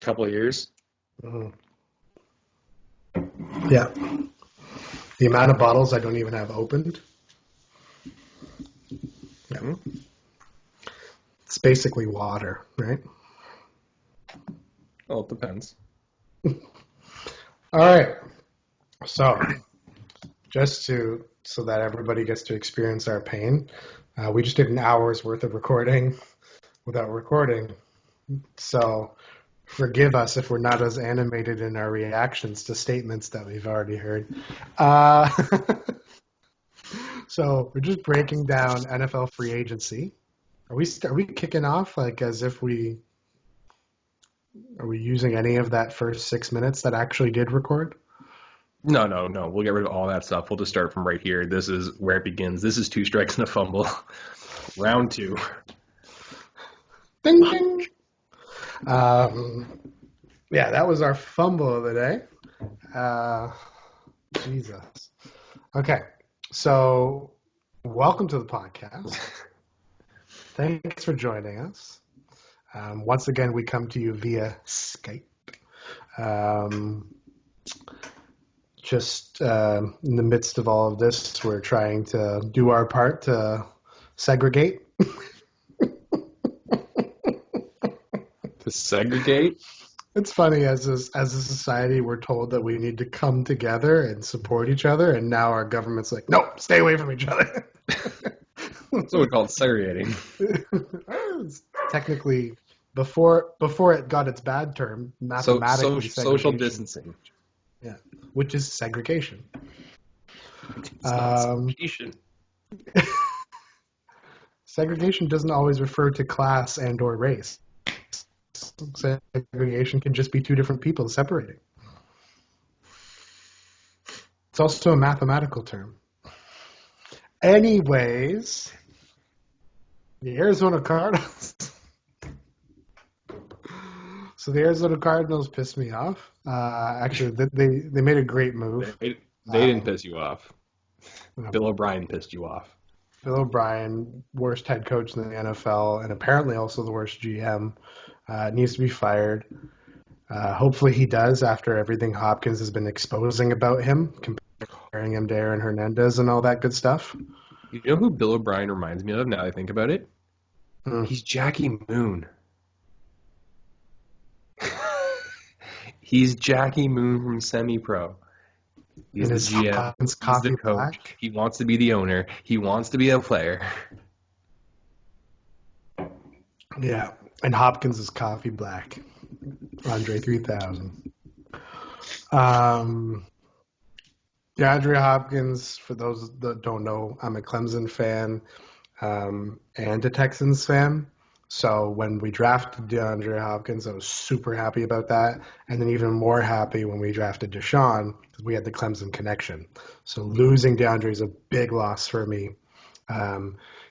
couple of years. Mhm. Yeah. The amount of bottles I don't even have opened. Yeah. Hmm? It's basically water, right? Well, it depends. All right. So, so that everybody gets to experience our pain, we just did an hour's worth of recording without recording. So, forgive us if we're not as animated in our reactions to statements that we've already heard. Uh, so, we're just breaking down NFL free agency. Are we kicking off like as if are we using any of that first 6 minutes that actually did record? No. We'll get rid of all that stuff. We'll just start from right here. This is where it begins. This is 2 strikes and a fumble. Round 2. Ding ding. Yeah, that was our fumble of the day. Jesus. Okay, so welcome to the podcast. Thanks for joining us. Once again, we come to you via Skype. In the midst of all of this, we're trying to do our part to segregate. To segregate? It's funny, as a society, we're told that we need to come together and support each other, and now our government's like, no, stay away from each other. That's what we call it, segregating. Technically, before it got its bad term, mathematically, social distancing. Yeah, which is segregation. It's not segregation. Segregation doesn't always refer to class and or race. Segregation can just be two different people separating. It's also a mathematical term. Anyways, the Arizona Cardinals. So the Arizona Cardinals pissed me off. Actually, they made a great move. They didn't piss you off. Bill O'Brien pissed you off. Bill O'Brien, worst head coach in the NFL, and apparently also the worst GM, needs to be fired. Hopefully he does after everything Hopkins has been exposing about him, comparing him to Aaron Hernandez and all that good stuff. You know who Bill O'Brien reminds me of now that I think about it? He's Jackie Moon. He's Jackie Moon from Semi-Pro. He's the GM. He's the coach. Black? He wants to be the owner. He wants to be a player. Yeah, and Hopkins is coffee black. Andre 3000. DeAndre Hopkins, for those that don't know, I'm a Clemson fan and a Texans fan. So when we drafted DeAndre Hopkins, I was super happy about that. And then even more happy when we drafted Deshaun because we had the Clemson connection. So losing DeAndre is a big loss for me.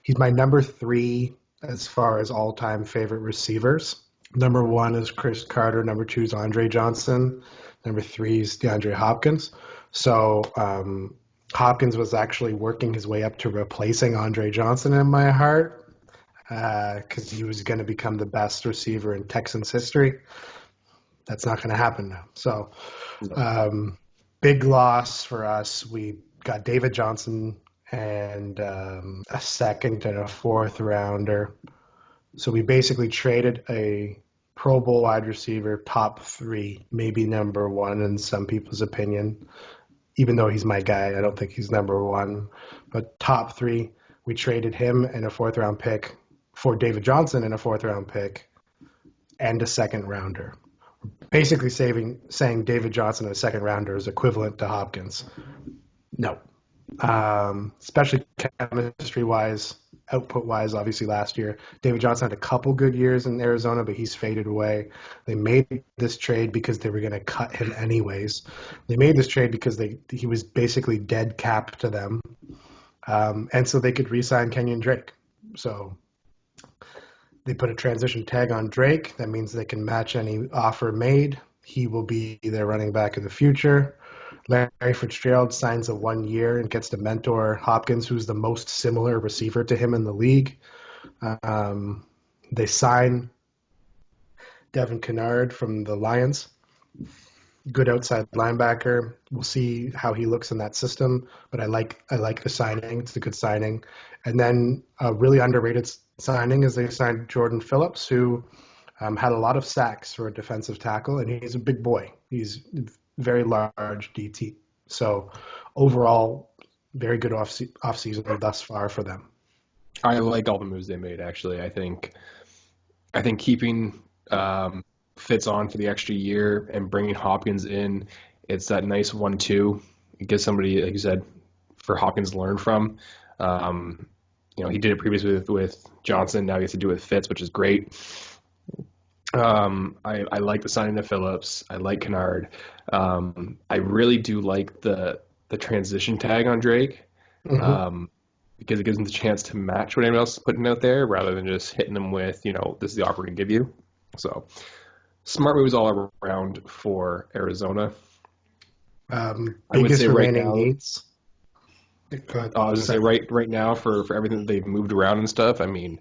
He's my number 3 as far as all-time favorite receivers. Number 1 is Chris Carter. Number 2 is Andre Johnson. Number 3 is DeAndre Hopkins. So Hopkins was actually working his way up to replacing Andre Johnson in my heart. Because he was going to become the best receiver in Texans history. That's not going to happen now. So, big loss for us. We got David Johnson and a second and a 4th rounder. So we basically traded a Pro Bowl wide receiver, top 3, maybe number 1 in some people's opinion. Even though he's my guy, I don't think he's number 1. But top 3, we traded him and a 4th round pick for David Johnson and a 4th round pick and a 2nd rounder. Basically saying David Johnson and a 2nd rounder is equivalent to Hopkins. No. Especially chemistry-wise, output-wise, obviously last year. David Johnson had a couple good years in Arizona, but he's faded away. They made this trade because they were going to cut him anyways. They made this trade because he was basically dead cap to them. And so they could re-sign Kenyon Drake. So they put a transition tag on Drake. That means they can match any offer made. He will be their running back in the future. Larry Fitzgerald signs a 1 year and gets to mentor Hopkins, who's the most similar receiver to him in the league. They sign Devin Kennard from the Lions. Good outside linebacker. We'll see how he looks in that system, but I like the signing. It's a good signing. And then a really underrated signing is they signed Jordan Phillips, who had a lot of sacks for a defensive tackle, and he's a big boy. He's very large DT. So overall, very good off-season thus far for them. I like all the moves they made, actually. I think keeping Fitz on for the extra year and bringing Hopkins in, it's that nice 1-2. It gives somebody, like you said, for Hopkins to learn from. He did it previously with Johnson. Now he gets to do it with Fitz, which is great. I like the signing of Phillips. I like Kennard. I really do like the transition tag on Drake, because it gives him the chance to match what anyone else is putting out there rather than just hitting them with, this is the offer we can give you. So smart moves all around for Arizona. Biggest remaining needs. I was going to say right now for everything that they've moved around and stuff, I mean,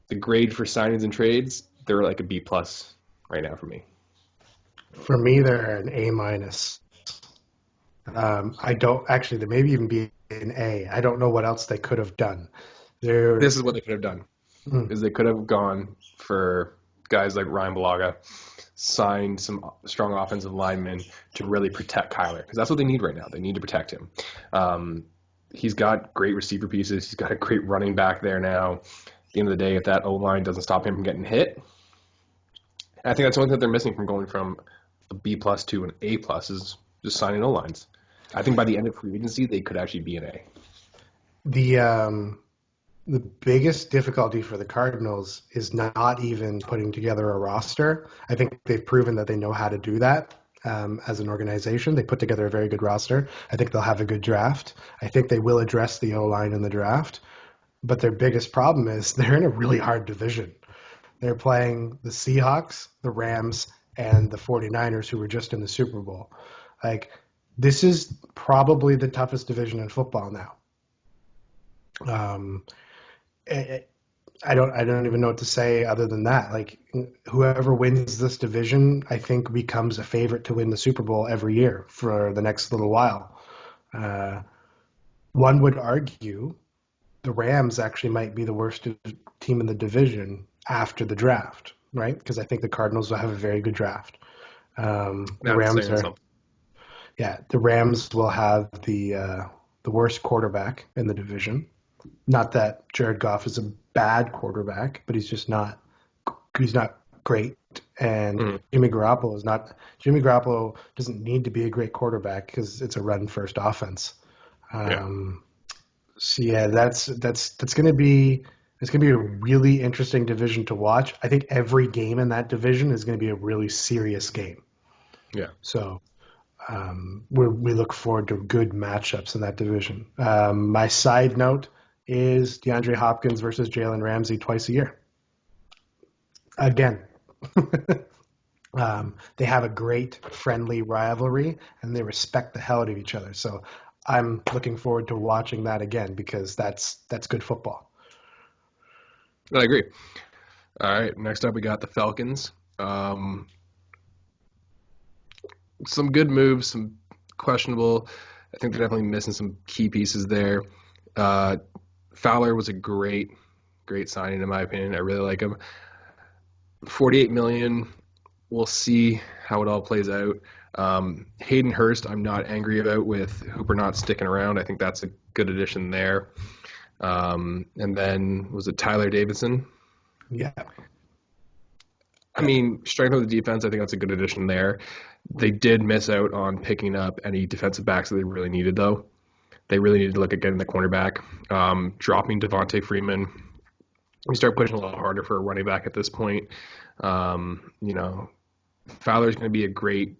the grade for signings and trades, they're like a B+ right now for me. For me, they're an A-. I don't actually. They maybe even be an A. I don't know what else they could have done. This is what they could have done, is they could have gone for guys like Ryan Bulaga, signed some strong offensive linemen to really protect Kyler, because that's what they need right now. They need to protect him. He's got great receiver pieces. He's got a great running back there now. At the end of the day, if that O-line doesn't stop him from getting hit, I think that's one thing that they're missing from going from a B+ to an A+ is just signing O-lines. I think by the end of free agency, they could actually be an A. The biggest difficulty for the Cardinals is not even putting together a roster. I think they've proven that they know how to do that as an organization. They put together a very good roster. I think they'll have a good draft. I think they will address the O-line in the draft. But their biggest problem is they're in a really hard division. They're playing the Seahawks, the Rams, and the 49ers, who were just in the Super Bowl. This is probably the toughest division in football now. I don't even know what to say other than that. Whoever wins this division, I think, becomes a favorite to win the Super Bowl every year for the next little while. One would argue the Rams actually might be the worst team in the division after the draft, right? Because I think the Cardinals will have a very good draft. The Rams will have the worst quarterback in the division. Not that Jared Goff is a bad quarterback, but he's not great. And Jimmy Garoppolo doesn't need to be a great quarterback because it's a run first offense. That's going to be a really interesting division to watch. I think every game in that division is going to be a really serious game. Yeah. So we look forward to good matchups in that division. My side note is DeAndre Hopkins versus Jalen Ramsey twice a year. Again, they have a great friendly rivalry and they respect the hell out of each other. So I'm looking forward to watching that again because that's good football. I agree. All right, next up we got the Falcons. Some good moves, some questionable. I think they're definitely missing some key pieces there. Fowler was a great signing in my opinion. I really like him. $48 million. We'll see how it all plays out. Hayden Hurst, I'm not angry about with Hooper not sticking around. I think that's a good addition there. And then was it Tyler Davidson? Yeah. I mean, strength of the defense, I think that's a good addition there. They did miss out on picking up any defensive backs that they really needed, though. They really needed to look at getting the cornerback. Dropping Devontae Freeman. We start pushing a little harder for a running back at this point. Fowler's going to be a great,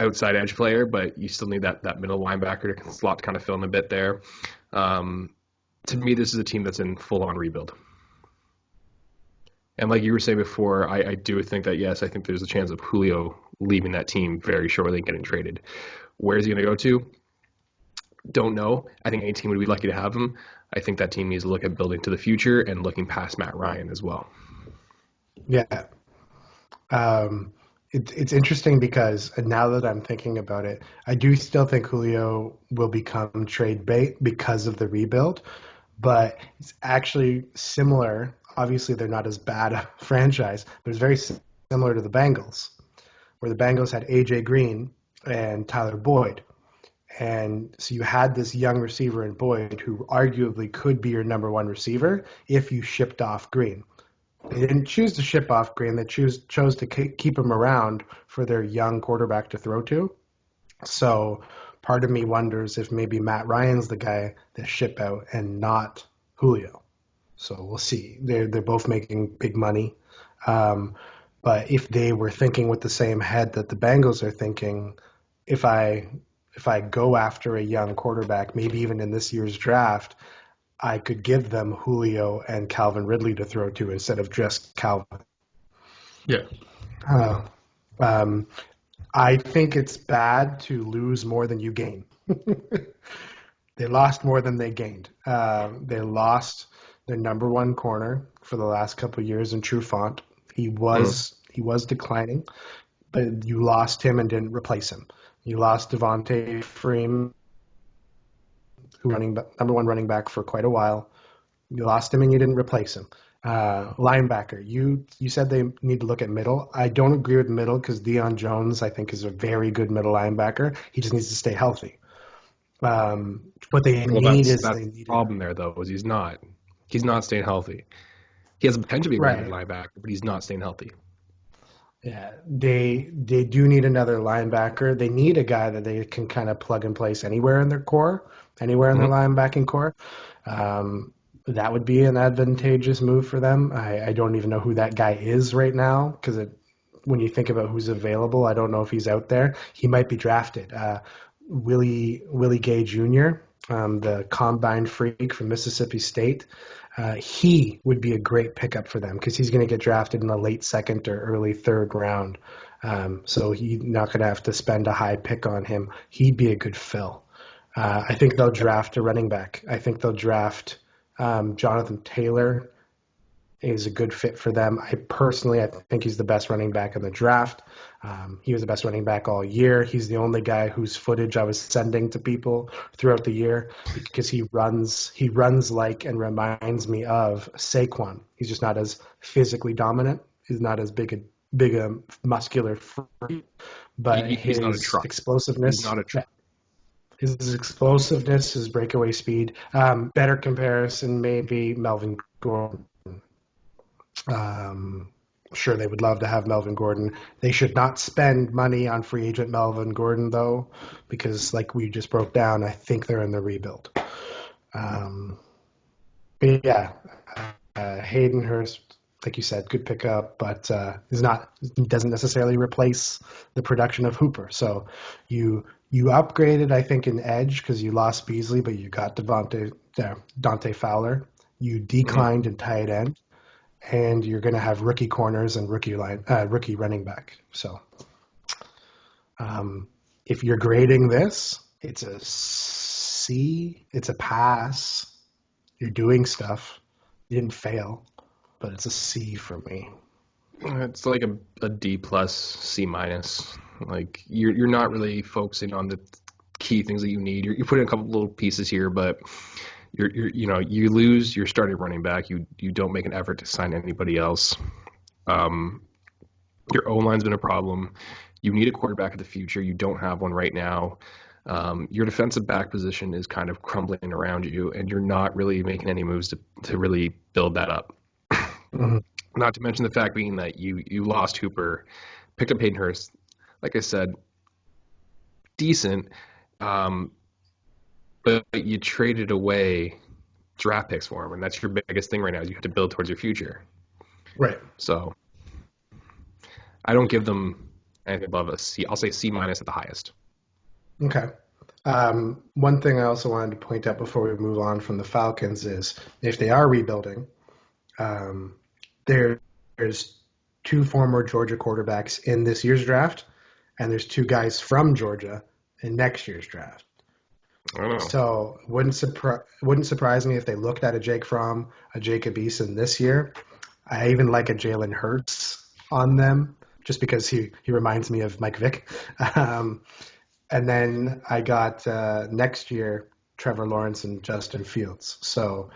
outside edge player, but you still need that middle linebacker to slot to kind of fill in a bit there. To me, this is a team that's in full-on rebuild. And like you were saying before, I do think that, yes, I think there's a chance of Julio leaving that team very shortly and getting traded. Where is he going to go to? Don't know. I think any team would be lucky to have him. I think that team needs to look at building to the future and looking past Matt Ryan as well. Yeah. Um, it's interesting because now that I'm thinking about it, I do still think Julio will become trade bait because of the rebuild, but it's actually similar. Obviously, they're not as bad a franchise, but it's very similar to the Bengals, where the Bengals had AJ Green and Tyler Boyd. And so you had this young receiver in Boyd who arguably could be your number one receiver if you shipped off Green. They didn't choose to ship off Green. They chose to keep him around for their young quarterback to throw to. So part of me wonders if maybe Matt Ryan's the guy to ship out and not Julio. So we'll see. They're both making big money. Um, but if they were thinking with the same head that the Bengals are thinking, if I if I go after a young quarterback, maybe even in this year's draft, I could give them Julio and Calvin Ridley to throw to instead of just Calvin. Yeah. Uh, um, I think it's bad to lose more than you gain. They lost more than they gained. They lost their number one corner for the last couple of years in Trufant. Mm. He was declining, but you lost him and didn't replace him. You lost Devontae Freeman, who running number one running back for quite a while. You lost him and you didn't replace him. Linebacker, you said they need to look at middle. I don't agree with middle because Deion Jones, I think, is a very good middle linebacker. He just needs to stay healthy. What they Well, need is that's they the need a problem there, though, is he's not staying healthy. He has the potential to be a really good right. linebacker, but he's not staying healthy. Yeah, they do need another linebacker. They need a guy that they can kind of plug and place anywhere in their core, anywhere in their Mm-hmm. linebacking core. Um, that would be an advantageous move for them. I don't even know who that guy is right now because when you think about who's available, I don't know if he's out there. He might be drafted. Willie Gay Jr., the combine freak from Mississippi State. He would be a great pickup for them because he's going to get drafted in the late second or early third round. So he's not going to have to spend a high pick on him. He'd be a good fill. I think they'll draft a running back. I think they'll draft Jonathan Taylor is a good fit for them. I think he's the best running back in the draft. He was the best running back all year. He's the only guy whose footage I was sending to people throughout the year because he runs like and reminds me of Saquon. He's just not as physically dominant. He's not as big a muscular freak, but He's not a truck. He's not a truck. his explosiveness, his breakaway speed. Better comparison, maybe Melvin Gordon. Um, sure, they would love to have Melvin Gordon. They should not spend money on free agent Melvin Gordon, though, because like we just broke down, I think they're in the rebuild. Um, but yeah, Hayden Hurst, like you said, good pickup, but doesn't necessarily replace the production of Hooper. So you upgraded, I think, in edge because you lost Beasley, but you got Dante Fowler. You Mm-hmm. declined in tight end and you're going to have rookie corners and rookie running back. So um, if you're grading this, it's a C. It's a pass. You're doing stuff. You didn't fail, but it's a C for me. It's like a D plus, C minus. Like you're not really focusing on the key things that you need. You're putting a couple little pieces here, but you lose your starting running back. You don't make an effort to sign anybody else. Um, your O line's been a problem. You need a quarterback of the future. You don't have one right now. Your defensive back position is kind of crumbling around you, and you're not really making any moves to really build that up. Mm-hmm. Not to mention the fact being that you lost Hooper, picked up Hayden Hurst. Like I said, decent, um, but you traded away draft picks for him, and that's your biggest thing right now. Is you have to build towards your future. Right. So I don't give them anything above a C. I'll say C minus at the highest. Okay. One thing I also wanted to point out before we move on from the Falcons is if they are rebuilding, um, there's two former Georgia quarterbacks in this year's draft, and there's two guys from Georgia in next year's draft. I don't know. So wouldn't surprise me if they looked at a Jake Fromm, a Jacob Eason this year, I even like a Jalen Hurts on them just because he reminds me of Mike Vick. Um, and then I got next year Trevor Lawrence and Justin Fields. So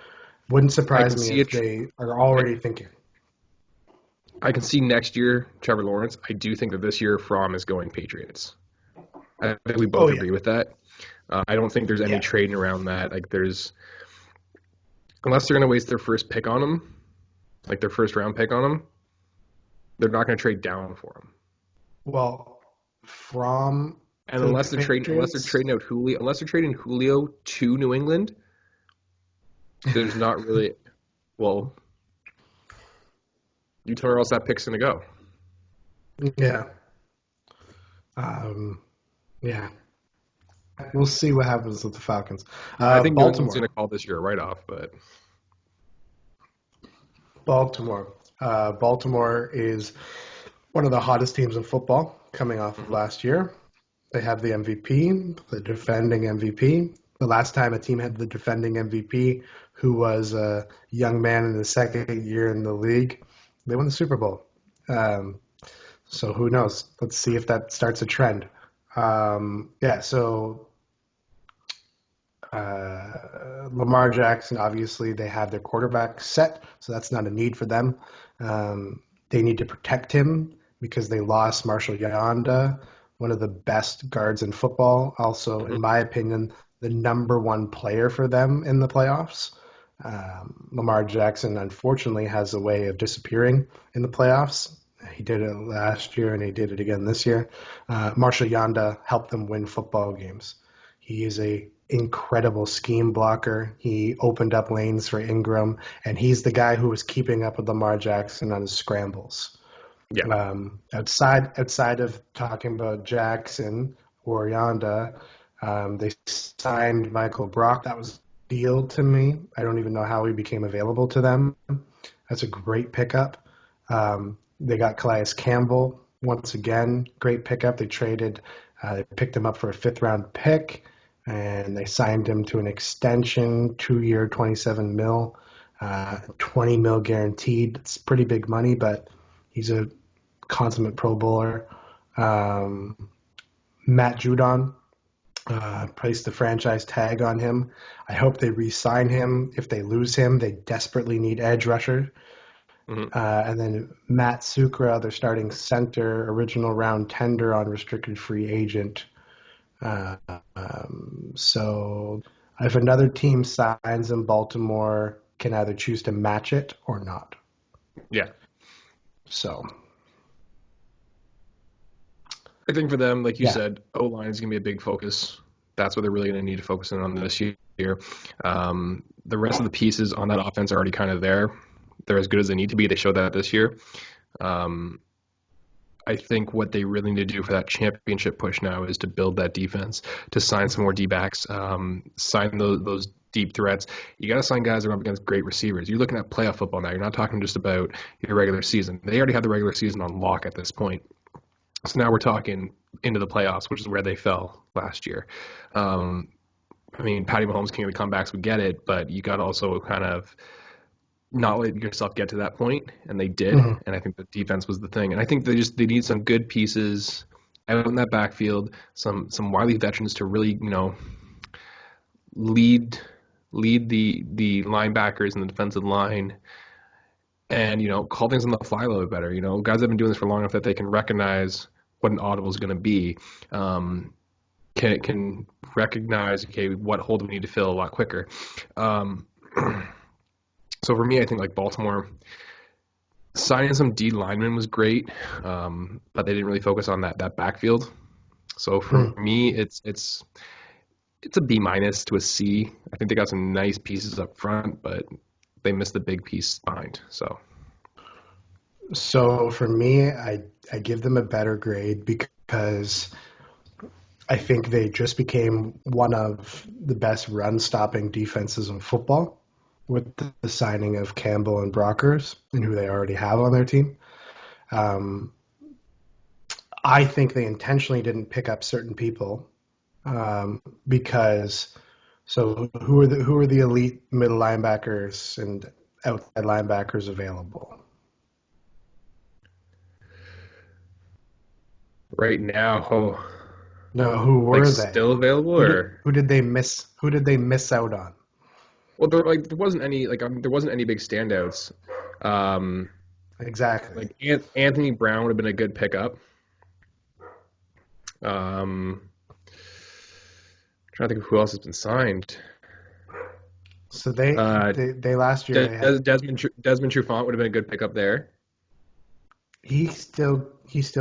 wouldn't I surprise can me see if it. they are already thinking. I can see next year Trevor Lawrence. I do think that this year Fromm is going Patriots. I think we Oh both yeah, agree with that. I don't think there's any yeah. trading around that. Like there's unless they're going to waste their first pick on him, like their first round pick on him, they're not going to trade down for him. Well, from And the unless they're Patriots, trading out Julio, unless they're trading Julio to New England, there's not really. Well, you tell me where else that pick's going to go. yeah, um, yeah. We'll see what happens with the Falcons. I think New England's going Baltimore. to call this year a write-off, but Baltimore. Baltimore is one of the hottest teams in football coming off of last year. They have the MVP, the defending MVP. The last time a team had the defending MVP, who was a young man in his second year in the league, they won the Super Bowl. Um, so who knows? Let's see if that starts a trend. Yeah, so Lamar Jackson, obviously, they have their quarterback set, so that's not a need for them. They need to protect him because they lost Marshall Yanda, one of the best guards in football. Also, in my opinion, the number one player for them in the playoffs. Lamar Jackson, unfortunately, has a way of disappearing in the playoffs. He did it last year and he did it again this year. Marshall Yanda helped them win football games. He is a incredible scheme blocker. He opened up lanes for Ingram, and he's the guy who was keeping up with Lamar Jackson on his scrambles. yeah, Outside of talking about Jackson or Yanda, they signed Michael Brock. That was a deal to me. I don't even know how he became available to them. That's a great pickup. They got Calais Campbell once again. Great pickup. They picked him up for a fifth-round pick, and they signed him to an extension, 2-year, 27 mil, 20 mil guaranteed. It's pretty big money, but he's a consummate Pro Bowler. Matt Judon placed the franchise tag on him. I hope they re-sign him. If they lose him, they desperately need edge rusher. And then Matt Sukra, their starting center, original round tender on restricted free agent. So if another team signs him, Baltimore can either choose to match it or not. yeah. So I think for them, like you yeah, said, O-line is going to be a big focus. That's what they're really going to need to focus in on this year. The rest of the pieces on that offense are already kind of there. They're as good as they need to be. They showed that this year. I think what they really need to do for that championship push now is to build that defense, to sign some more D-backs, sign those deep threats. You got to sign guys that are up against great receivers. You're looking at playoff football now. You're not talking just about your regular season. They already had the regular season on lock at this point. So now we're talking into the playoffs, which is where they fell last year. I mean, Patty Mahomes, king of the comebacks, we get it, but you got to also kind of not let yourself get to that point, and they did. mm-hmm. And I think the defense was the thing. And I think they need some good pieces out in that backfield, some wily veterans to really lead the linebackers and the defensive line, and call things on the fly a little bit better. Guys have been doing this for long enough that they can recognize what an audible is going to be. Can recognize what hole do we need to fill a lot quicker. So for me, I think like Baltimore signing some D linemen was great, but they didn't really focus on that backfield. So for me, it's a B minus to a C. I think they got some nice pieces up front, but they missed the big piece behind. So for me, I give them a better grade because I think they just became one of the best run-stopping defenses in football with the signing of Campbell and Brockers and who they already have on their team. I think they intentionally didn't pick up certain people because who are the elite middle linebackers and outside linebackers available? Right now, No, who like were they? still available or? Who did they miss? Who did they miss out on? Well, there wasn't any there wasn't any big standouts. Um, Exactly. like Anthony Brown would have been a good pickup. Um, trying to think of who else has been signed. So Uh, they last year they had Desmond Trufant would have been a good pickup there. he still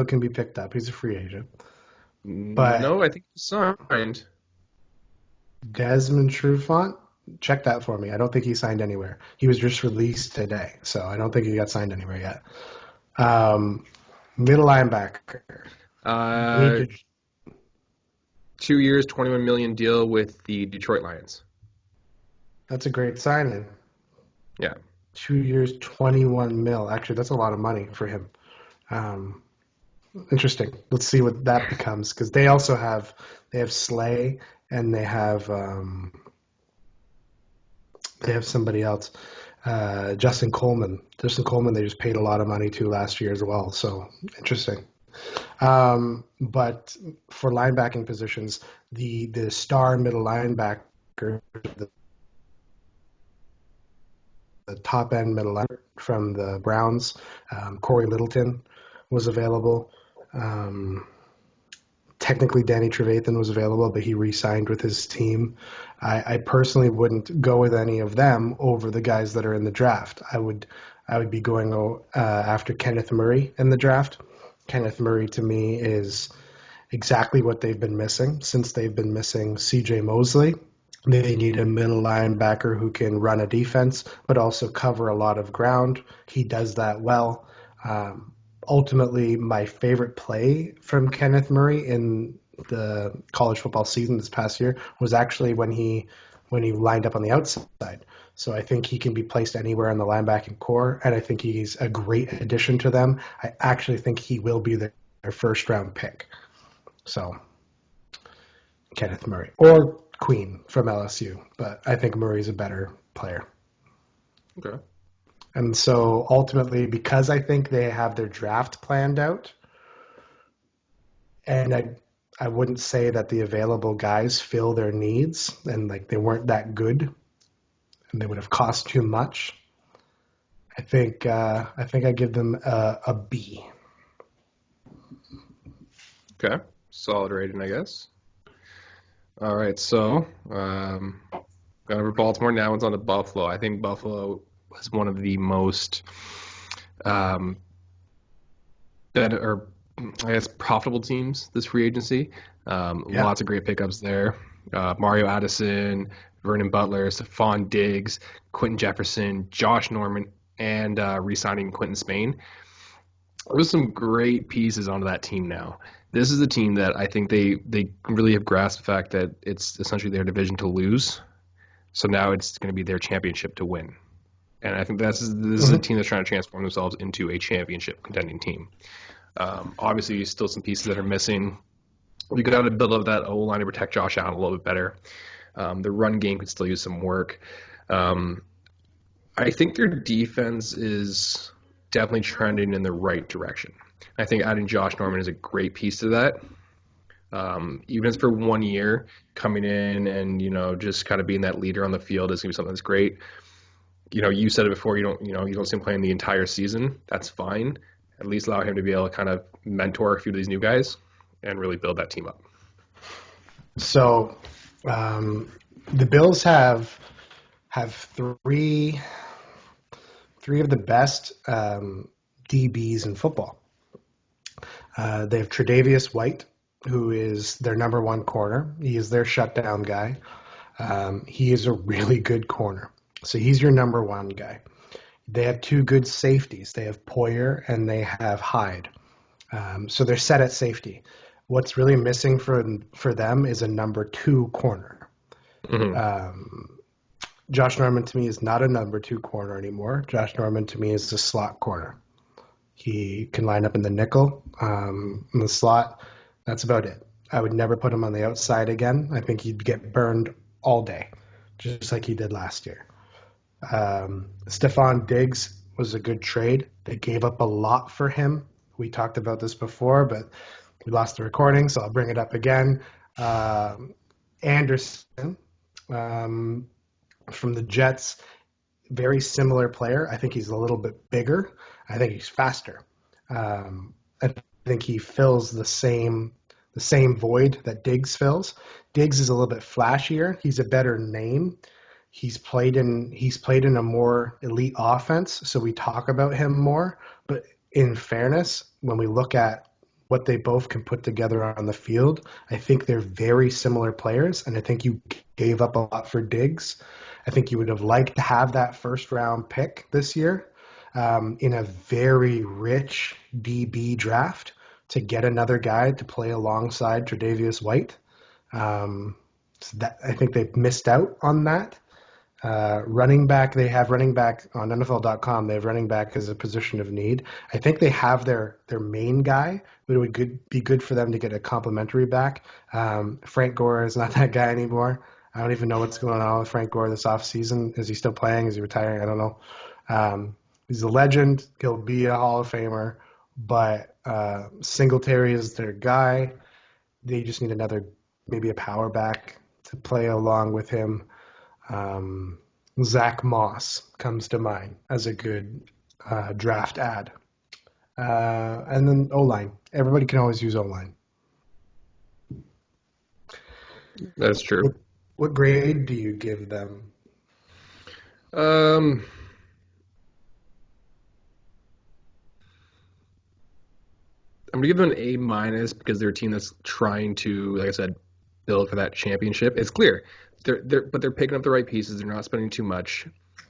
can be picked up. He's a free agent. But No, I think he signed. Desmond Trufant, check that for me. I don't think he signed anywhere. He was just released today, so I don't think he got signed anywhere yet. Middle linebacker. We need Uh, to 2 years, 21 million deal with the Detroit Lions. That's a great signing. Yeah. 2 years, 21 mil. Actually, that's a lot of money for him. Um, Interesting. Let's see what that becomes because they have Slay and they have somebody else, Justin Coleman. Justin Coleman they just paid a lot of money to last year as well. So interesting. But for linebacking positions, the star middle linebacker, the, the top end middle linebacker from the Browns, Corey Littleton was available. Um, Technically, Danny Trevathan was available, but he re-signed with his team. I personally wouldn't go with any of them over the guys that are in the draft. I would be going after Kenneth Murray in the draft. Kenneth Murray to me is exactly what they've been missing since they've been missing C.J. Mosley. They need a middle linebacker who can run a defense, but also cover a lot of ground. He does that well. Ultimately, my favorite play from Kenneth Murray in the college football season this past year was actually when he lined up on the outside. So I think he can be placed anywhere in the linebacking core, and I think he's a great addition to them. I actually think he will be their first round pick. So Kenneth Murray or Queen from LSU, but I think Murray's a better player. Okay. And so ultimately, because I think they have their draft planned out, and I wouldn't say that the available guys fill their needs, and like they weren't that good, and they would have cost too much. I think I give them a B. Okay. Solid rating, I guess. All right. So, going over Baltimore now. One's on to Buffalo. I think Buffalo was one of the most um, better, or I guess, profitable teams this free agency. Yeah. Lots of great pickups there. Mario Addison, Vernon Butler, Stephon Diggs, Quentin Jefferson, Josh Norman, and re-signing Quentin Spain. There's some great pieces onto that team now. This is a team that I think they really have grasped the fact that it's essentially their division to lose. So now it's going to be their championship to win. And I think this is a Mm-hmm. team that's trying to transform themselves into a championship contending team. Obviously, still some pieces that are missing. We got to build up that O line to protect Josh Allen a little bit better. The run game could still use some work. Um, I think their defense is definitely trending in the right direction. I think adding Josh Norman is a great piece to that. Even if it's for 1 year, coming in and just kind of being that leader on the field is going to be something that's great. You said it before. You don't see him playing the entire season. That's fine. At least allow him to be able to kind of mentor a few of these new guys and really build that team up. So the Bills have three of the best DBs in football. They have Tre'Davious White, who is their number one corner. He is their shutdown guy. He is a really good corner. So he's your number one guy. They have two good safeties. They have Poyer and they have Hyde. So they're set at safety. What's really missing for them is a number two corner. Mm-hmm. Josh Norman to me is not a number two corner anymore. Josh Norman to me is a slot corner. He can line up in the nickel, in the slot. That's about it. I would never put him on the outside again. I think he'd get burned all day, just like he did last year. Stephon Diggs was a good trade. They gave up a lot for him. We talked about this before, but We lost the recording, so I'll bring it up again. Anderson from the Jets, very similar player. I think he's a little bit bigger. I think he's faster. I think he fills the same void that Diggs fills. Diggs is a little bit flashier. He's a better name. He's played in a more elite offense, so we talk about him more. But in fairness, when we look at what they both can put together on the field, I think they're very similar players, and I think you gave up a lot for Diggs. I think you would have liked to have that first round pick this year in a very rich DB draft to get another guy to play alongside Tre'Davious White. So that, I think they've missed out on that. Running back, they have running back on NFL.com. They have running back as a position of need. I think they have their main guy, but it would be good for them to get a complimentary back. Frank Gore is not that guy anymore. I don't even know what's going on with Frank Gore this offseason. Is he still playing? Is he retiring? I don't know. He's a legend. He'll be a Hall of Famer, but Singletary is their guy. They just need maybe a power back to play along with him. Zach Moss comes to mind as a good draft ad. And then O-line. Everybody can always use O-line. That's true. What grade do you give them? I'm going to give them an A- because they're a team that's trying to, like I said, build for that championship. It's clear. But they're picking up the right pieces. They're not spending too much.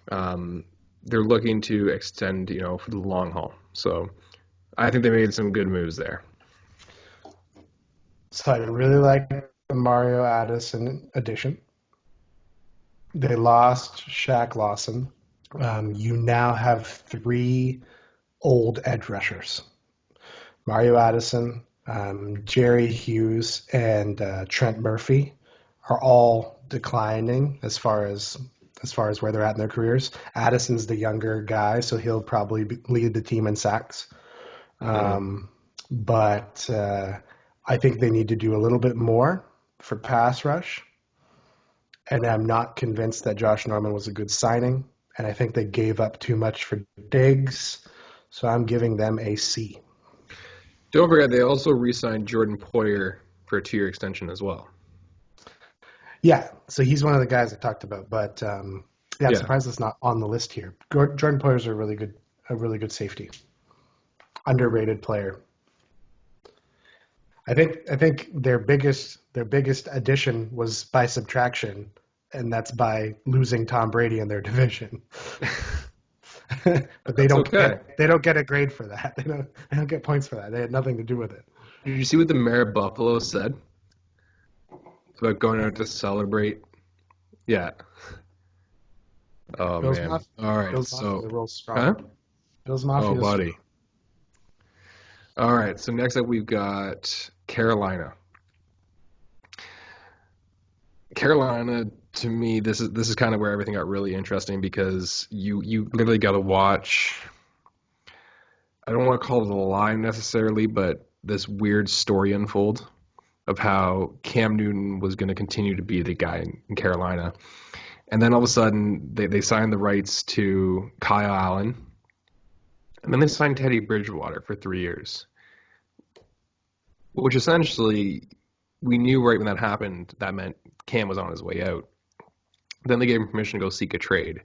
They're looking to extend, for the long haul. So I think they made some good moves there. So I really like the Mario Addison addition. They lost Shaq Lawson. You now have 3 old edge rushers. Mario Addison, Jerry Hughes, and Trent Murphy are all declining as far as where they're at in their careers. Addison's the younger guy, so he'll probably lead the team in sacks. But I think they need to do a little bit more for pass rush. And I'm not convinced that Josh Norman was a good signing. And I think they gave up too much for Diggs. So I'm giving them a C. Don't forget, they also re-signed Jordan Poyer for a 2-year extension as well. Yeah, so he's one of the guys I talked about. But I'm surprised it's not on the list here. Jordan Poyer's a really good safety. Underrated player. I think their biggest addition was by subtraction, and that's by losing Tom Brady in their division. But they don't get a grade for that. They don't get points for that. They had nothing to do with it. Did you see what the mayor of Buffalo said about going out to celebrate? Yeah. Oh, Bills man. Mafia. All right. Bills so, Mafia real strong. huh? Bills Mafia. Oh, buddy. All right. So next up, we've got Carolina. Carolina, to me, this is kind of where everything got really interesting because you literally got to watch. I don't want to call it a lie necessarily, but this weird story unfold of how Cam Newton was going to continue to be the guy in Carolina. And then all of a sudden, they signed the rights to Kyle Allen. And then they signed Teddy Bridgewater for 3 years. Which essentially, we knew right when that happened, that meant Cam was on his way out. Then they gave him permission to go seek a trade.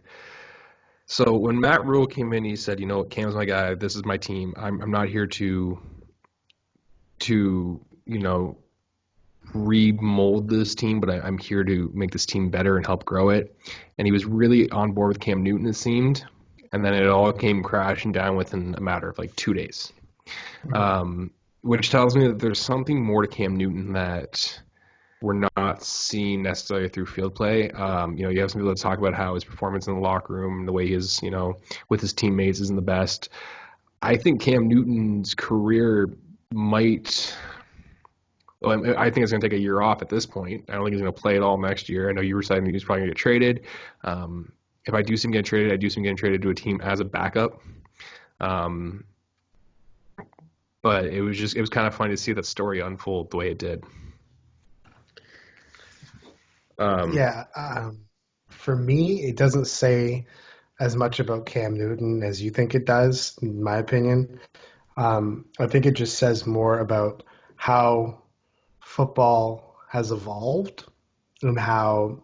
So when Matt Rule came in, he said, Cam's my guy. This is my team. I'm not here to remold this team, but I'm here to make this team better and help grow it. And he was really on board with Cam Newton, it seemed. And then it all came crashing down within a matter of 2 days. Which tells me that there's something more to Cam Newton that we're not seeing necessarily through field play. You have some people that talk about how his performance in the locker room, the way he is, with his teammates isn't the best. I think Cam Newton's career might – I think it's going to take a year off at this point. I don't think he's going to play at all next year. I know you were saying he's probably going to get traded. If I do see him getting traded, I do see him getting traded to a team as a backup. But it was kind of funny to see that story unfold the way it did. Yeah, for me, it doesn't say as much about Cam Newton as you think it does, in my opinion. I think it just says more about how football has evolved and how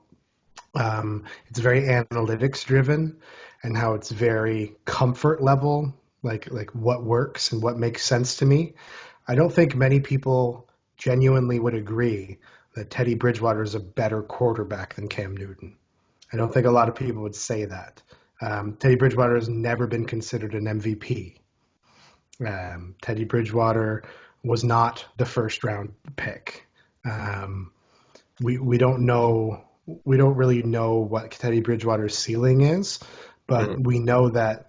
it's very analytics driven and how it's very comfort level, like what works and what makes sense to me. I don't think many people genuinely would agree that Teddy Bridgewater is a better quarterback than Cam Newton. I don't think a lot of people would say that. Teddy Bridgewater has never been considered an MVP. Teddy Bridgewater was not the first round pick. We don't know, we don't really know what Teddy Bridgewater's ceiling is, but we know that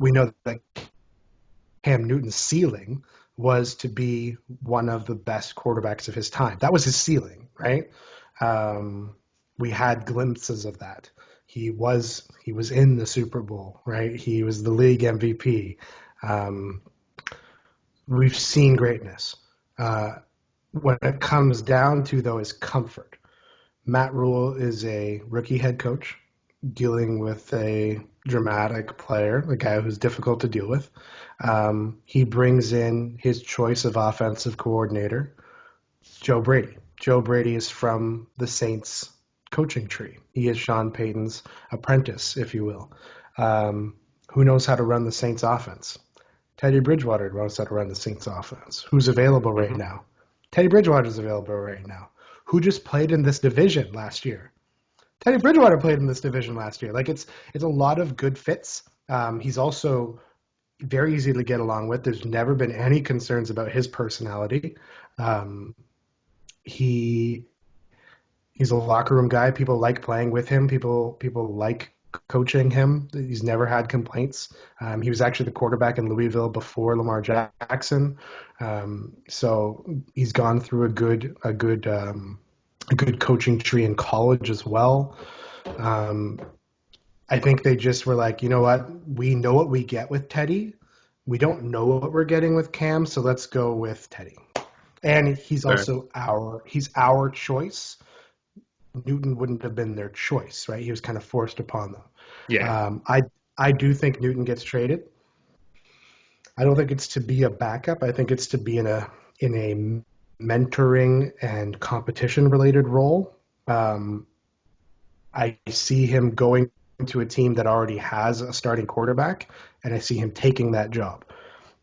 Cam Newton's ceiling was to be one of the best quarterbacks of his time. That was his ceiling, right? We had glimpses of that. He was in the Super Bowl, right? He was the league MVP. Um, we've seen greatness. What it comes down to, though, is comfort. Matt Rule is a rookie head coach dealing with a dramatic player, a guy who's difficult to deal with. He brings in his choice of offensive coordinator, Joe Brady. Joe Brady is from the Saints coaching tree. He is Sean Payton's apprentice, if you will. Who knows how to run the Saints offense? Teddy Bridgewater knows how to run the Saints offense. Who's available right now? Teddy Bridgewater is available right now. Who just played in this division last year? Teddy Bridgewater played in this division last year. Like it's a lot of good fits. He's also very easy to get along with. There's never been any concerns about his personality. He's a locker room guy. People like playing with him. People like coaching him. He's never had complaints. He was actually the quarterback in Louisville before Lamar Jackson. So he's gone through a good coaching tree in college as well. I think they just were like, you know what? We know what we get with Teddy. We don't know what we're getting with Cam, so let's go with Teddy. And he's also our choice. Newton wouldn't have been their choice, right? He was kind of forced upon them. Yeah. I do think Newton gets traded. I don't think it's to be a backup. I think it's to be in a mentoring and competition related role. I see him going to a team that already has a starting quarterback, and I see him taking that job.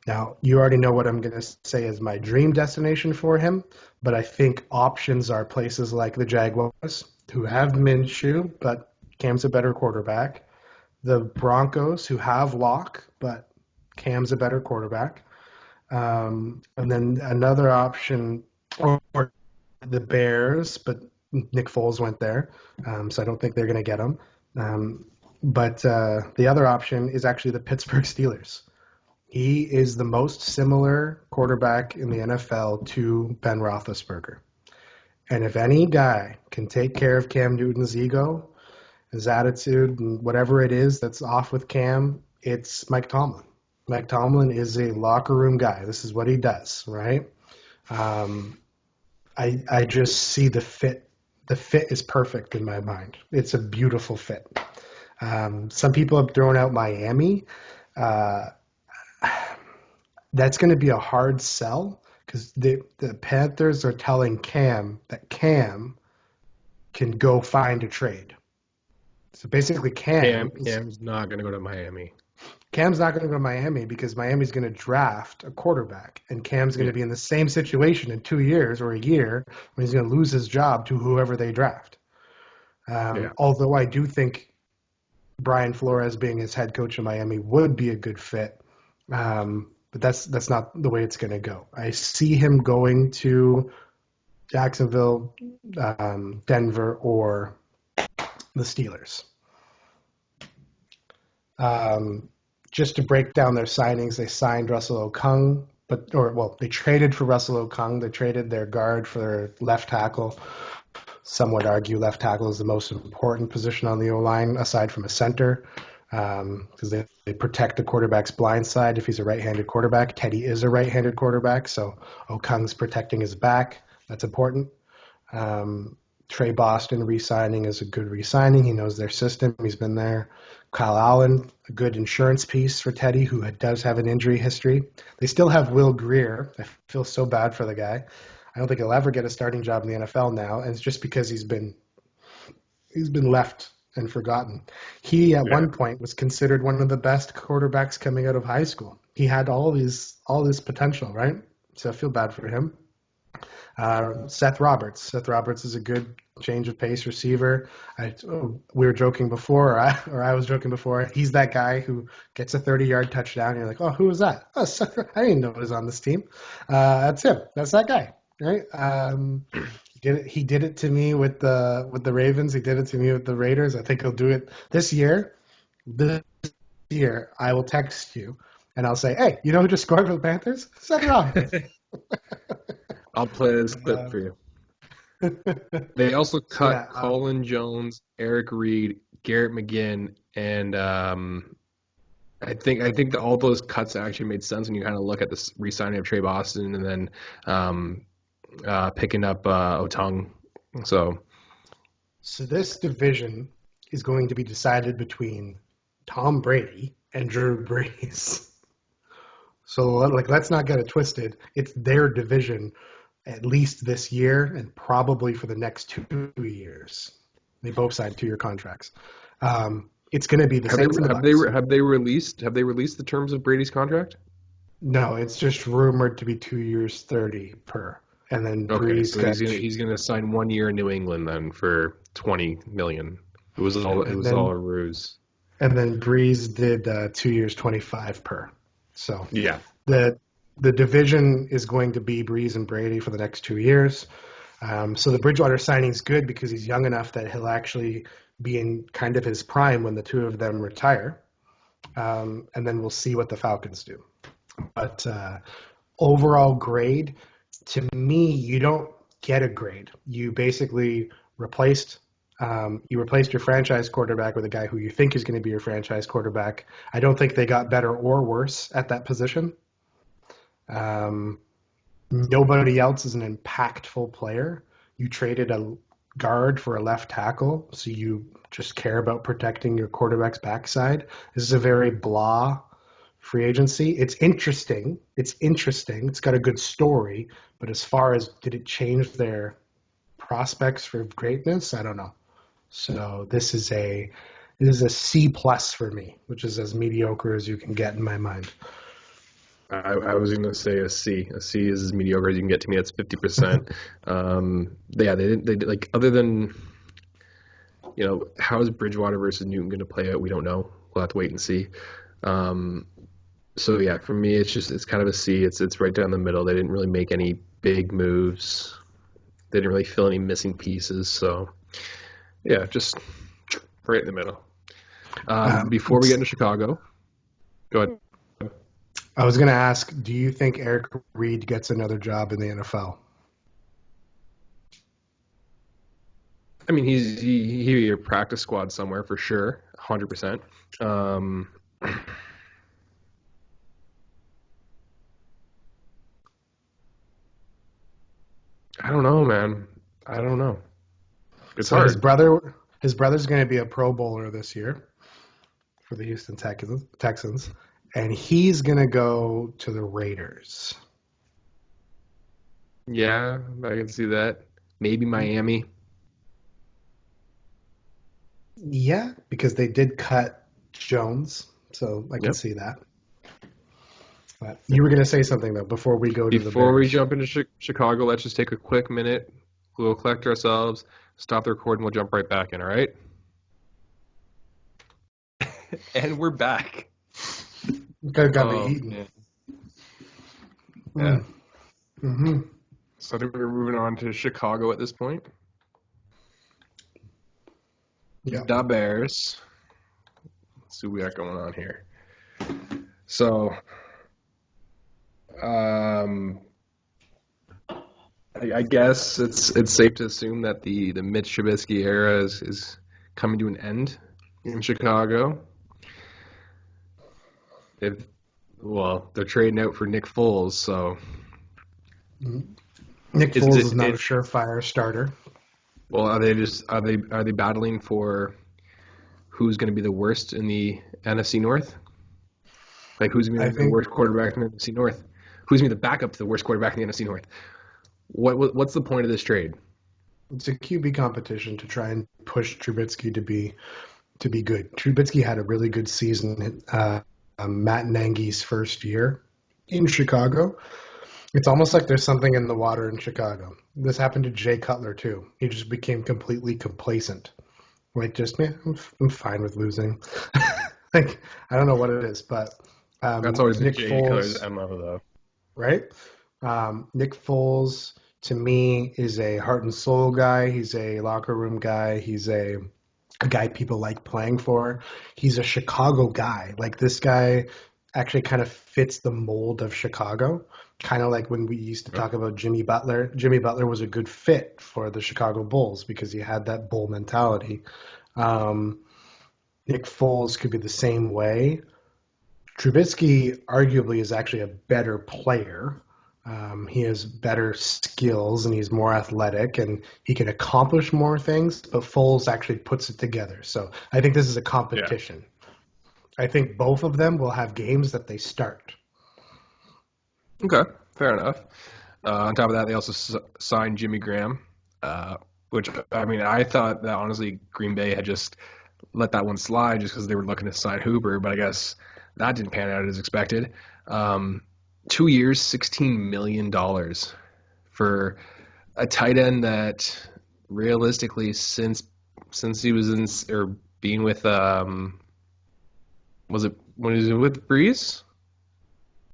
Now, you already know what I'm going to say is my dream destination for him, but I think options are places like the Jaguars, who have Minshew, but Cam's a better quarterback. The Broncos, who have Locke, but Cam's a better quarterback. And then another option, or the Bears, but Nick Foles went there, so I don't think they're going to get him. But the other option is actually the Pittsburgh Steelers. He is the most similar quarterback in the NFL to Ben Roethlisberger. And if any guy can take care of Cam Newton's ego, his attitude, and whatever it is that's off with Cam, it's Mike Tomlin. Mike Tomlin is a locker room guy. This is what he does, right? I just see the fit. The fit is perfect in my mind. It's a beautiful fit. Some people have thrown out Miami. That's going to be a hard sell because the Panthers are telling Cam that Cam can go find a trade. So basically, Cam's not going to go to Miami. Cam's not going to go to Miami because Miami's going to draft a quarterback, and Cam's going to be in the same situation in 2 years or a year when he's going to lose his job to whoever they draft. Although I do think Brian Flores being his head coach in Miami would be a good fit. But that's not the way it's going to go. I see him going to Jacksonville, Denver, or the Steelers. Just to break down their signings, they signed Russell Okung, they traded for Russell Okung. They traded their guard for their left tackle. Some would argue left tackle is the most important position on the O-line aside from a center. because they protect the quarterback's blind side if he's a right-handed quarterback. Teddy is a right-handed quarterback, so Okung's protecting his back. That's important. Trey Boston re-signing is a good re-signing. He knows their system. He's been there. Kyle Allen, a good insurance piece for Teddy, who does have an injury history. They still have Will Greer. I feel so bad for the guy. I don't think he'll ever get a starting job in the NFL now, and it's just because he's been left and forgotten. He at one point was considered one of the best quarterbacks coming out of high school. He had all this potential, right? So I feel bad for him. Seth Roberts. Seth Roberts is a good change of pace receiver. We were joking before, or I was joking before. He's that guy who gets a 30-yard touchdown. And you're like, oh, who was that? Oh, Seth. I didn't know he was on this team. That's him. That's that guy, right? He did it to me with the Ravens. He did it to me with the Raiders. I think he'll do it this year. This year, I will text you and I'll say, hey, you know who just scored for the Panthers? Seth Roberts. I'll play this clip for you. They also cut Colin Jones, Eric Reed, Garrett McGinn, and I think that all those cuts actually made sense when you kind of look at this re-signing of Trey Boston and then picking up Otung. So this division is going to be decided between Tom Brady and Drew Brees. So let's not get it twisted. It's their division at least this year and probably for the next 2 years. They both signed 2-year contracts. It's going to be the Saints and the Bucs. Have they released the terms of Brady's contract? No, it's just rumored to be 2 years, 30 per. And then Brees he's going to sign 1 year in New England then for $20 million. It was all a ruse. And then Brees did 2 years, 25 per. So yeah, the division is going to be Brees and Brady for the next 2 years. So the Bridgewater signing is good because he's young enough that he'll actually be in kind of his prime when the two of them retire. And then we'll see what the Falcons do. But overall grade, to me, you don't get a grade. You basically replaced your franchise quarterback with a guy who you think is going to be your franchise quarterback. I don't think they got better or worse at that position. Nobody else is an impactful player. You traded a guard for a left tackle, so you just care about protecting your quarterback's backside. This is a very blah free agency. It's interesting. It's got a good story, but as far as did it change their prospects for greatness, I don't know. So this is a C+ for me, which is as mediocre as you can get in my mind. I was going to say a C. A C is as mediocre as you can get to me. That's 50%. They did like, other than, how is Bridgewater versus Newton going to play out? We don't know. We'll have to wait and see. So yeah, for me, it's kind of a C. It's right down the middle. They didn't really make any big moves. They didn't really fill any missing pieces. So yeah, just right in the middle. Before we get into Chicago, go ahead. I was going to ask, do you think Eric Reed gets another job in the NFL? I mean, he'll be a practice squad somewhere for sure, 100%. I don't know, man. I don't know. It's hard. His brother's going to be a Pro Bowler this year for the Houston Texans. And he's going to go to the Raiders. Yeah, I can see that. Maybe Miami. Yeah, because they did cut Jones, so I can see that. But you were going to say something, though, before we go to the Bears. Before we jump into Chicago, let's just take a quick minute. We'll collect ourselves, stop the recording, we'll jump right back in, all right? And we're back. Got me eaten. Yeah. Mm-hmm. So I think we're moving on to Chicago at this point. Yeah. The Bears. Let's see what we got going on here. So, I guess it's safe to assume that the Mitch Trubisky era is coming to an end in Chicago. if they're trading out for Nick Foles, so Nick Foles is not a surefire starter. Well, are they battling for who's going to be the worst in the NFC North? Like who's going to be the worst quarterback in the NFC North? Who's going to be the backup to the worst quarterback in the NFC North? What's the point of this trade? It's a QB competition to try and push Trubisky to be good. Trubisky had a really good season. Matt Nagy's first year in Chicago. It's almost like there's something in the water in Chicago. This happened to Jay Cutler too. He just became completely complacent. Like, just man, I'm fine with losing. Like, I don't know what it is, but that's always Nick Jay Cutler's MO though, right? Nick Foles to me is a heart and soul guy. He's a locker room guy. He's a guy people like playing for. He's a Chicago guy. Like, this guy actually kind of fits the mold of Chicago. Kind of like when we used to talk about Jimmy Butler. Jimmy Butler was a good fit for the Chicago Bulls because he had that bull mentality. Nick Foles could be the same way. Trubisky arguably is actually a better player. He has better skills and he's more athletic and he can accomplish more things, but Foles actually puts it together. So I think this is a competition. Yeah. I think both of them will have games that they start. Okay, fair enough. On top of that, they also signed Jimmy Graham, which, I mean, I thought that honestly Green Bay had just let that one slide just because they were looking to sign Hooper, but I guess that didn't pan out as expected. 2 years, $16 million for a tight end that realistically since he was in or being with was it when he was with Breeze?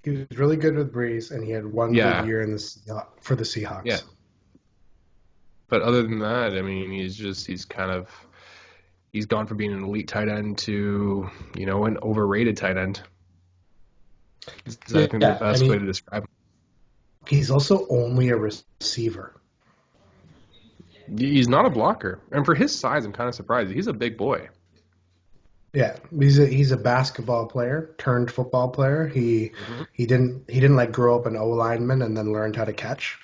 He was really good with Breeze, and he had one good year for the Seahawks. Yeah. But other than that, I mean, he's gone from being an elite tight end to, an overrated tight end. Is that, I think, the best way to describe him. He's also only a receiver. He's not a blocker. And for his size, I'm kind of surprised. He's a big boy. Yeah, he's a basketball player turned football player. He didn't like grow up an O lineman and then learned how to catch,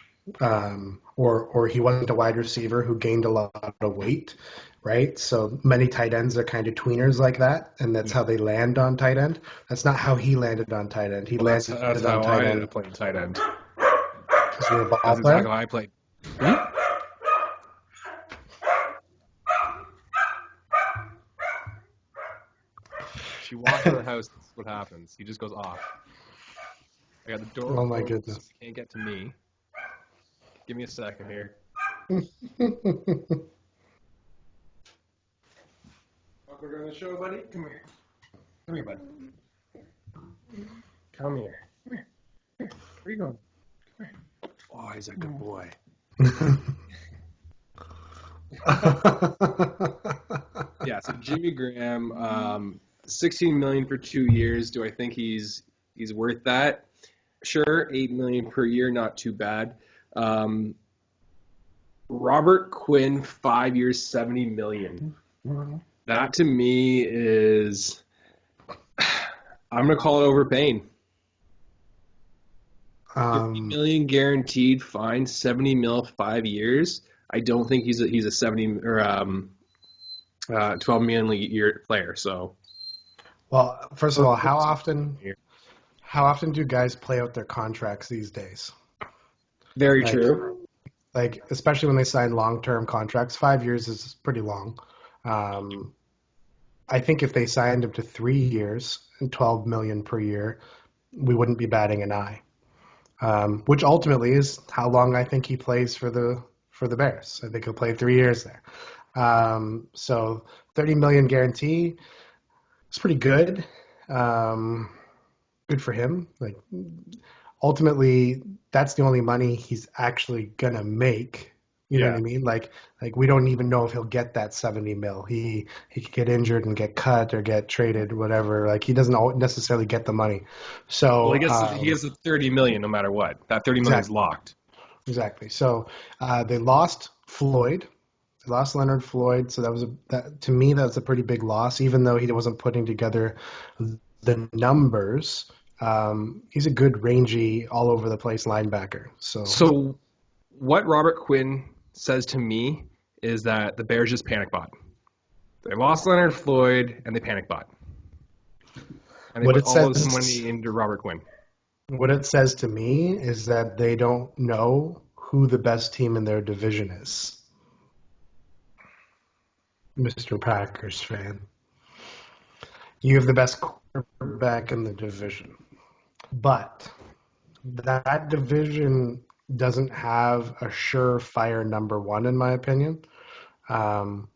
or he wasn't a wide receiver who gained a lot of weight, right? So many tight ends are kind of tweeners like that, and that's how they land on tight end. That's not how he landed on tight end. That's how I ended up playing tight end. Because you're a ball That's player? exactly how I played. She walks in the house, that's what happens. He just goes off. I got the door. Oh my goodness. So can't get to me. Give me a second here. We're going to show, buddy. Come here. Come here, bud. Come here. Come here. Where are you going? Come here. Oh, he's a good boy. Yeah, so Jimmy Graham, $16 million for 2 years. Do I think he's worth that? Sure, $8 million per year, not too bad. Robert Quinn, 5 years, $70 million. That to me is, I'm gonna call it overpaying. $50 million guaranteed, fine. $70 million, 5 years. I don't think he's a 70 or $12 million a year player. So, well, first of all, how often do guys play out their contracts these days? Very true. Like, especially when they sign long-term contracts, 5 years is pretty long. I think if they signed him to 3 years and $12 million per year, we wouldn't be batting an eye. Which ultimately is how long I think he plays for the Bears. I think he'll play 3 years there. So $30 million guarantee is pretty good. Good for him. Like, ultimately, that's the only money he's actually gonna make. You know what I mean? Like we don't even know if he'll get that 70 mil. He could get injured and get cut or get traded, whatever. Like, he doesn't necessarily get the money. So he gets the 30 million no matter what. That 30 million is locked. Exactly. So they lost Floyd. They lost Leonard Floyd. So to me, that was a pretty big loss, even though he wasn't putting together the numbers, he's a good rangy, all over the place linebacker. So what Robert Quinn says to me is that the Bears just panic bought. They lost Leonard Floyd and they panic bought. And they what put it all of this says, money into Robert Quinn. what it says to me is that they don't know who the best team in their division is. Mr. Packers fan, you have the best quarterback in the division, but that division doesn't have a surefire number one, in my opinion. You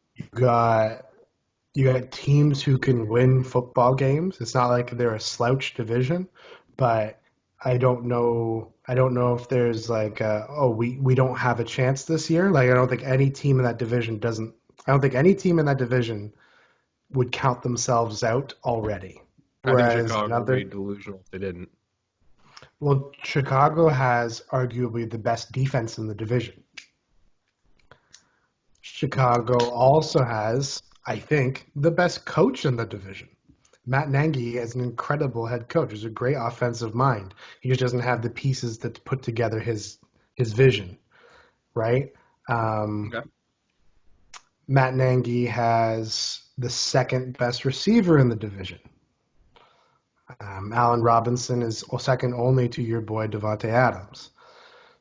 got teams who can win football games. It's not like they're a slouch division, but I don't know. I don't know if there's like, we don't have a chance this year. Like I don't think any team in that division doesn't. I don't think any team in that division would count themselves out already. I think Whereas Chicago would another, be delusional if they didn't. well, Chicago has arguably the best defense in the division. Chicago also has, I think, the best coach in the division. Matt Nagy is an incredible head coach. He's a great offensive mind. He just doesn't have the pieces that put together his vision, right? Okay. Matt Nagy has the second best receiver in the division. Allen Robinson is second only to your boy Devontae Adams.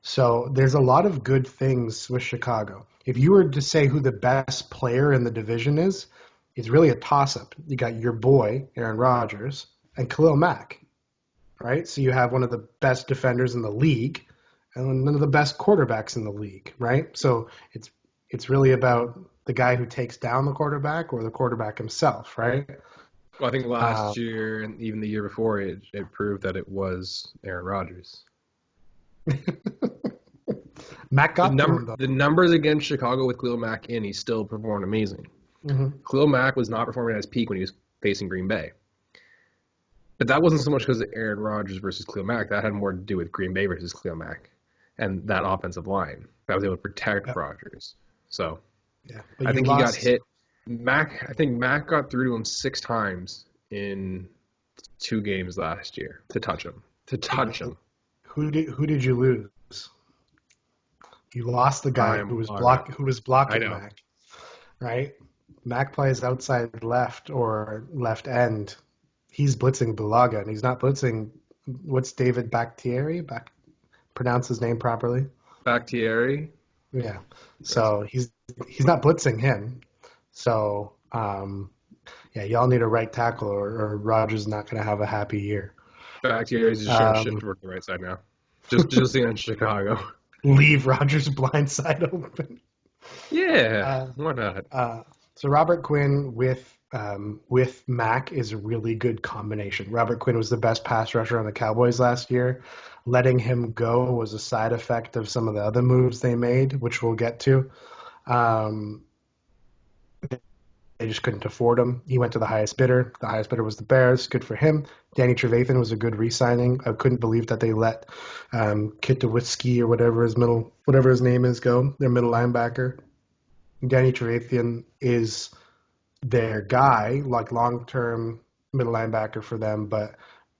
So there's a lot of good things with Chicago. If you were to say who the best player in the division is, it's really a toss-up. You got your boy, Aaron Rodgers, and Khalil Mack, right? So you have one of the best defenders in the league and one of the best quarterbacks in the league, right? So it's really about the guy who takes down the quarterback or the quarterback himself, right? Well, I think last year and even the year before, it proved that it was Aaron Rodgers. Matt got to him, though. The numbers against Chicago with Khalil Mack in, he still performed amazing. Mm-hmm. Khalil Mack was not performing at his peak when he was facing Green Bay. But that wasn't so much because of Aaron Rodgers versus Khalil Mack. That had more to do with Green Bay versus Khalil Mack and that offensive line that was able to protect Rodgers. So yeah, I think he got hit. I think Mack got through to him 6 times in 2 games last year to touch him. Who did you lose? You lost the guy who was blocking Mack, right? Mack plays outside left or left end. He's blitzing Bulaga, and he's not blitzing. What's David Bakhtiari? Pronounce his name properly. Bakhtiari. Yeah. So he's not blitzing him. So y'all need a right tackle, or Rodgers is not going to have a happy year. Bakhtiari's just trying to shift toward the right side now. Just in Chicago. Leave Rodgers' blind side open. Yeah, why not? So Robert Quinn with Mack is a really good combination. Robert Quinn was the best pass rusher on the Cowboys last year. Letting him go was a side effect of some of the other moves they made, which we'll get to. They just couldn't afford him. He went to the highest bidder. The highest bidder was the Bears. Good for him. Danny Trevathan was a good re-signing. I couldn't believe that they let Kitowski or whatever his name is go, their middle linebacker. Danny Trevathan is their guy, like long-term middle linebacker for them. But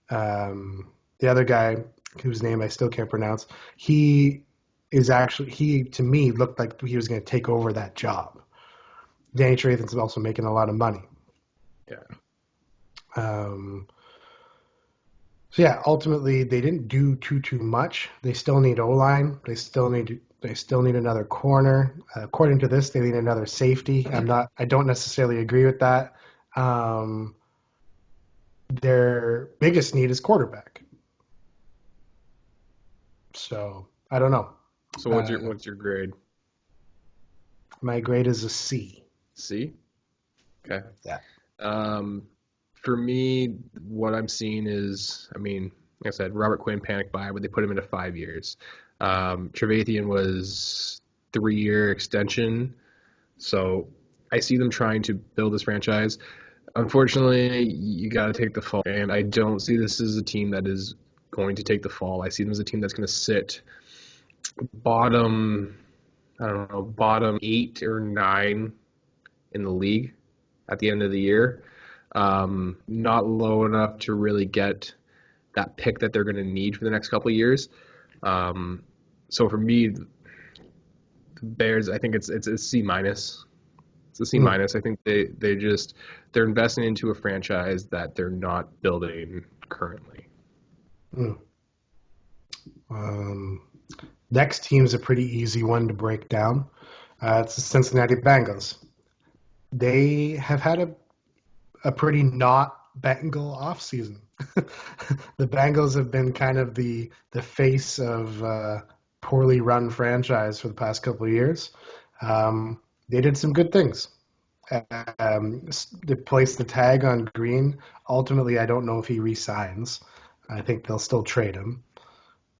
the other guy, whose name I still can't pronounce, he to me looked like he was going to take over that job. Danny Trevathan's also making a lot of money. Yeah. So yeah, ultimately they didn't do too much. They still need O-line. They still need another corner. According to this, they need another safety. I don't necessarily agree with that. Their biggest need is quarterback. So I don't know. So what's your grade? My grade is a C. C? Okay. Yeah. For me, what I'm seeing is, like I said, Robert Quinn panicked buy, but they put him into 5 years. Trevathan was 3-year extension, so I see them trying to build this franchise. Unfortunately, you got to take the fall, and I don't see this as a team that is going to take the fall. I see them as a team that's going to sit bottom 8 or 9 in the league at the end of the year. not low enough to really get that pick that they're going to need for the next couple of years. So for me, the Bears, I think it's a C minus. It's a C Mm, minus. I think they're investing into a franchise that they're not building currently. mm. Um, Next team's a pretty easy one to break down. It's the Cincinnati Bengals. They have had a pretty not Bengal offseason. The Bengals have been kind of the face of poorly run franchise for the past couple of years. They did some good things. They placed the tag on Green. Ultimately, I don't know if he resigns. I think they'll still trade him.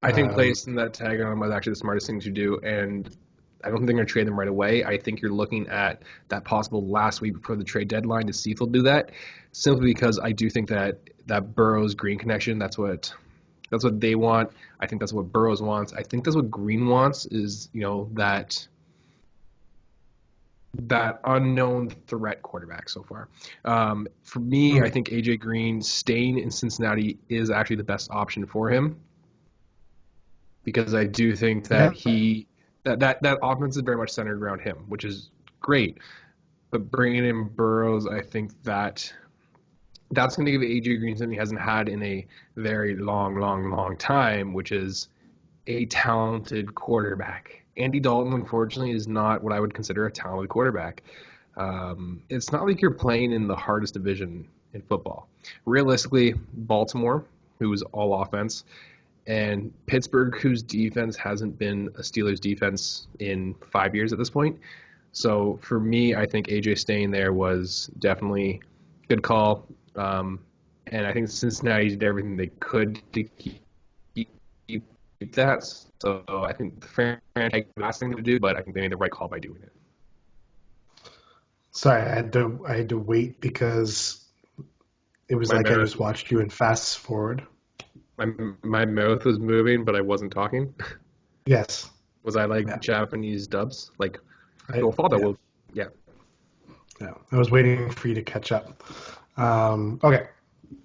I think Um, placing that tag on him was actually the smartest thing to do, and I don't think they're going to trade them right away. I think you're looking at that possible last week before the trade deadline to see if they'll do that, simply because I do think that Burrows Green connection, that's what they want. I think that's what Burrows wants. I think that's what Green wants is, that unknown threat quarterback so far. For me, I mm, think AJ Green staying in Cincinnati is actually the best option for him because I do think yeah, that that offense is very much centered around him, which is great. But bringing in Burrows, I think that's going to give AJ Green something he hasn't had in a very long, long, long time, which is a talented quarterback. Andy Dalton, unfortunately, is not what I would consider a talented quarterback. It's not like you're playing in the hardest division in football. Realistically, Baltimore, who's all offense, and Pittsburgh, whose defense hasn't been a Steelers defense in 5 years at this point. So for me, I think AJ staying there was definitely a good call. And I think Cincinnati did everything they could to keep that. So I think the franchise the last thing to do, but I think they made the right call by doing it. sorry, I had to wait because it was My like I mouth, just watched you in fast forward. my, my mouth was moving, but I wasn't talking. Yes. Was I like Yeah. Japanese dubs? Like, your father Yeah. will, yeah. Yeah. I was waiting for you to catch up. Okay.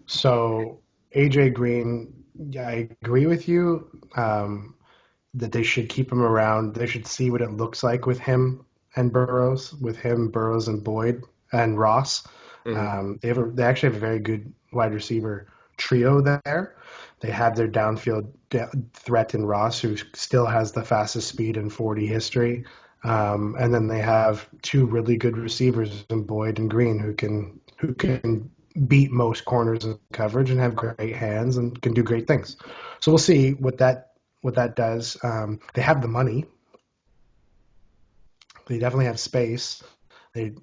So AJ Green, yeah, I agree with you that they should keep him around. They should see what it looks like with him and Burrows, Burrows, and Boyd and Ross. Mm-hmm. They actually have a very good wide receiver trio there. They have their downfield threat in Ross, who still has the fastest speed in 40 history. And then they have two really good receivers in Boyd and Green who can beat most corners in coverage and have great hands and can do great things. So we'll see what that does. They have the money. They definitely have space. They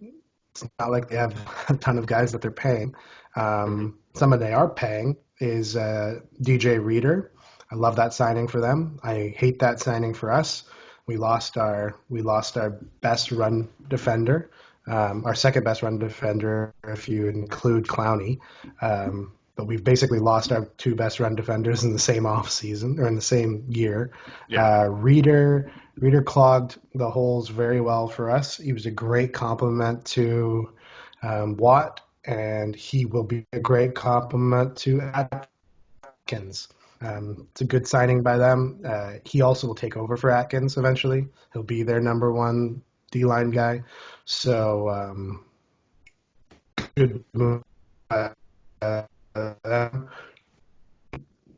It's not like they have a ton of guys that they're paying. Mm-hmm. Someone they are paying is DJ Reader. I love that signing for them. I hate that signing for us. We lost our best run defender, our second best run defender if you include Clowney. But we've basically lost our two best run defenders in the same off season or in the same year. Yeah. Reader clogged the holes very well for us. He was a great complement to Watt, and he will be a great complement to Atkins. It's a good signing by them. He also will take over for Atkins eventually. He'll be their number one D line guy. So good move.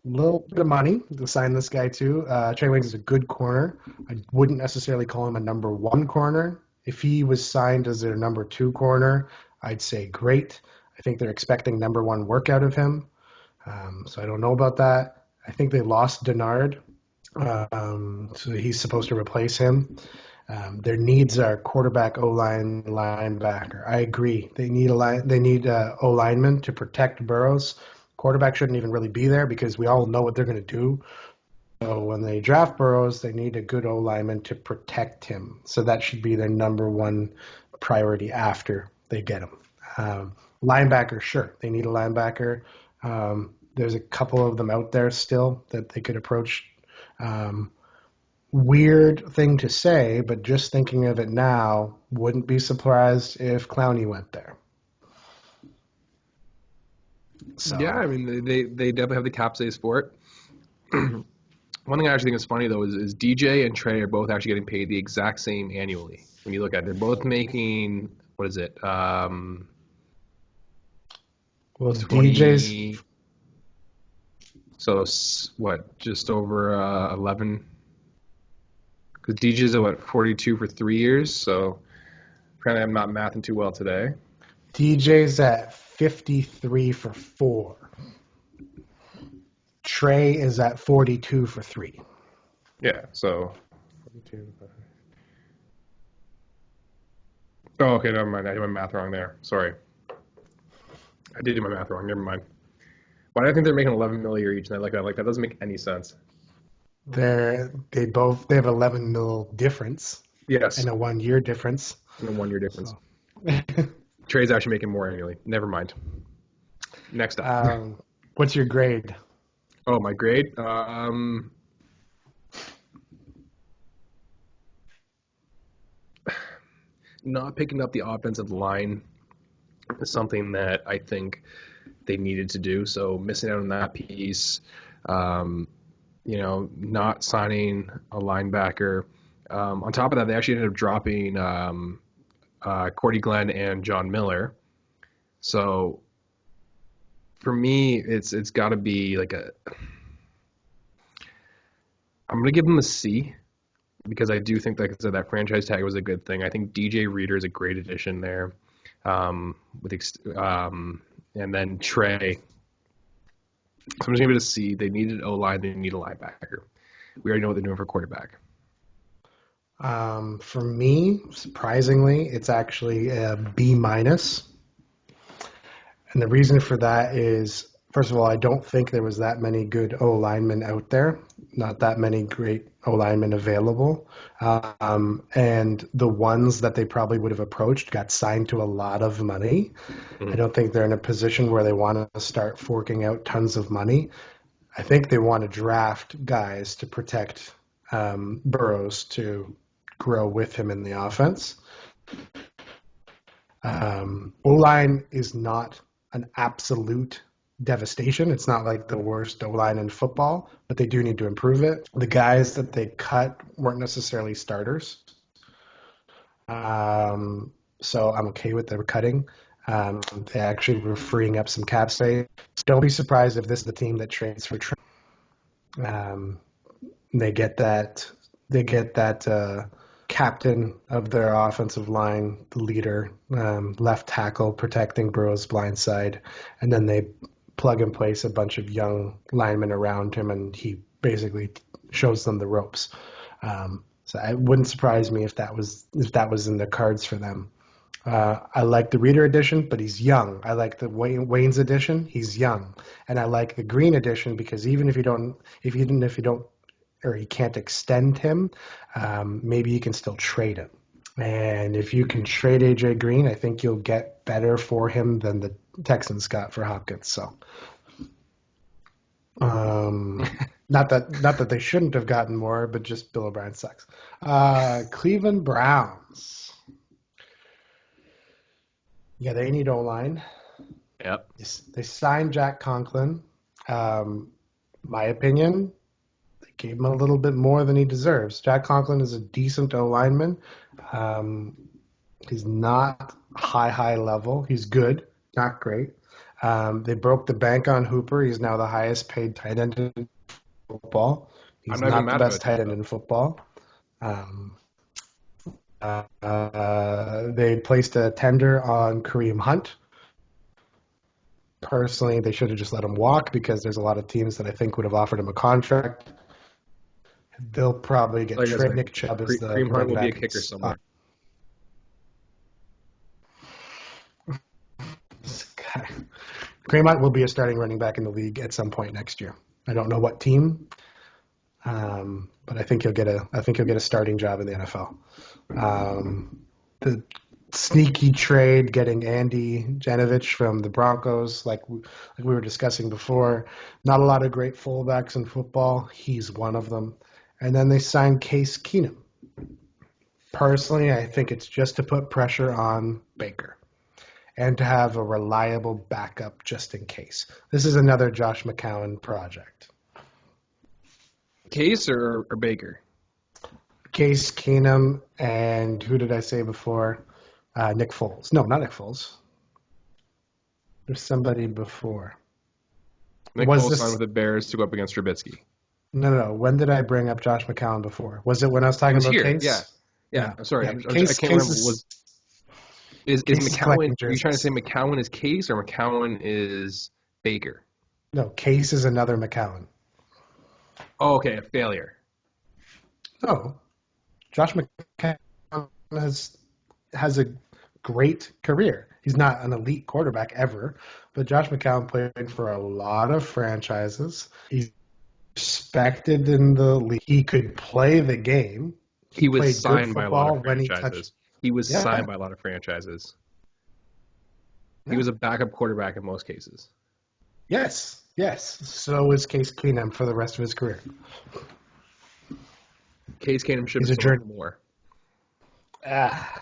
Little bit of money to sign this guy too. Trey Waynes is a good corner. I wouldn't necessarily call him a number one corner. If he was signed as their number two corner, I'd say great. I think they're expecting number one work out of him. So I don't know about that. I think they lost Denard, so he's supposed to replace him. Their needs are quarterback, O line, linebacker. I agree. They need O lineman to protect Burrows. Quarterback shouldn't even really be there because we all know what they're going to do. So when they draft Burrows, they need a good O lineman to protect him. So that should be their number one priority after they get him. Linebacker, sure, they need a linebacker. There's a couple of them out there still that they could approach. Weird thing to say, but just thinking of it now, wouldn't be surprised if Clowney went there. So Yeah, I mean they definitely have the cap space for it. One thing I actually think is funny though is DJ and Trey are both actually getting paid the exact same annually. When you look at it, they're both making what is it? well, DJ's 20. So what? Just over 11. Because DJ's at what 42 for 3 years. So apparently I'm not mathing too well today. DJ's at 53 for 4. Trey is at 42 for 3. Yeah. So. 42. Oh, okay. Never mind. I did my math wrong there. Sorry. I did do my math wrong. Never mind. Why do I think they're making 11 mil a year each? And I like that. Like that doesn't make any sense. They have 11 mil difference. Yes. And a 1 year difference. And a 1 year difference. So. Trey's actually making more annually. Never mind. Next up. What's your grade? Oh, my grade. Not picking up the offensive line is something that I think they needed to do. So missing out on that piece. Not signing a linebacker. On top of that, they actually ended up dropping Cordy Glenn and John Miller. So for me, it's got to be like I'm going to give them a C because I do think, like I said, that franchise tag was a good thing. I think DJ Reader is a great addition there. And then Trey. So I'm just going to give it a C. They needed O-line. They need a linebacker. We already know what they're doing for quarterback. For me, surprisingly, it's actually a B minus. And the reason for that is, first of all, I don't think there was that many good O-linemen out there, not that many great O-linemen available. And the ones that they probably would have approached got signed to a lot of money. Mm-hmm. I don't think they're in a position where they want to start forking out tons of money. I think they want to draft guys to protect Burrows to grow with him in the offense. O-line is not an absolute devastation. It's not like the worst O-line in football, but they do need to improve it. The guys that they cut weren't necessarily starters. So I'm okay with their cutting. They actually were freeing up some cap space. Don't be surprised if this is the team that trades for Trey. They get that captain of their offensive line, the leader, left tackle protecting Burrow's blind side, and then they plug and place a bunch of young linemen around him, and he basically shows them the ropes. So it wouldn't surprise me if that was in the cards for them. I like the Reader edition, but he's young. I like the Wayne's edition. He's young, and I like the Green edition because even if you don't, or you can't extend him, maybe you can still trade him. And if you can trade AJ Green, I think you'll get better for him than the Texans got for Hopkins. So, not that they shouldn't have gotten more, but just Bill O'Brien sucks. Cleveland Browns. Yeah, they need O-line. Yep. They signed Jack Conklin. My opinion, they gave him a little bit more than he deserves. Jack Conklin is a decent O-lineman. He's not high level. He's good, not great. They broke the bank on Hooper. He's now the highest paid tight end in football. He's not the best tight end in football. They placed a tender on Kareem Hunt. Personally, they should have just let him walk because there's a lot of teams that I think would have offered him a contract. They'll probably get traded. Nick Chubb is the Kareem Hunt will be a kicker somewhere. Kareem Hunt will be a starting running back in the league at some point next year. I don't know what team, but I think he'll get a starting job in the NFL. The sneaky trade getting Andy Janovich from the Broncos, like we were discussing before. Not a lot of great fullbacks in football. He's one of them. And then they signed Case Keenum. Personally, I think it's just to put pressure on Baker. and to have a reliable backup just in case. This is another Josh McCown project. Case or Baker? Case Keenum and who did I say before? Nick Foles. No, not Nick Foles. There's somebody before. Nick Foles signed with the Bears to go up against Trubisky. No. When did I bring up Josh McCown before? Was it when I was talking about Case? Yeah. I'm sorry. I can't remember. Is McCown? Are you trying to say McCown is Case or McCown is Baker? No, Case is another McCown. Oh, okay, a failure. No, Josh McCown has a great career. He's not an elite quarterback ever, but Josh McCown played for a lot of franchises. He's respected in the league. He could play the game. He was signed by a lot of franchises. He was signed by a lot of franchises. He was a backup quarterback in most cases. Yes. So is Case Keenum for the rest of his career. Case Keenum should have started more. I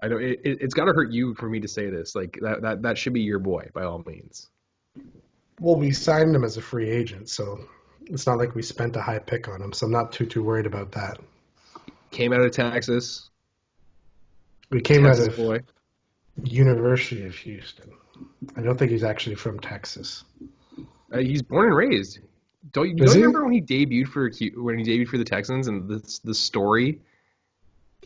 know it's got to hurt you for me to say this. Like that should be your boy by all means. Well, we signed him as a free agent, so it's not like we spent a high pick on him. So I'm not too worried about that. Came out of Texas. We came out of University of Houston. I don't think he's actually from Texas. He's born and raised. Don't you remember when he debuted for the Texans and the story?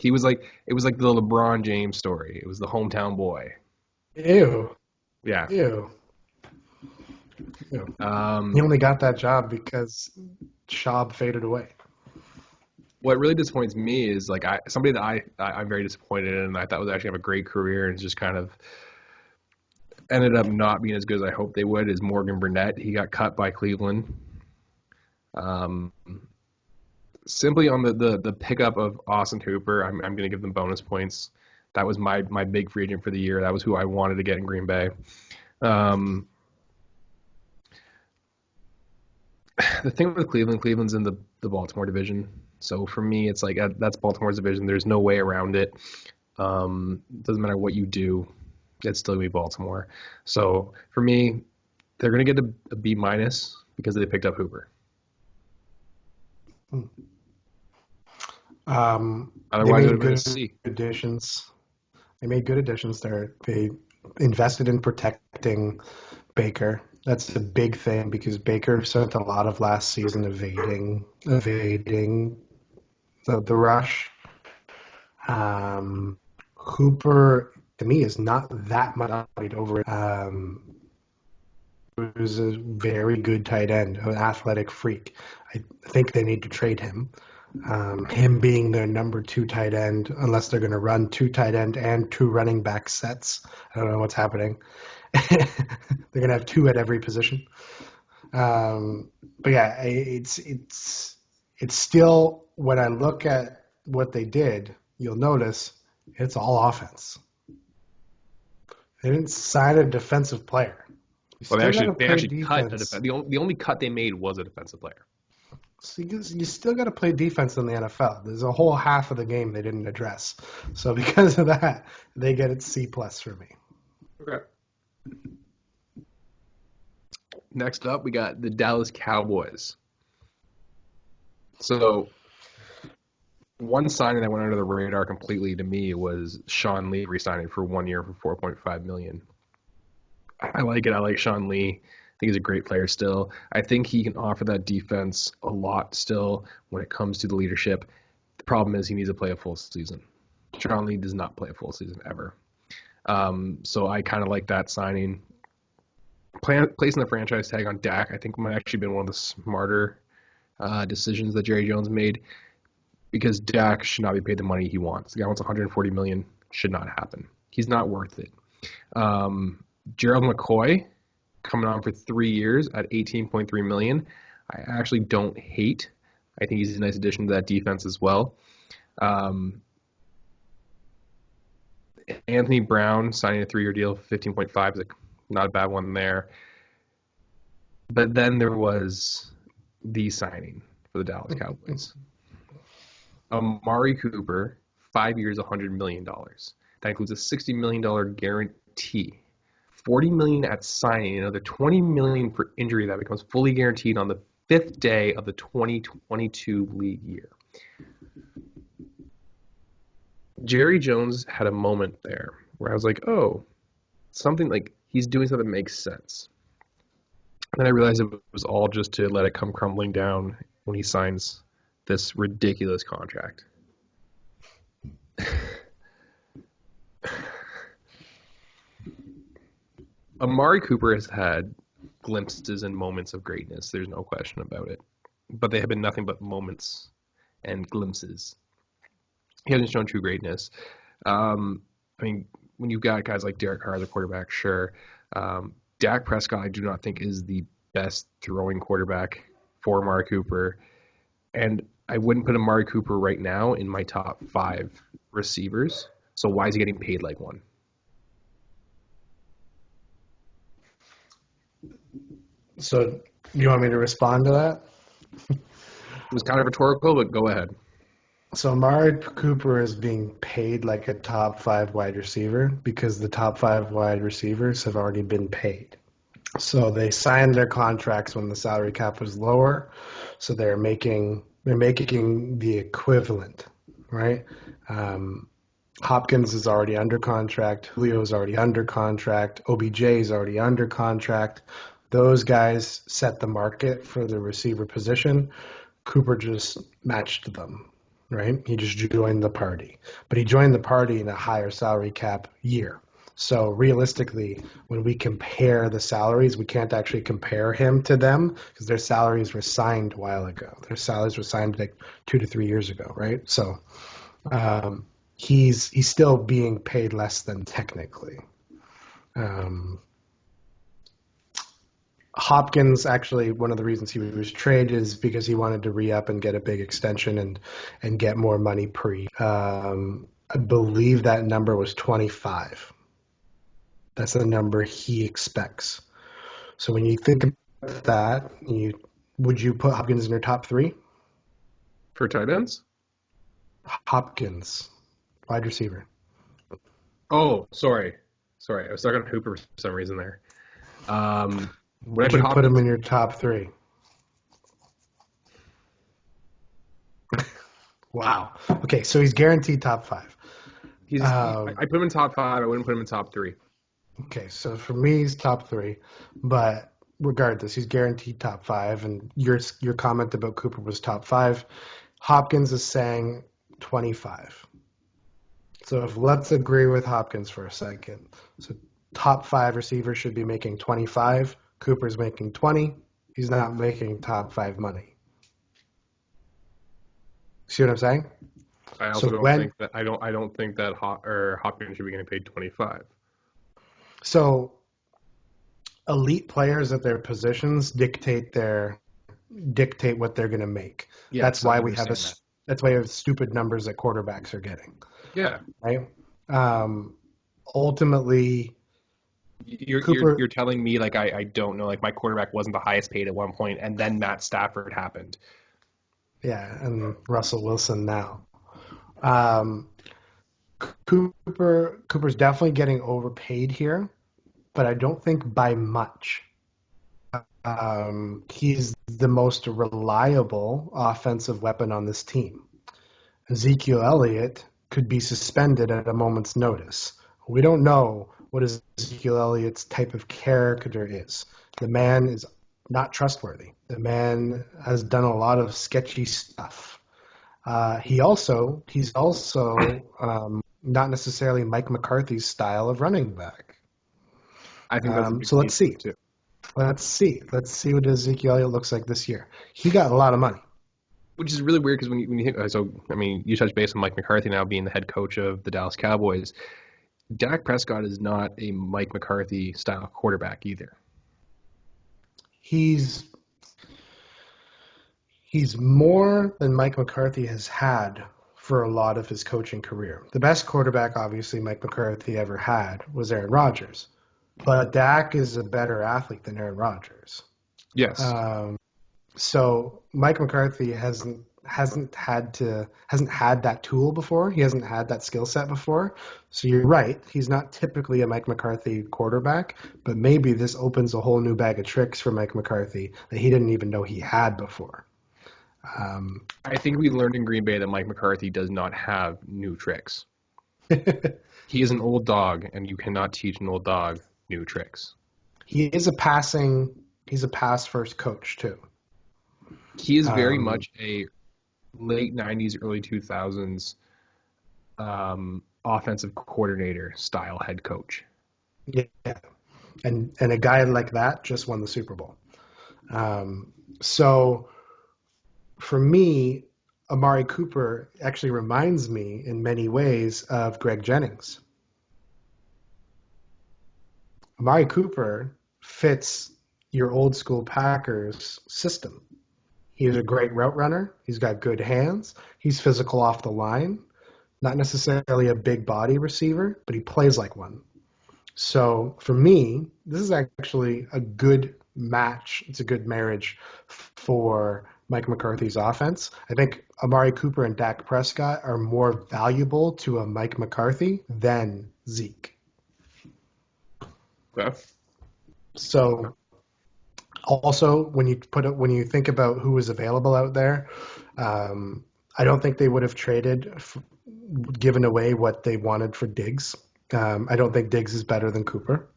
It was like the LeBron James story. It was the hometown boy. Ew. Yeah. Ew. He only got that job because Schaub faded away. What really disappoints me is somebody that I'm very disappointed in, and I thought was actually have a great career and just kind of ended up not being as good as I hoped they would, is Morgan Burnett. He got cut by Cleveland. Simply on the pickup of Austin Hooper, I'm going to give them bonus points. That was my big free agent for the year. That was who I wanted to get in Green Bay. The thing with Cleveland's in the Baltimore division. So for me, it's like that's Baltimore's division. There's no way around it. Doesn't matter what you do, it's still going to be Baltimore. So for me, they're going to get a B- because they picked up Hooper. Otherwise, it would have been additions. They made good additions there. They invested in protecting Baker. That's a big thing because Baker spent a lot of last season evading the rush. Hooper, to me, is not that much over it. He was a very good tight end, an athletic freak. I think they need to trade him. Him being their number 2 tight end, unless they're going to run 2 tight end and 2 running back sets. I don't know what's happening. They're going to have 2 at every position. But yeah, it's still, when I look at what they did, you'll notice it's all offense. They didn't sign a defensive player. Well, they actually cut the only cut they made was a defensive player. So you still got to play defense in the NFL. There's a whole half of the game they didn't address. So because of that, they get it C+ for me. Okay. Next up, we got the Dallas Cowboys. So one signing that went under the radar completely to me was Sean Lee re-signing for 1 year for $4.5 million. I like it. I like Sean Lee. I think he's a great player still. I think he can offer that defense a lot still when it comes to the leadership. The problem is he needs to play a full season. Sean Lee does not play a full season ever. So I kind of like that signing. Placing the franchise tag on Dak, I think, might actually been one of the smarter decisions that Jerry Jones made, because Dak should not be paid the money he wants. The guy wants $140 million. Should not happen. He's not worth it. Gerald McCoy coming on for 3 years at $18.3 million. I actually don't hate. I think he's a nice addition to that defense as well. Anthony Brown signing a 3-year deal, 15.5 is not a bad one there. But then there was the signing for the Dallas Cowboys. Amari Cooper, 5 years, $100 million. That includes a $60 million guarantee, $40 million at signing, another $20 million for injury that becomes fully guaranteed on the 5th day of the 2022 league year. Jerry Jones had a moment there where I was like, oh, something like he's doing something that makes sense. And then I realized it was all just to let it come crumbling down when he signs this ridiculous contract. Amari Cooper has had glimpses and moments of greatness. There's no question about it. But they have been nothing but moments and glimpses. He hasn't shown true greatness. I mean, when you've got guys like Derek Carr, the quarterback, sure. Dak Prescott, I do not think is the best throwing quarterback for Amari Cooper. And I wouldn't put Amari Cooper right now in my top 5 receivers. So why is he getting paid like one? So you want me to respond to that? It was kind of rhetorical, but go ahead. So Amari Cooper is being paid like a top 5 wide receiver because the top 5 wide receivers have already been paid. So they signed their contracts when the salary cap was lower. So they're making the equivalent, right? Hopkins is already under contract. Julio is already under contract. OBJ is already under contract. Those guys set the market for the receiver position. Cooper just matched them, right? He just joined the party. But he joined the party in a higher salary cap year. So realistically, when we compare the salaries, we can't actually compare him to them because their salaries were signed a while ago. Their salaries were signed like 2 to 3 years ago, right? So he's still being paid less than technically. Hopkins, actually, one of the reasons he was traded is because he wanted to re-up and get a big extension and get more money I believe that number was 25. That's the number he expects. So when you think about that, would you put Hopkins in your top 3? For tight ends? Hopkins, wide receiver. Oh, sorry. I was talking Hooper for some reason there. Would you put him in your top 3? Wow. Okay, so he's guaranteed top 5. I put him in top 5. I wouldn't put him in top 3. Okay, so for me, he's top 3. But regardless, he's guaranteed top 5. And your comment about Cooper was top 5. Hopkins is saying 25. So let's agree with Hopkins for a second. So top 5 receivers should be making 25. Cooper's making 20. He's not making top 5 money. See what I'm saying? I also don't think that Hopkins should be getting paid 25. So elite players at their positions dictate what they're going to make. Yeah, that's why we have stupid numbers that quarterbacks are getting. Yeah. Right. Ultimately, you're telling me like I don't know, like my quarterback wasn't the highest paid at one point, and then Matt Stafford happened. Yeah, and Russell Wilson now. Cooper's definitely getting overpaid here, but I don't think by much. He's the most reliable offensive weapon on this team. Ezekiel Elliott could be suspended at a moment's notice. We don't know what Ezekiel Elliott's type of character is. The man is not trustworthy. The man has done a lot of sketchy stuff. He's also not necessarily Mike McCarthy's style of running back. I think that's so. Let's see. Too. Let's see what Ezekiel Elliott looks like this year. He got a lot of money. Which is really weird because when you think, you touch base on Mike McCarthy now being the head coach of the Dallas Cowboys. Dak Prescott is not a Mike McCarthy style quarterback either. He's more than Mike McCarthy has had for a lot of his coaching career. The best quarterback, obviously, Mike McCarthy ever had was Aaron Rodgers. But Dak is a better athlete than Aaron Rodgers. Yes. So Mike McCarthy hasn't had that tool before. He hasn't had that skill set before. So you're right. He's not typically a Mike McCarthy quarterback, but maybe this opens a whole new bag of tricks for Mike McCarthy that he didn't even know he had before. I think we learned in Green Bay that Mike McCarthy does not have new tricks. He is an old dog, and you cannot teach an old dog new tricks. He's a pass first coach too. He is very much a late 90s, early 2000s offensive coordinator style head coach. Yeah. And a guy like that just won the Super Bowl. So for me, Amari Cooper actually reminds me in many ways of Greg Jennings. Amari Cooper fits your old school Packers system. He's a great route runner. He's got good hands. He's physical off the line. Not necessarily a big body receiver, but he plays like one. So for me, this is actually a good match. It's a good marriage for Mike McCarthy's offense. I think Amari Cooper and Dak Prescott are more valuable to a Mike McCarthy than Zeke. Okay. So also, when you think about who was available out there, I don't think they would have given away what they wanted for Diggs. I don't think Diggs is better than Cooper.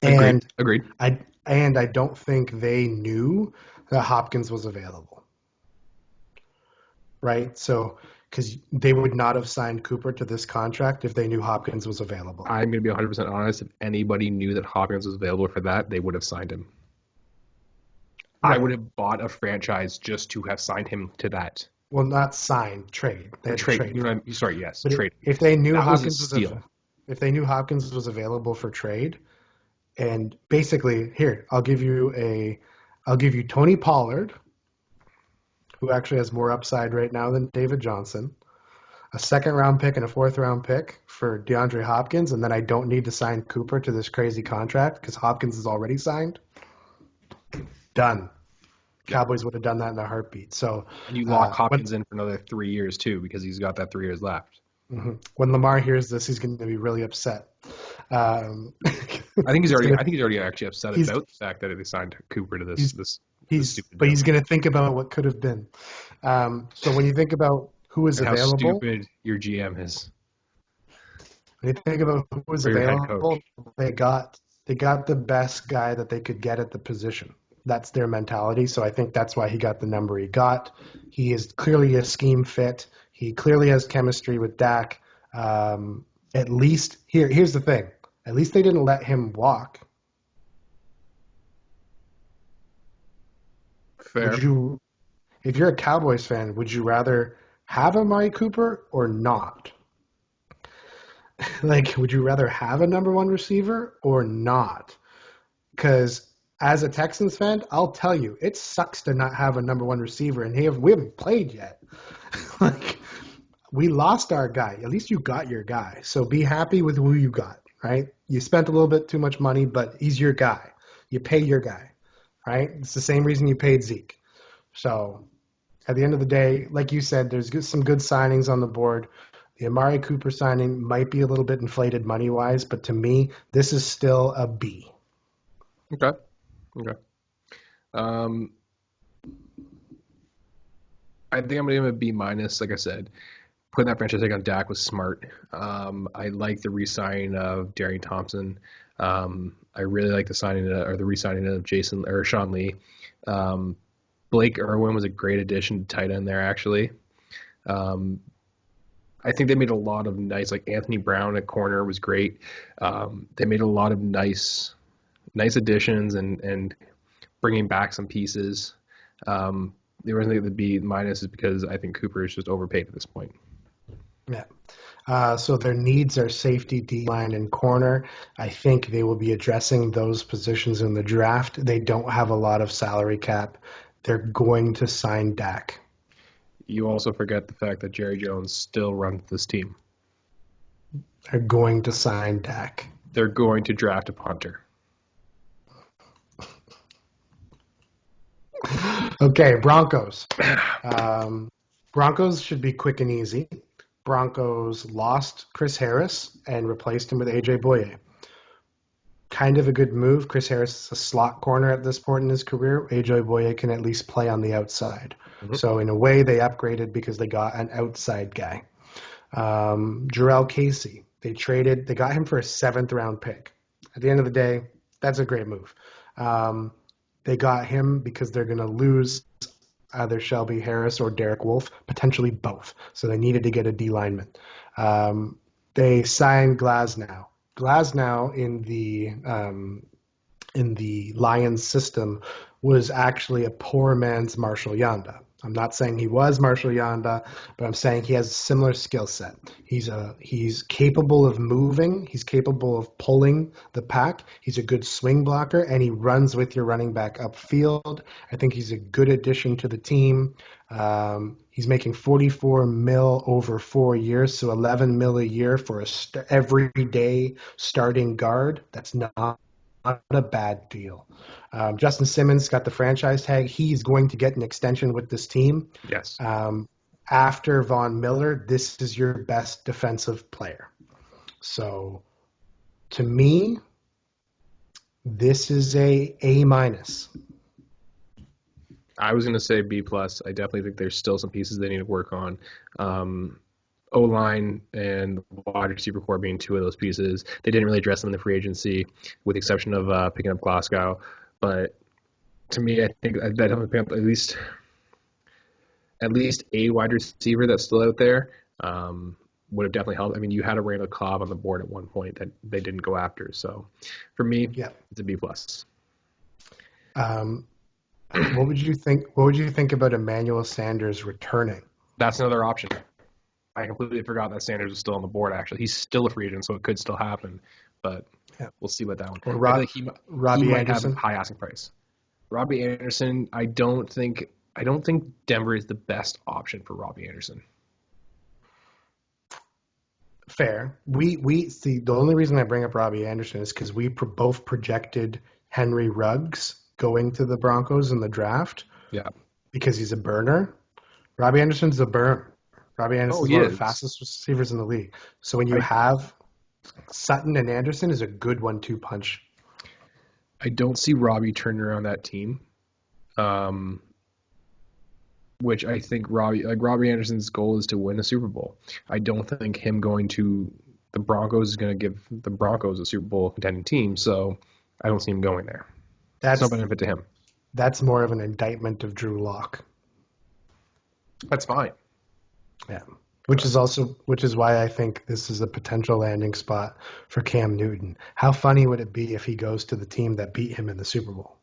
Agreed. I don't think they knew that Hopkins was available. Right? So, because they would not have signed Cooper to this contract if they knew Hopkins was available. I'm going to be 100% honest. If anybody knew that Hopkins was available for that, they would have signed him. Right. I would have bought a franchise just to have signed him to that. Well, not signed, trade. Trade. You know, sorry, yes, but trade. If they knew if they knew Hopkins was available for trade, and basically, here, I'll give you Tony Pollard, who actually has more upside right now than David Johnson, a second-round pick and a fourth-round pick for DeAndre Hopkins, and then I don't need to sign Cooper to this crazy contract because Hopkins is already signed. Done. Cowboys would have done that in a heartbeat. So, and you lock Hopkins in for another 3 years too, because he's got that 3 years left. Mm-hmm. When Lamar hears this, he's going to be really upset. I think he's already actually upset about the fact that they signed Cooper to this. He's going to think about what could have been. So when you think about who is available, how stupid your GM is. When you think about who was available, they got the best guy that they could get at the position. That's their mentality. So I think that's why he got the number he got. He is clearly a scheme fit. He clearly has chemistry with Dak. At least here's the thing. At least they didn't let him walk. Fair. If you're a Cowboys fan, would you rather have Amari Cooper or not? Like, would you rather have a number one receiver or not? Because as a Texans fan, I'll tell you, it sucks to not have a number one receiver, and we haven't played yet. Like, we lost our guy. At least you got your guy. So be happy with who you got, right? You spent a little bit too much money, but he's your guy. You pay your guy, right? It's the same reason you paid Zeke. So at the end of the day, like you said, there's some good signings on the board. The Amari Cooper signing might be a little bit inflated money-wise, but to me, this is still a B. Okay. I think I'm going to give him a B minus. Like I said, putting that franchise tag on Dak was smart. I like the re-signing of Darian Thompson. I really like the re-signing of Sean Lee. Blake Irwin was a great addition to tight end there, actually. I think they made a lot of nice, like Anthony Brown at corner was great. They made a lot of nice additions and bringing back some pieces. The reason the B minus is because I think Cooper is just overpaid at this point. Yeah. So their needs are safety, D-line, and corner. I think they will be addressing those positions in the draft. They don't have a lot of salary cap. They're going to sign Dak. You also forget the fact that Jerry Jones still runs this team. They're going to sign Dak. They're going to draft a punter. Okay, Broncos. Broncos should be quick and easy. Broncos lost Chris Harris and replaced him with AJ Boye. Kind of a good move. Chris Harris is a slot corner at this point in his career. AJ Boye can at least play on the outside. Mhm. So in a way, they upgraded because they got an outside guy. Jarrell Casey. They got him for a 7th-round pick. At the end of the day, that's a great move. They got him because they're going to lose either Shelby Harris or Derek Wolfe, potentially both. So they needed to get a D lineman. They signed Glasnow. Glasnow in the Lions system was actually a poor man's Marshall Yanda. I'm not saying he was Marshall Yanda, but I'm saying he has a similar skill set. He's capable of moving. He's capable of pulling the pack. He's a good swing blocker, and he runs with your running back upfield. I think he's a good addition to the team. He's making 44 mil over 4 years, so 11 mil a year for a everyday starting guard. That's not a bad deal. Justin Simmons got the franchise tag. He's going to get an extension with this team. Yes. After Von Miller, this is your best defensive player. So, to me, this is a A-. I was going to say B+. I definitely think there's still some pieces they need to work on. O-line and wide receiver core being two of those pieces. They didn't really address them in the free agency, with the exception of picking up Glasgow. But to me, I think that definitely pick up at least a wide receiver that's still out there would have definitely helped. I mean, you had a Randall Cobb on the board at one point that they didn't go after. So for me, it's a B+. What would you think? What would you think about Emmanuel Sanders returning? That's another option. I completely forgot that Sanders was still on the board, actually. He's still a free agent, so it could still happen. But we'll see what that one. Or Robbie might Anderson? have a high asking price. Robbie Anderson, I don't think Denver is the best option for Robbie Anderson. Fair. We see, the only reason I bring up Robbie Anderson is because we both projected Henry Ruggs going to the Broncos in the draft. Yeah. Because he's a burner. Robbie Anderson's a burner. Robbie Anderson is one of the fastest receivers in the league. So when you have Sutton and Anderson is a good 1-2 punch. I don't see Robbie turning around that team, which I think Robbie Anderson's goal is to win a Super Bowl. I don't think him going to the Broncos is going to give the Broncos a Super Bowl contending team. So I don't see him going there. That's no benefit to him. That's more of an indictment of Drew Lock. That's fine. Yeah. Which is why I think this is a potential landing spot for Cam Newton. How funny would it be if he goes to the team that beat him in the Super Bowl?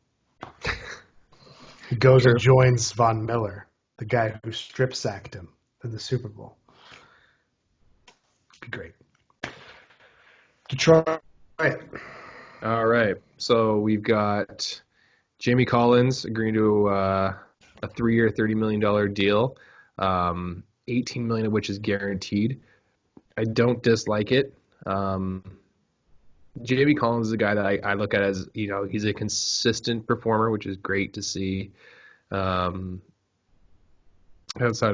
He goes and joins Von Miller, the guy who strip sacked him in the Super Bowl. It'd be great. Detroit. All right. So we've got Jamie Collins agreeing to a 3-year, $30 million deal. $18 million of which is guaranteed. I don't dislike it. Jamie Collins is a guy that I look at as, he's a consistent performer, which is great to see. Outside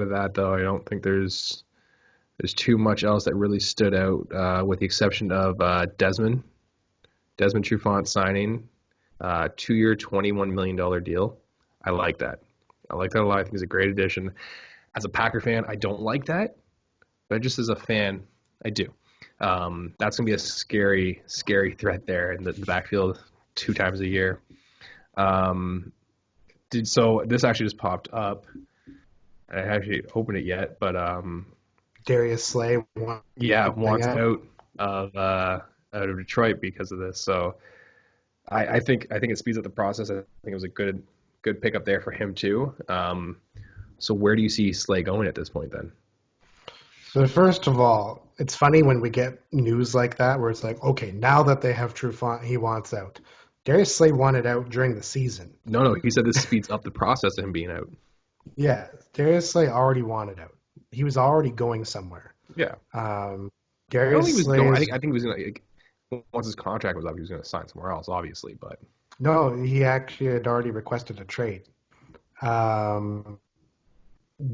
of that, though, I don't think there's too much else that really stood out, with the exception of Desmond Trufant signing 2-year, $21 million deal. I like that. I like that a lot. I think he's a great addition. As a Packer fan, I don't like that, but just as a fan, I do. That's going to be a scary, scary threat there in the backfield 2 times a year. So this actually just popped up. I haven't actually opened it yet, but Darius Slay wants out of Detroit because of this. So I think it speeds up the process. I think it was a good pickup there for him too. So where do you see Slay going at this point then? So first of all, it's funny when we get news like that where it's like, okay, now that they have Trufant, he wants out. Darius Slay wanted out during the season. No, he said this speeds up the process of him being out. Yeah, Darius Slay already wanted out. He was already going somewhere. Yeah. Darius Slay. I think he was going to, once his contract was up, he was going to sign somewhere else, obviously. But no, he actually had already requested a trade. Um,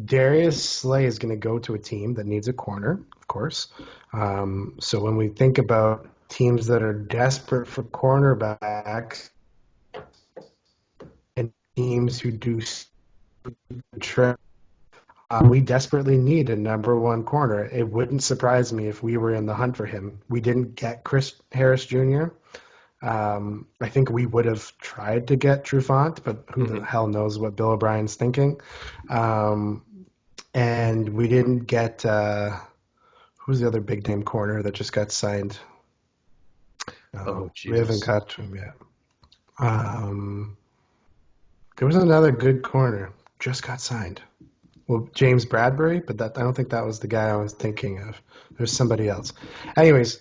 Darius Slay is going to go to a team that needs a corner, of course. So when we think about teams that are desperate for cornerbacks and teams who do trip, we desperately need a number one corner. It wouldn't surprise me if we were in the hunt for him. We didn't get Chris Harris Jr. I think we would have tried to get Trufant, but who the hell knows what Bill O'Brien's thinking. And we didn't get who's the other big name corner that just got signed? We haven't got to him yet. There was another good corner just got signed. Well, James Bradbury, but I don't think that was the guy I was thinking of. There's somebody else. Anyways,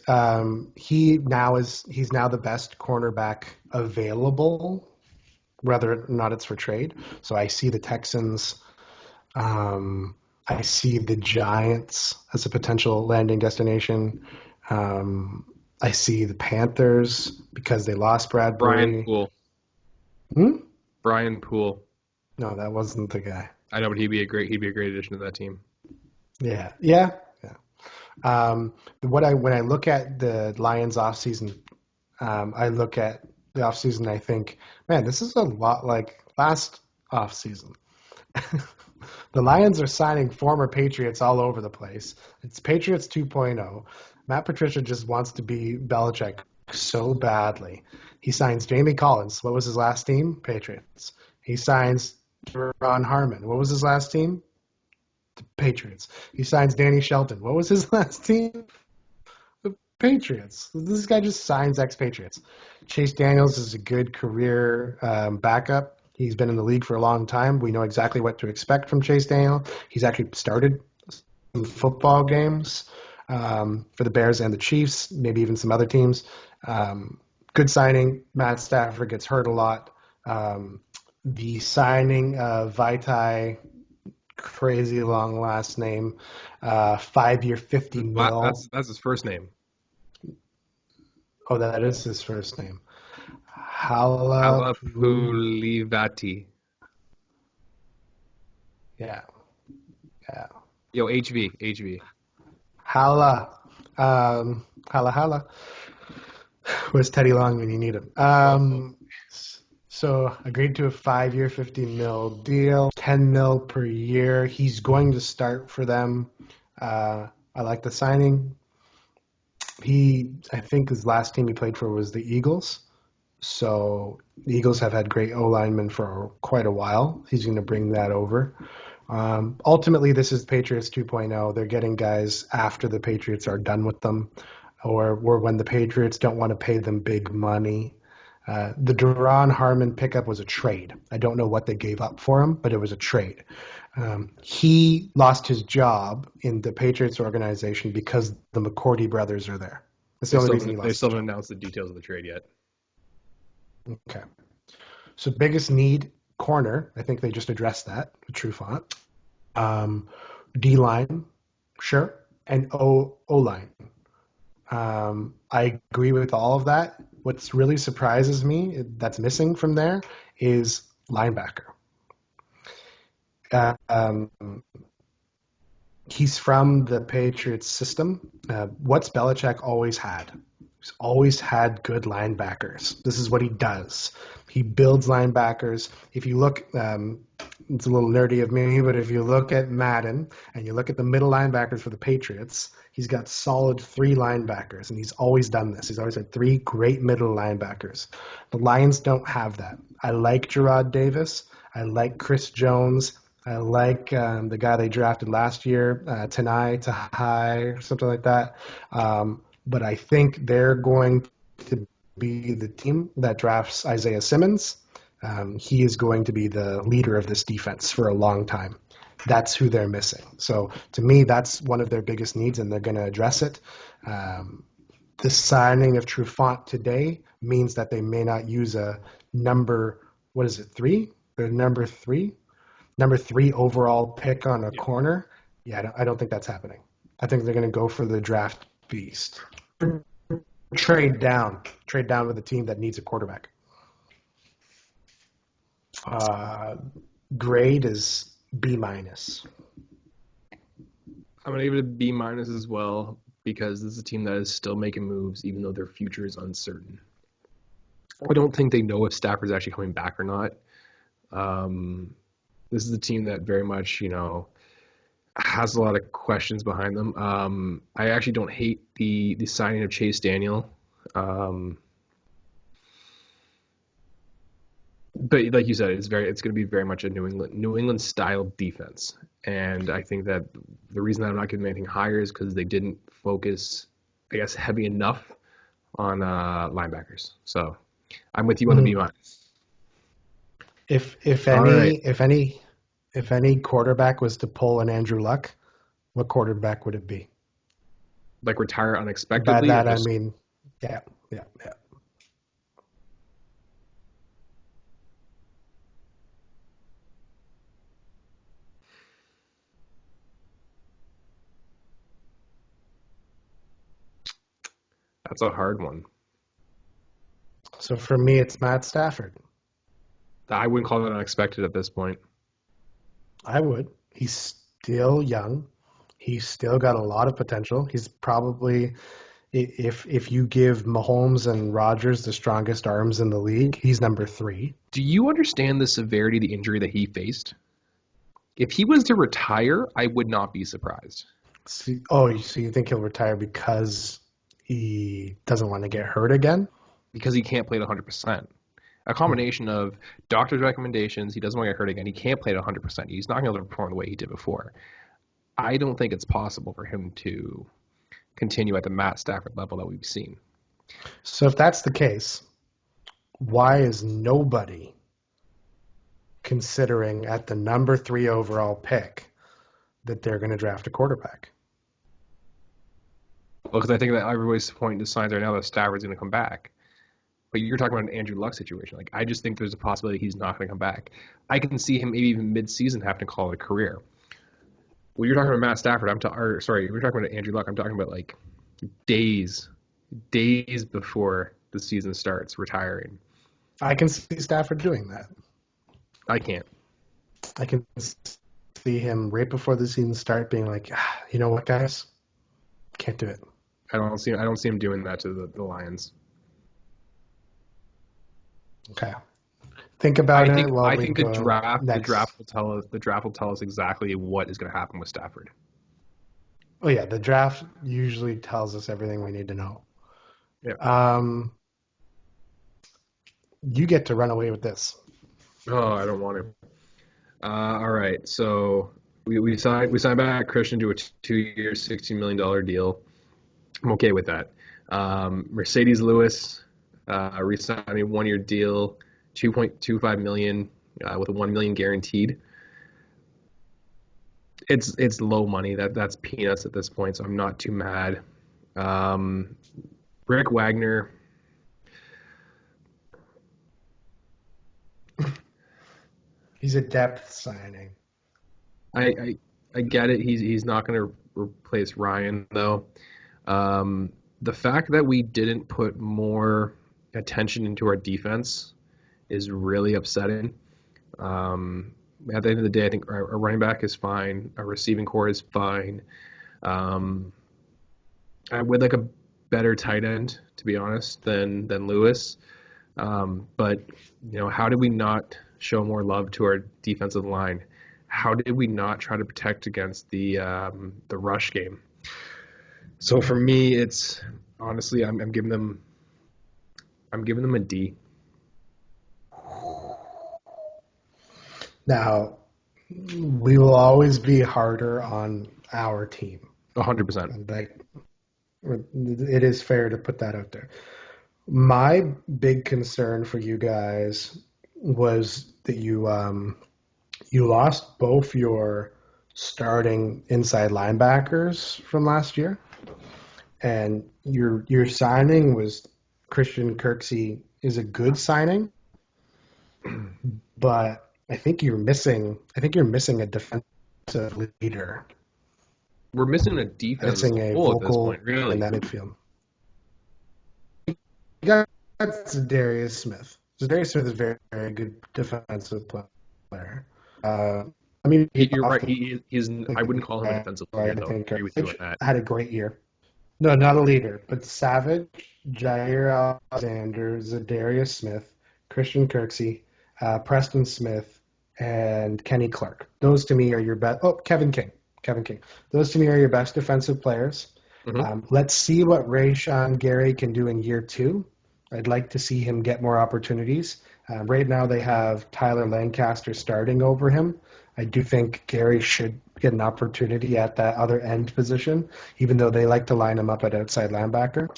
he's now the best cornerback available, whether or not it's for trade. So I see the Texans. I see the Giants as a potential landing destination. I see the Panthers because they lost Bradbury. Brian Poole. Brian Poole. No, that wasn't the guy. I know, but he'd be a great addition to that team. Yeah. When I look at the Lions offseason, I look at the offseason. I think, man, this is a lot like last offseason. The Lions are signing former Patriots all over the place. It's Patriots 2.0. Matt Patricia just wants to be Belichick so badly. He signs Jamie Collins. What was his last team? Patriots. He signs Ron Harmon. What was his last team? The Patriots. He signs Danny Shelton. What was his last team? The Patriots. This guy just signs ex-Patriots. Chase Daniels is a good career backup. He's been in the league for a long time. We know exactly what to expect from Chase Daniel. He's actually started some football games for the Bears and the Chiefs, maybe even some other teams. Good signing. Matt Stafford gets hurt a lot. The signing of Vaitai, crazy long last name, 5-year, $50 million. That's his first name. Oh, that is his first name. Halapoulivaati. Yeah. Yo, HV. Hala. Where's Teddy Long when you need him? So agreed to a 5-year, $50 million deal, $10 million per year. He's going to start for them. I like the signing. I think his last team he played for was the Eagles. So the Eagles have had great O-linemen for quite a while. He's going to bring that over. Ultimately, this is Patriots 2.0. They're getting guys after the Patriots are done with them or when the Patriots don't want to pay them big money. The Duron Harmon pickup was a trade. I don't know what they gave up for him, but it was a trade. He lost his job in the Patriots organization because the McCourty brothers are there. That's the only reason he lost. They still haven't announced the details of the trade yet. Okay. So biggest need, corner. I think they just addressed that with Trufant. D-line, sure. And O-line. I agree with all of that. What's really surprises me that's missing from there is linebacker. He's from the Patriots system. What's Belichick always had? He's always had good linebackers. This is what he does. He builds linebackers. If you look, it's a little nerdy of me, but if you look at Madden and you look at the middle linebackers for the Patriots, he's got solid 3 linebackers, and he's always done this. He's always had 3 great middle linebackers. The Lions don't have that. I like Gerard Davis. I like Chris Jones. I like the guy they drafted last year, Tahai, or something like that. But I think they're going to be the team that drafts Isaiah Simmons. He is going to be the leader of this defense for a long time. That's who they're missing. So to me, that's one of their biggest needs, and they're going to address it. The signing of Trufant today means that they may not use a number, 3? Or number 3 overall pick on a corner. Yeah, I don't think that's happening. I think they're going to go for the draft beast. Trade down with a team that needs a quarterback. grade is B minus. I'm gonna give it a B minus as well because this is a team that is still making moves even though their future is uncertain. I don't think they know if Stafford's actually coming back or not. This is a team that very much, has a lot of questions behind them. I actually don't hate the signing of Chase Daniel. But like you said, it's going to be very much a New England style defense, and I think that the reason that I'm not giving anything higher is because they didn't focus, I guess, heavy enough on linebackers. So I'm with you on the B minus. If any quarterback was to pull an Andrew Luck, what quarterback would it be? Like retire unexpectedly? By that I mean, yeah. That's a hard one. So for me, it's Matt Stafford. I wouldn't call that unexpected at this point. I would. He's still young. He's still got a lot of potential. He's probably, if you give Mahomes and Rodgers the strongest arms in the league, he's number 3. Do you understand the severity of the injury that he faced? If he was to retire, I would not be surprised. So you think he'll retire because he doesn't want to get hurt again? Because he can't play at 100%. A combination of doctor's recommendations, he doesn't want to get hurt again, he can't play at 100%. He's not going to be able to perform the way he did before. I don't think it's possible for him to continue at the Matt Stafford level that we've seen. So if that's the case, why is nobody considering at the number 3 overall pick that they're going to draft a quarterback? Well, because I think that everybody's pointing to signs right now that Stafford's going to come back. But you're talking about an Andrew Luck situation. Like, I just think there's a possibility he's not going to come back. I can see him maybe even mid-season having to call it a career. When you're talking about Matt Stafford, we're talking about Andrew Luck, I'm talking about like days before the season starts, retiring. I can see Stafford doing that. I can't. I can see him right before the season start being like, you know what, guys? Can't do it. I don't see him doing that to the Lions. Okay. Think about it. I think the draft will tell us exactly what is going to happen with Stafford. Oh yeah, the draft usually tells us everything we need to know. Yeah. You get to run away with this. Oh, I don't want to. All right, so we signed back Christian to a 2-year, $16 million deal. I'm okay with that. Mercedes Lewis re-signed a 1-year deal, $2.25 million with a $1 million guaranteed. It's low money. That's peanuts at this point, so I'm not too mad. Rick Wagner. He's a depth signing. I get it. He's not going to replace Ryan though. The fact that we didn't put more attention into our defense is really upsetting. At the end of the day, I think our running back is fine. Our receiving core is fine. I would like a better tight end, to be honest, than Lewis. But how did we not show more love to our defensive line? How did we not try to protect against the rush game? So for me, it's honestly I'm giving them a D. Now, we will always be harder on our team. 100%. Like, it is fair to put that out there. My big concern for you guys was that you lost both your starting inside linebackers from last year, and your signing was Christian Kirksey is a good signing, but I think you're missing a defensive leader. We're missing a defense missing a at this vocal point, really. in that midfield. You got Zadarius Smith. Zadarius Smith is a very, very good defensive player. I mean, You're off right. the He's. I wouldn't call him a defensive leader, I though. I think agree with you on that. had a great year. No, not a leader, but Savage, Jair Alexander, Zadarius Smith, Christian Kirksey, Preston Smith, and Kenny Clark. Those to me are your best. Oh, Kevin King. Kevin King. Those to me are your best defensive players. Mm-hmm. Let's see what Rashawn Gary can do in year 2. I'd like to see him get more opportunities. Right now they have Tyler Lancaster starting over him. I do think Gary should get an opportunity at that other end position, even though they like to line him up at outside linebacker.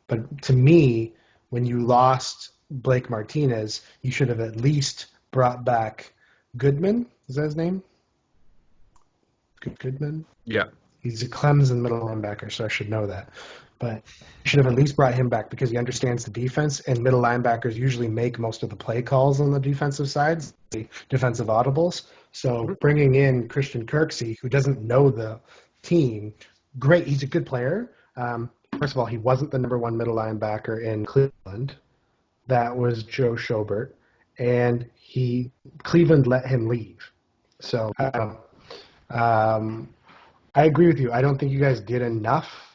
But to me, when you lost Blake Martinez, you should have at least brought back Goodman. Is that his name? Goodman? Yeah. He's a Clemson middle linebacker, so I should know that. But you should have at least brought him back because he understands the defense, and middle linebackers usually make most of the play calls on the defensive sides, the defensive audibles. So bringing in Christian Kirksey, who doesn't know the team, great. He's a good player. First of all, he wasn't the number 1 middle linebacker in Cleveland. That was Joe Schobert, and Cleveland let him leave. So I agree with you. I don't think you guys did enough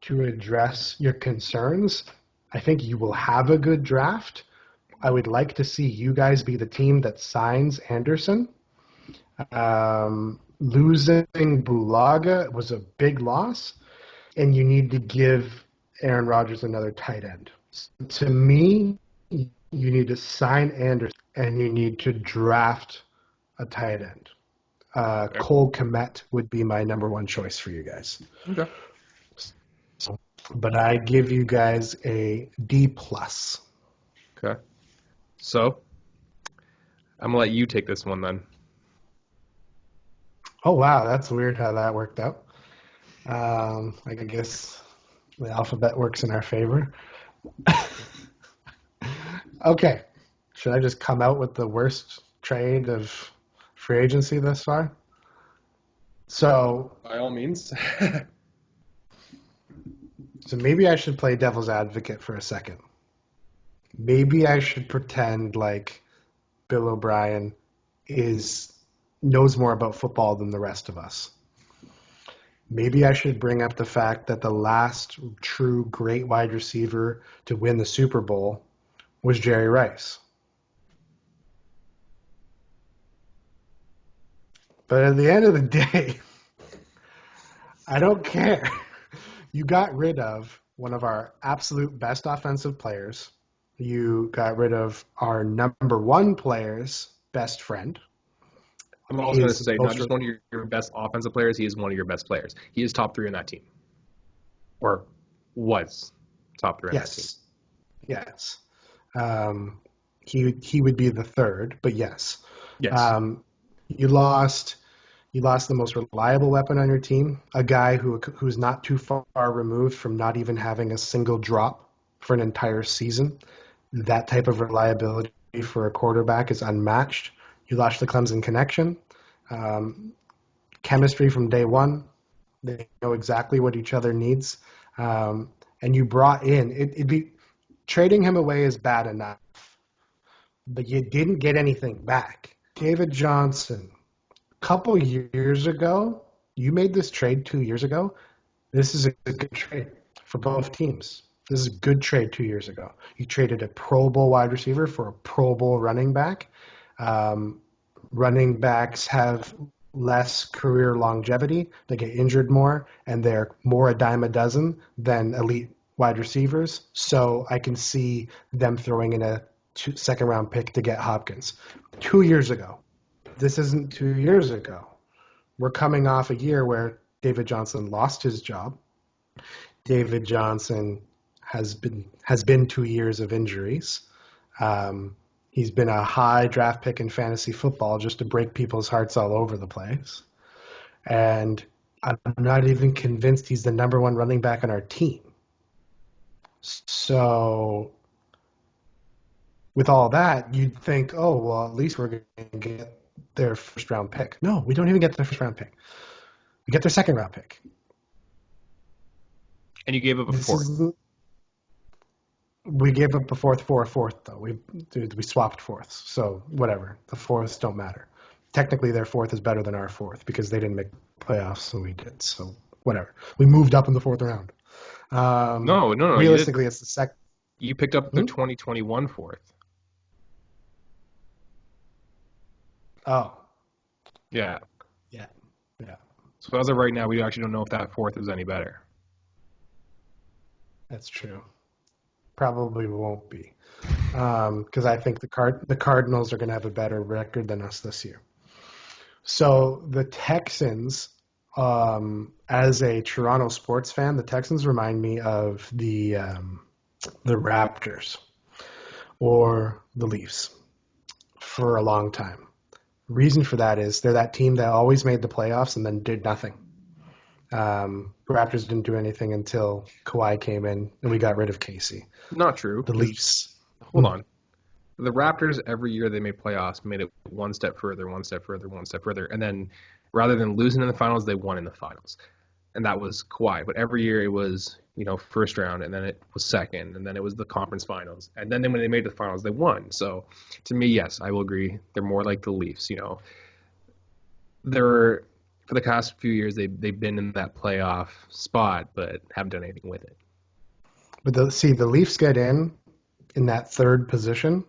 to address your concerns. I think you will have a good draft. I would like to see you guys be the team that signs Anderson. Losing Bulaga was a big loss, and you need to give Aaron Rodgers another tight end. To me, you need to sign Anderson, and you need to draft a tight end. Cole Kmet would be my number 1 choice for you guys. Okay. But I give you guys a D+. Okay. So I'm gonna let you take this one then. Oh wow, that's weird how that worked out. I guess the alphabet works in our favor. Okay. Should I just come out with the worst trade of free agency thus far? So By all means. So maybe I should play devil's advocate for a second. Maybe I should pretend like Bill O'Brien knows more about football than the rest of us. Maybe I should bring up the fact that the last true great wide receiver to win the Super Bowl was Jerry Rice. But at the end of the day, I don't care. You got rid of one of our absolute best offensive players. You got rid of our number 1 player's best friend. I'm also going to say, not just one of your best offensive players, he is one of your best players. He is top 3 in that team. Or was top 3 in that team. Yes. He would be the 3rd, but yes. Yes. You lost the most reliable weapon on your team, a guy who's not too far removed from not even having a single drop for an entire season. That type of reliability for a quarterback is unmatched. You lost the Clemson connection. Chemistry from day one. They know exactly what each other needs. And you brought in, trading him away is bad enough, but you didn't get anything back. David Johnson, couple years ago, you made this trade 2 years ago. This is a good trade for both teams. This is a good trade 2 years ago. You traded a Pro Bowl wide receiver for a Pro Bowl running back. Running backs have less career longevity. They get injured more, and they're more a dime a dozen than elite wide receivers. So I can see them throwing in a second-round pick to get Hopkins. 2 years ago. This isn't 2 years ago. We're coming off a year where David Johnson lost his job. David Johnson has been 2 years of injuries. He's been a high draft pick in fantasy football just to break people's hearts all over the place. And I'm not even convinced he's the number 1 running back on our team. So with all that, you'd think, oh, well, at least we're going to get their first-round pick. No, we don't even get their first-round pick. We get their second-round pick. And you gave up a 4th. We gave up a fourth for a fourth, though. We swapped fourths, so whatever. The fourths don't matter. Technically, their fourth is better than our fourth because they didn't make playoffs and we did. So whatever. We moved up in the fourth round. No. You did. Realistically, it's the second. You picked up the 2021 fourth. Oh, Yeah. yeah. So as of right now, we actually don't know if that fourth is any better. That's true. Probably won't be, because I think the Cardinals are going to have a better record than us this year. So the Texans, as a Toronto sports fan, the Texans remind me of the Raptors or the Leafs for a long time. Reason for that is they're that team that always made the playoffs and then did nothing. Raptors didn't do anything until Kawhi came in and we got rid of Casey. Not true. The Leafs. Hold on. The Raptors, every year they made playoffs, made it one step further, and then rather than losing in the finals, they won in the finals. And that was Kawhi. But every year it was, first round, and then it was second, and then it was the conference finals. And then when they made the finals, they won. So to me, yes, I will agree. They're more like the Leafs. They're, for the past few years, they've been in that playoff spot, but haven't done anything with it. But the Leafs get in that third position.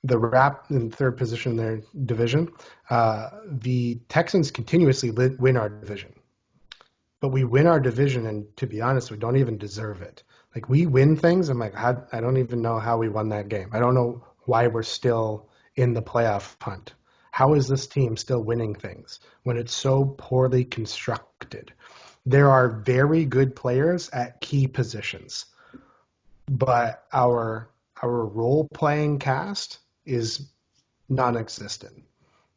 The in third position in their division. The Texans continuously win our division. But we win our division, and to be honest, we don't even deserve it. Like, we win things, I'm like, I don't even know how we won that game. I don't know why we're still in the playoff hunt. How is this team still winning things when it's so poorly constructed? There are very good players at key positions, but our role-playing cast is non-existent.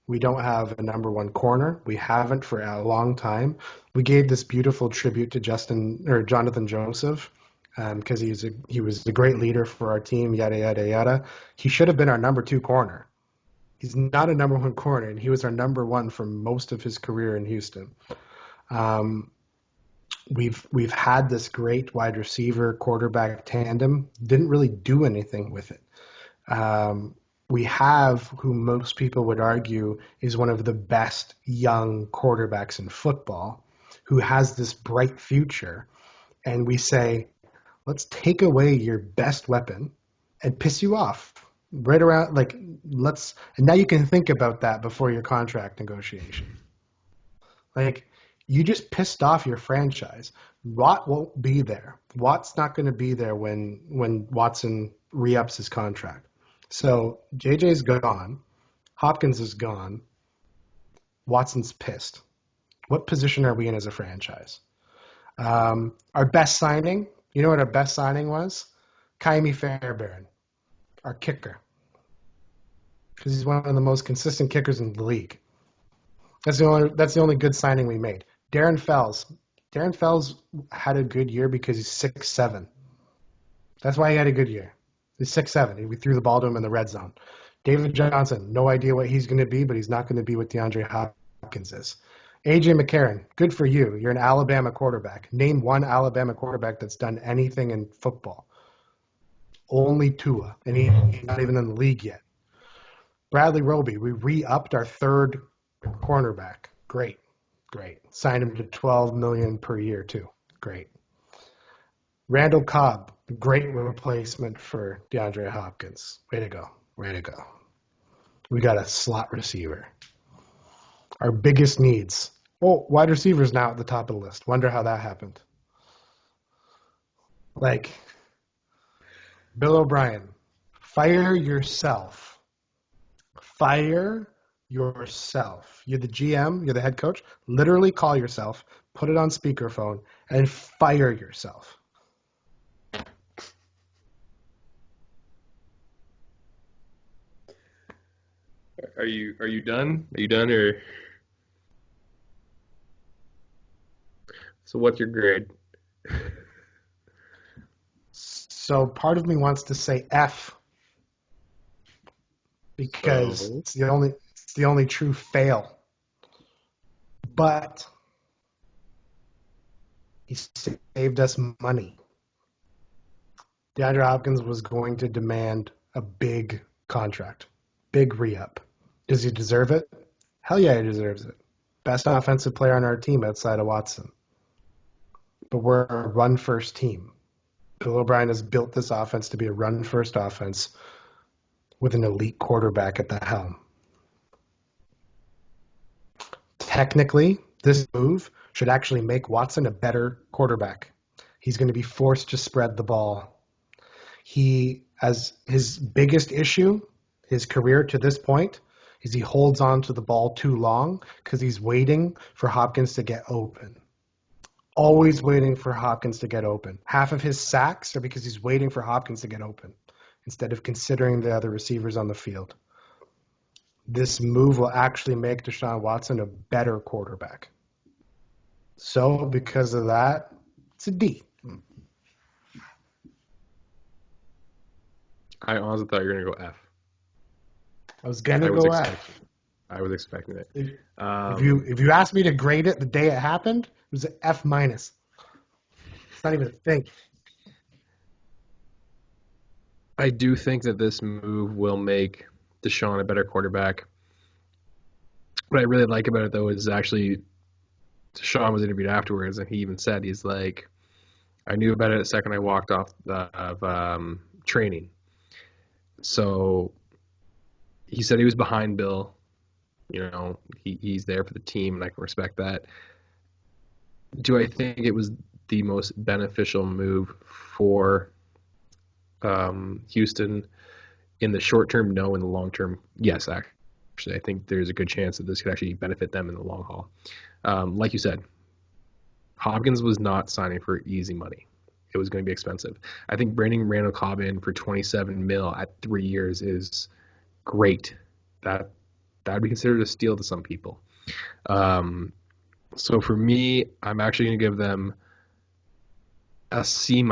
We don't have a number one corner. We haven't for a long time. We gave this beautiful tribute to Jonathan Joseph because he was a great leader for our team, yada, yada, yada. He should have been our number two corner. He's not a number one corner, and he was our number one for most of his career in Houston. We've had this great wide receiver quarterback tandem. Didn't really do anything with it. We have, who most people would argue is one of the best young quarterbacks in football, who has this bright future. And we say, let's take away your best weapon and piss you off right around. And now you can think about that before your contract negotiation. You just pissed off your franchise. Watt won't be there. Watt's not going to be there when Watson re-ups his contract. So JJ's gone. Hopkins is gone. Watson's pissed. What position are we in as a franchise? Our best signing, you know what our best signing was? Kaimi Fairbairn, our kicker. Because he's one of the most consistent kickers in the league. That's the only good signing we made. Darren Fells had a good year because he's 6'7". That's why he had a good year. He's 6'7". We threw the ball to him in the red zone. David Johnson, no idea what he's going to be, but he's not going to be what DeAndre Hopkins is. A.J. McCarron, good for you. You're an Alabama quarterback. Name one Alabama quarterback that's done anything in football. Only Tua, and he's not even in the league yet. Bradley Roby, we re-upped our third cornerback. Great. Signed him to $12 million per year too. Great. Randall Cobb, great replacement for DeAndre Hopkins. Way to go. We got a slot receiver. Our biggest needs. Oh, wide receivers now at the top of the list. Wonder how that happened. Bill O'Brien, fire yourself. Fire yourself. You're the GM, you're the head coach. Literally call yourself, put it on speakerphone, and fire yourself. Are you done? Are you done, or so? What's your grade? So part of me wants to say F because it's the only true fail. But he saved us money. DeAndre Hopkins was going to demand a big contract, big re-up. Does he deserve it? Hell yeah, he deserves it. Best offensive player on our team outside of Watson. But we're a run-first team. Bill O'Brien has built this offense to be a run-first offense with an elite quarterback at the helm. Technically, this move should actually make Watson a better quarterback. He's going to be forced to spread the ball. He, as his biggest issue, his career to this point, is he holds on to the ball too long because he's waiting for Hopkins to get open. Always waiting for Hopkins to get open. Half of his sacks are because he's waiting for Hopkins to get open instead of considering the other receivers on the field. This move will actually make Deshaun Watson a better quarterback. So because of that, it's a D. I honestly thought you were going to go F. I was going to go F. I was expecting it. If you asked me to grade it the day it happened, it was an F-. It's not even a thing. I do think that this move will make Deshaun a better quarterback. What I really like about it, though, is actually Deshaun was interviewed afterwards, and he even said, he's like, I knew about it the second I walked off of training. So he said he was behind Bill. You know, he's there for the team, and I can respect that. Do I think it was the most beneficial move for Houston in the short term? No. In the long term, yes. Actually, I think there's a good chance that this could actually benefit them in the long haul. Like you said, Hopkins was not signing for easy money. It was going to be expensive. I think bringing Randall Cobb in for $27 million at 3 years is great. That would be considered a steal to some people. So for me, I'm actually going to give them a C-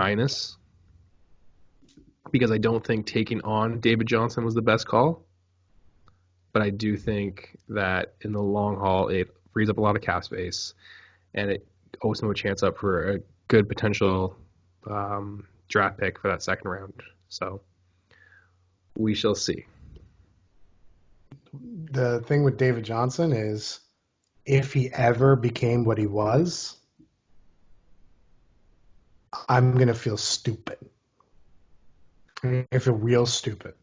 because I don't think taking on David Johnson was the best call. But I do think that in the long haul, it frees up a lot of cap space, and it opens them a chance up for a good potential draft pick for that second round. So we shall see. The thing with David Johnson is if he ever became what he was, I'm going to feel stupid. I feel real stupid.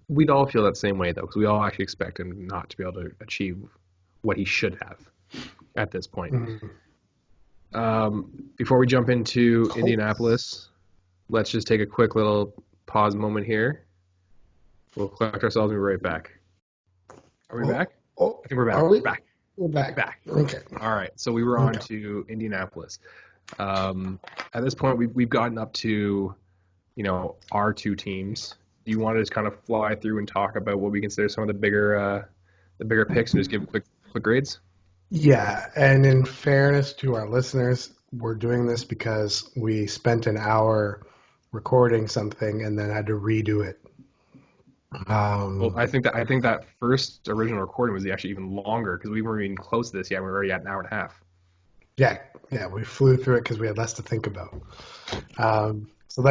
We'd all feel that same way, though, because we all actually expect him not to be able to achieve what he should have at this point. Mm-hmm. Before we jump into Indianapolis, let's just take a quick little pause moment here. We'll collect ourselves and be right back. Are we back? I think we're back. Are we? We're back. Okay. All right. So we were on to Indianapolis. At this point, we've gotten up to, our two teams. Do you want to just kind of fly through and talk about what we consider some of the bigger picks and just give quick grades? Yeah, and in fairness to our listeners, we're doing this because we spent an hour recording something and then had to redo it. Well, I think that first original recording was actually even longer because we weren't even close to this yet. We were already at an hour and a half. Yeah, we flew through it because we had less to think about. So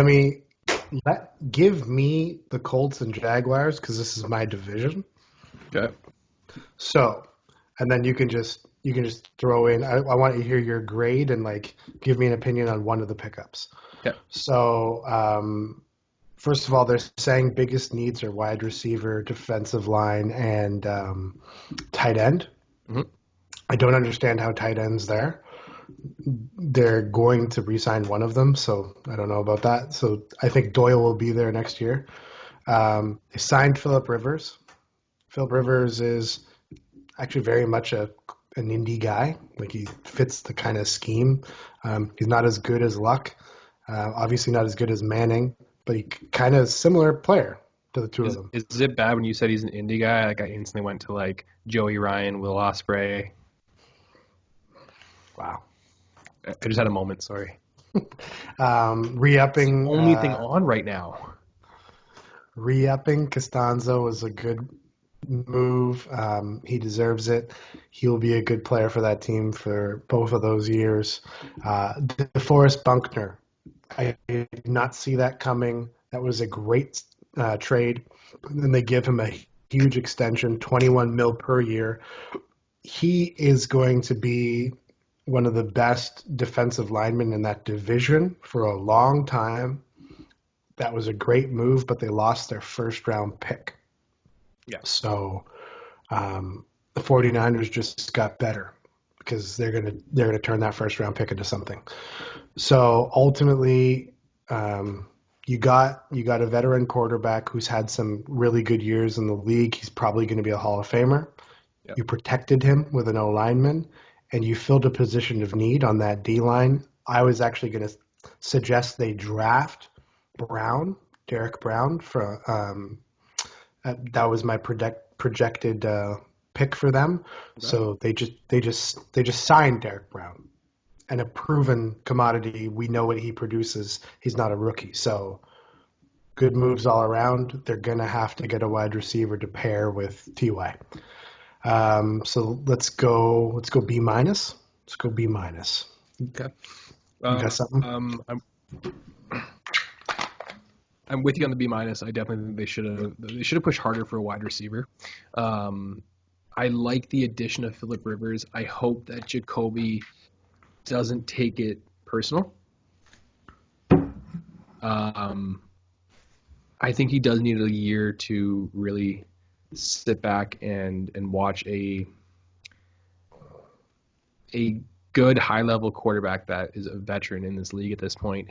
give me the Colts and Jaguars because this is my division. Okay. So, and then you can just throw in. I want to hear your grade and give me an opinion on one of the pickups. Yeah. So, first of all, they're saying biggest needs are wide receiver, defensive line, and tight end. Mm-hmm. I don't understand how tight end's there. They're going to re-sign one of them, so I don't know about that. So I think Doyle will be there next year. They signed Phillip Rivers. Phillip Rivers is actually very much an indie guy. He fits the kind of scheme. He's not as good as Luck. Obviously not as good as Manning, but he kind of similar player to the two of them. Is it bad when you said he's an indie guy? I instantly went to Joey Ryan, Will Ospreay. Wow. I just had a moment, sorry. Re-upping. It's the only thing on right now. Re-upping Costanzo was a good move. He deserves it. He'll be a good player for that team for both of those years. DeForest Buckner I did not see that coming. That was a great trade. And then they give him a huge extension, 21 mil per year. He is going to be one of the best defensive linemen in that division for a long time. That was a great move, but they lost their first round pick. Yeah. So the 49ers just got better because they're gonna turn that first round pick into something. So ultimately, you got a veteran quarterback who's had some really good years in the league. He's probably going to be a Hall of Famer. Yep. You protected him with an O lineman, and you filled a position of need on that D line. I was actually going to suggest they draft Derek Brown for that was my projected pick for them. Okay. So they just signed Derek Brown, and a proven commodity. We know what he produces. He's not a rookie, so good moves all around. They're gonna have to get a wide receiver to pair with Ty. So let's go B minus. Let's go B minus. Okay. You got something? I'm with you on the B minus. I definitely think they should have pushed harder for a wide receiver. I like the addition of Phillip Rivers. I hope that Jacoby doesn't take it personal. I think he does need a year to really sit back and watch a good high-level quarterback that is a veteran in this league at this point.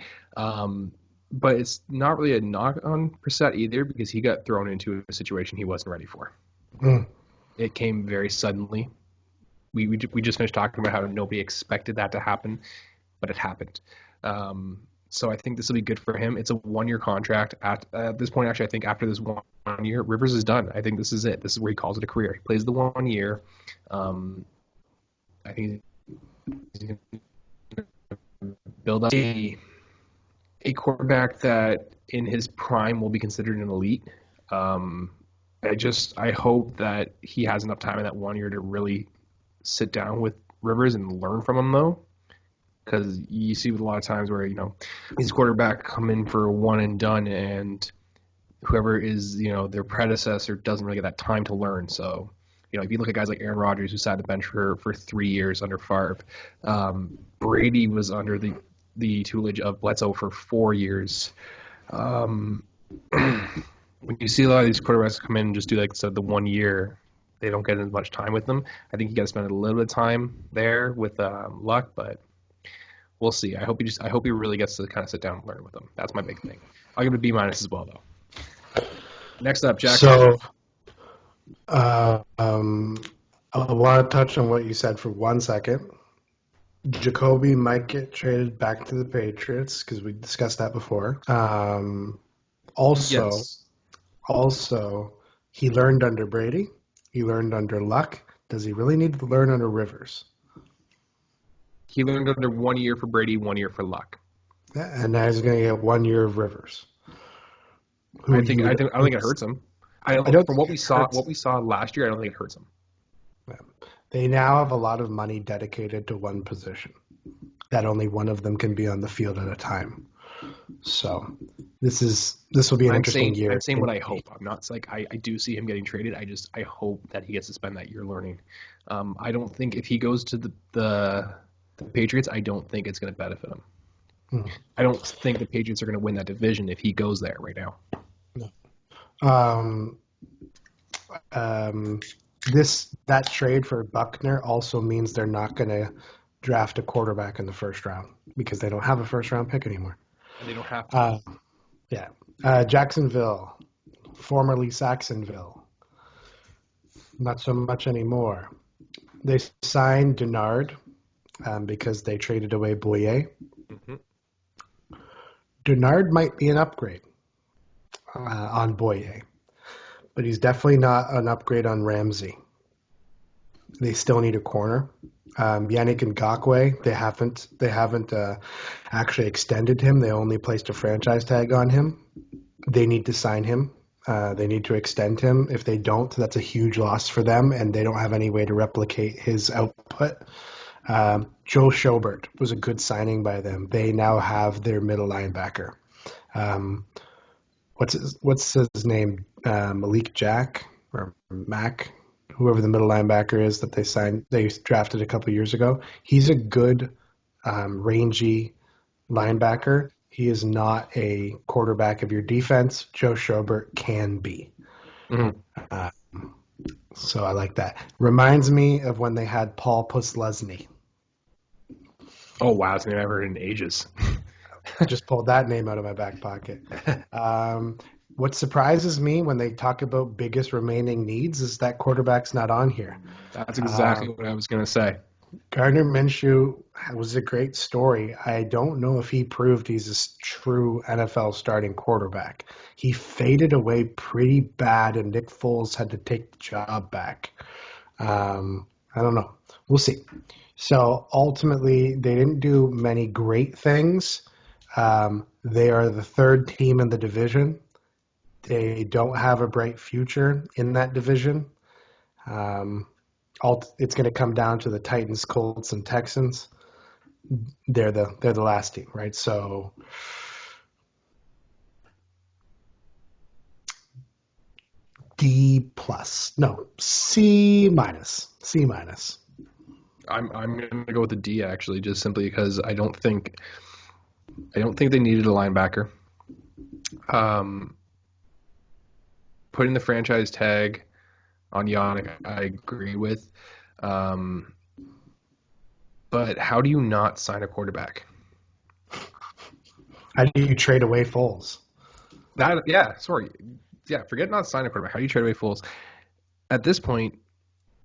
But it's not really a knock on Brissett either, because he got thrown into a situation he wasn't ready for. It came very suddenly. We just finished talking about how nobody expected that to happen, but it happened. So I think this will be good for him. It's a 1-year contract. At this point, actually, I think after this 1 year, Rivers is done. I think this is it. This is where he calls it a career. He plays the 1 year. I think he's going to build up a quarterback that in his prime will be considered an elite. I hope that he has enough time in that 1 year to really sit down with Rivers and learn from him, though. Because you see with a lot of times where, these quarterbacks come in for a one and done, and whoever is, their predecessor doesn't really get that time to learn. So, if you look at guys like Aaron Rodgers, who sat the bench for 3 years under Favre, Brady was under the tutelage of Bledsoe for 4 years. When you see a lot of these quarterbacks come in and just do the 1 year, they don't get as much time with them. I think you got to spend a little bit of time there with Luck, but we'll see. I hope he really gets to kind of sit down and learn with them. That's my big thing. I'll give it a B minus as well, though. Next up, Jack. So, I want to touch on what you said for 1 second. Jacoby might get traded back to the Patriots because we discussed that before. Also, he learned under Brady. He learned under Luck. Does he really need to learn under Rivers? He learned under 1 year for Brady, 1 year for Luck. Yeah, and now he's going to get 1 year of Rivers. I don't think it hurts him. From what we saw last year, I don't think it hurts him. Yeah. They now have a lot of money dedicated to one position, that only one of them can be on the field at a time. So this will be an interesting year. I'm saying what I hope. I'm not I do see him getting traded. I hope that he gets to spend that year learning. I don't think if he goes to the Patriots, I don't think it's going to benefit him. I don't think the Patriots are going to win that division if he goes there right now. No. That trade for Buckner also means they're not going to draft a quarterback in the first round because they don't have a first round pick anymore. And they don't have to. Jacksonville, formerly Saxonville, not so much anymore. They signed Denard because they traded away Boyer. Mm-hmm. Denard might be an upgrade on Boyer, but he's definitely not an upgrade on Ramsey. They still need a corner. Yannick Ngakoue, they haven't actually extended him. They only placed a franchise tag on him. They need to sign him. They need to extend him. If they don't, that's a huge loss for them, and they don't have any way to replicate his output. Joe Schobert was a good signing by them. They now have their middle linebacker. Um, what's his name? Malik Jack or Mac, whoever the middle linebacker is that they drafted a couple years ago. He's a good, rangy linebacker. He is not a quarterback of your defense. Joe Schobert can be. Mm-hmm. So I like that. Reminds me of when they had Paul Puslesny. Oh, wow. It's a name I've heard in ages. I just pulled that name out of my back pocket. What surprises me when they talk about biggest remaining needs is that quarterback's not on here. That's exactly what I was going to say. Gardner Minshew was a great story. I don't know if he proved he's a true NFL starting quarterback. He faded away pretty bad, and Nick Foles had to take the job back. I don't know. We'll see. So ultimately, they didn't do many great things. They are the third team in the division. They don't have a bright future in that division. It's going to come down to the Titans, Colts, and Texans. They're the last team, right? So D plus, no, C minus, C minus. I'm going to go with the D actually, just simply because I don't think they needed a linebacker. Putting the franchise tag on Yannick, I agree with. But how do you not sign a quarterback? How do you trade away Foles? Forget not signing a quarterback. How do you trade away Foles? At this point,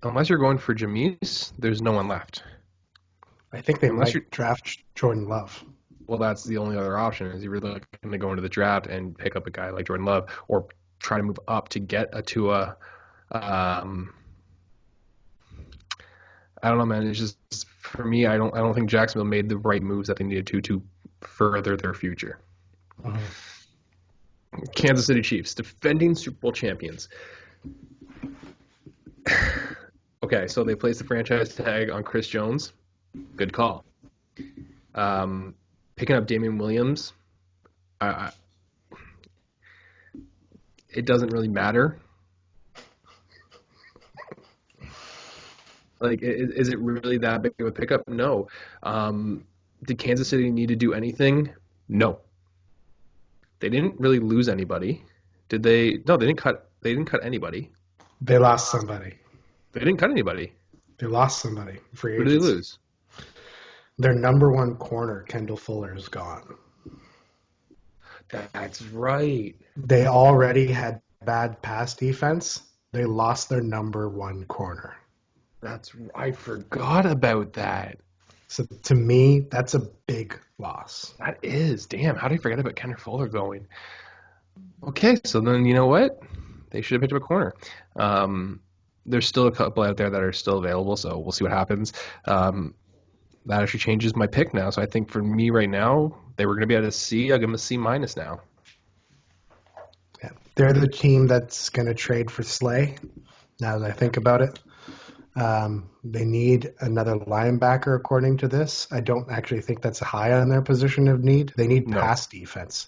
unless you're going for Jameis, there's no one left. I think they might draft Jordan Love. Well, that's the only other option. Is you're really looking to go into the draft and pick up a guy like Jordan Love, or try to move up to get a Tua. I don't know, man. It's just, for me, I don't think Jacksonville made the right moves that they needed to further their future. Mm-hmm. Kansas City Chiefs, defending Super Bowl champions. Okay, so they placed the franchise tag on Chris Jones. Good call. Picking up Damian Williams, it doesn't really matter. Like, is it really that big of a pickup? No. Did Kansas City need to do anything? No. They didn't really lose anybody. Did they? No, they didn't cut anybody. They lost somebody. They didn't cut anybody. They lost somebody. Free agency. Who did they lose? Their number one corner, Kendall Fuller, is gone. That's right. They already had bad pass defense. They lost their number one corner. I forgot about that. So to me, that's a big loss. That is. Damn, how did I forget about Kendall Fuller going? Okay, so then you know what? They should have picked up a corner. There's still a couple out there that are still available, so we'll see what happens. That actually changes my pick now. So I think for me right now, they were going to be at a C. I'll give them a C minus now. Yeah, they're the team that's going to trade for Slay. Now that I think about it, they need another linebacker according to this. I don't actually think that's high on their position of need. They need pass defense.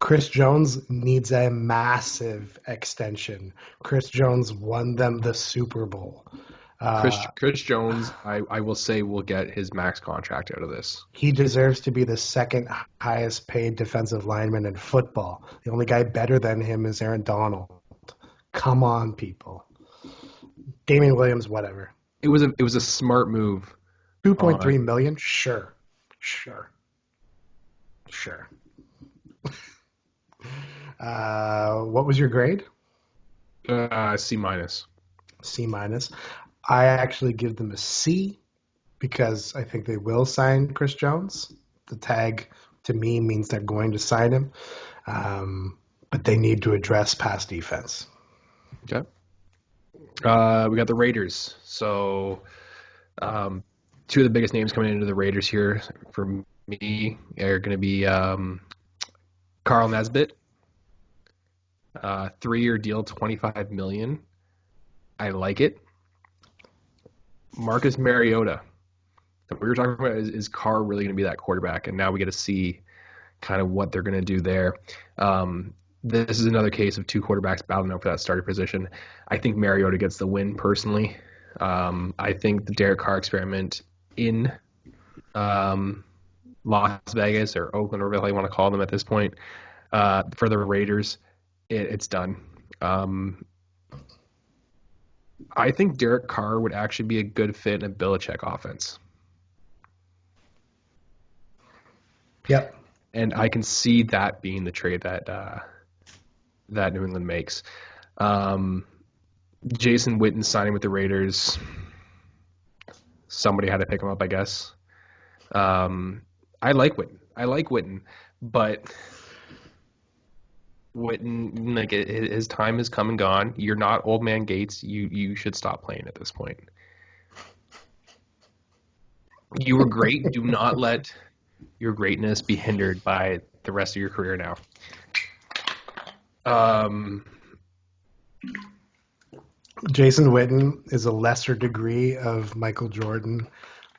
Chris Jones needs a massive extension. Chris Jones won them the Super Bowl. Chris Jones, I will say, will get his max contract out of this. He deserves to be the second highest paid defensive lineman in football. The only guy better than him is Aaron Donald. Come on, people. Damian Williams, whatever. It was a smart move. $2.3 million? Sure. What was your grade? C minus. C minus. I actually give them a C because I think they will sign Chris Jones. The tag to me means they're going to sign him, but they need to address pass defense. Okay. We got the Raiders. So two of the biggest names coming into the Raiders here for me are going to be Carl Nesbitt. 3-year deal, $25 million. I like it. Marcus Mariota. We were talking about is Carr really going to be that quarterback? And now we get to see kind of what they're going to do there. This is another case of two quarterbacks battling out for that starter position. I think Mariota gets the win personally. I think the Derek Carr experiment in Las Vegas or Oakland or whatever you want to call them at this point for the Raiders, it's done. I think Derek Carr would actually be a good fit in a Belichick offense. Yep. And I can see that being the trade that New England makes. Jason Witten signing with the Raiders. Somebody had to pick him up, I guess. I like Witten, but Witten, like his time has come and gone. You're not old man Gates. You should stop playing at this point. You were great. Do not let your greatness be hindered by the rest of your career now. Jason Witten is a lesser degree of Michael Jordan.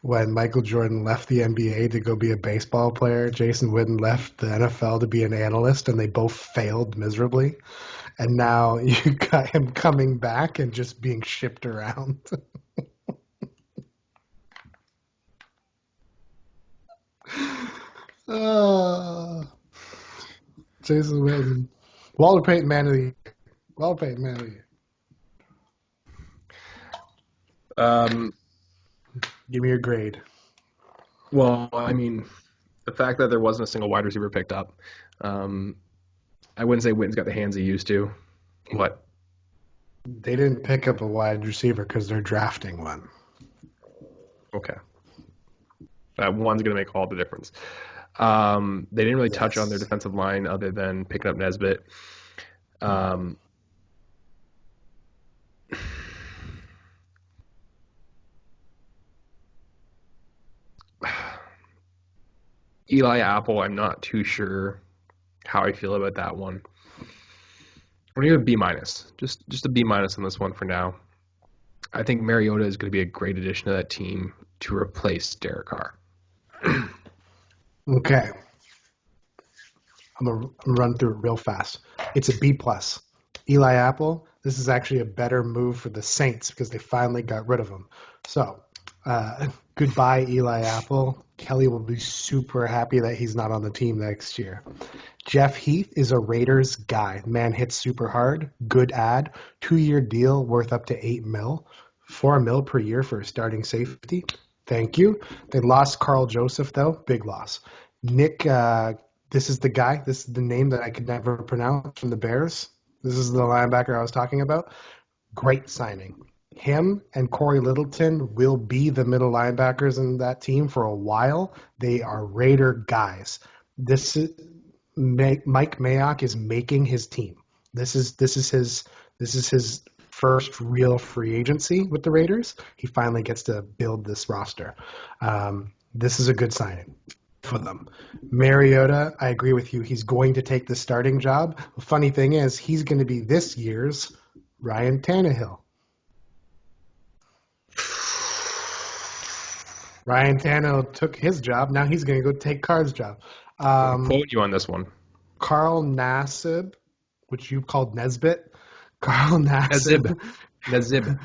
When Michael Jordan left the NBA to go be a baseball player, Jason Witten left the NFL to be an analyst, and they both failed miserably. And now you got him coming back and just being shipped around. Jason Witten. Walter Payton Man of the Year. Walter Payton Man of the Year. Give me your grade. Well, I mean, the fact that there wasn't a single wide receiver picked up, I wouldn't say Witten's got the hands he used to. What? They didn't pick up a wide receiver because they're drafting one. Okay. That one's going to make all the difference. They didn't really touch on their defensive line other than picking up Nesbitt. Eli Apple, I'm not too sure how I feel about that one. I'm going to give a B minus. Just a B minus on this one for now. I think Mariota is going to be a great addition to that team to replace Derek Carr. Okay. I'm gonna run through it real fast. It's a B plus. Eli Apple, this is actually a better move for the Saints because they finally got rid of him. So, goodbye, Eli Apple. Kelly will be super happy that he's not on the team next year. Jeff Heath is a Raiders guy. Man hits super hard. Good ad. 2-year deal worth up to $8 million. $4 million per year for a starting safety. Thank you. They lost Carl Joseph, though. Big loss. Nick, this is the guy. This is the name that I could never pronounce from the Bears. This is the linebacker I was talking about. Great signing. Him and Corey Littleton will be the middle linebackers in that team for a while. They are Raider guys. This is Mike Mayock is making his team. This is his first real free agency with the Raiders. He finally gets to build this roster. This is a good signing for them. Mariota, I agree with you. He's going to take the starting job. The funny thing is, he's going to be this year's Ryan Tannehill. Ryan Tannehill took his job. Now he's going to go take Carr's job. I'm quoting you on this one. Carl Nassib, which you called Nesbitt. Carl Nassib. Nazib.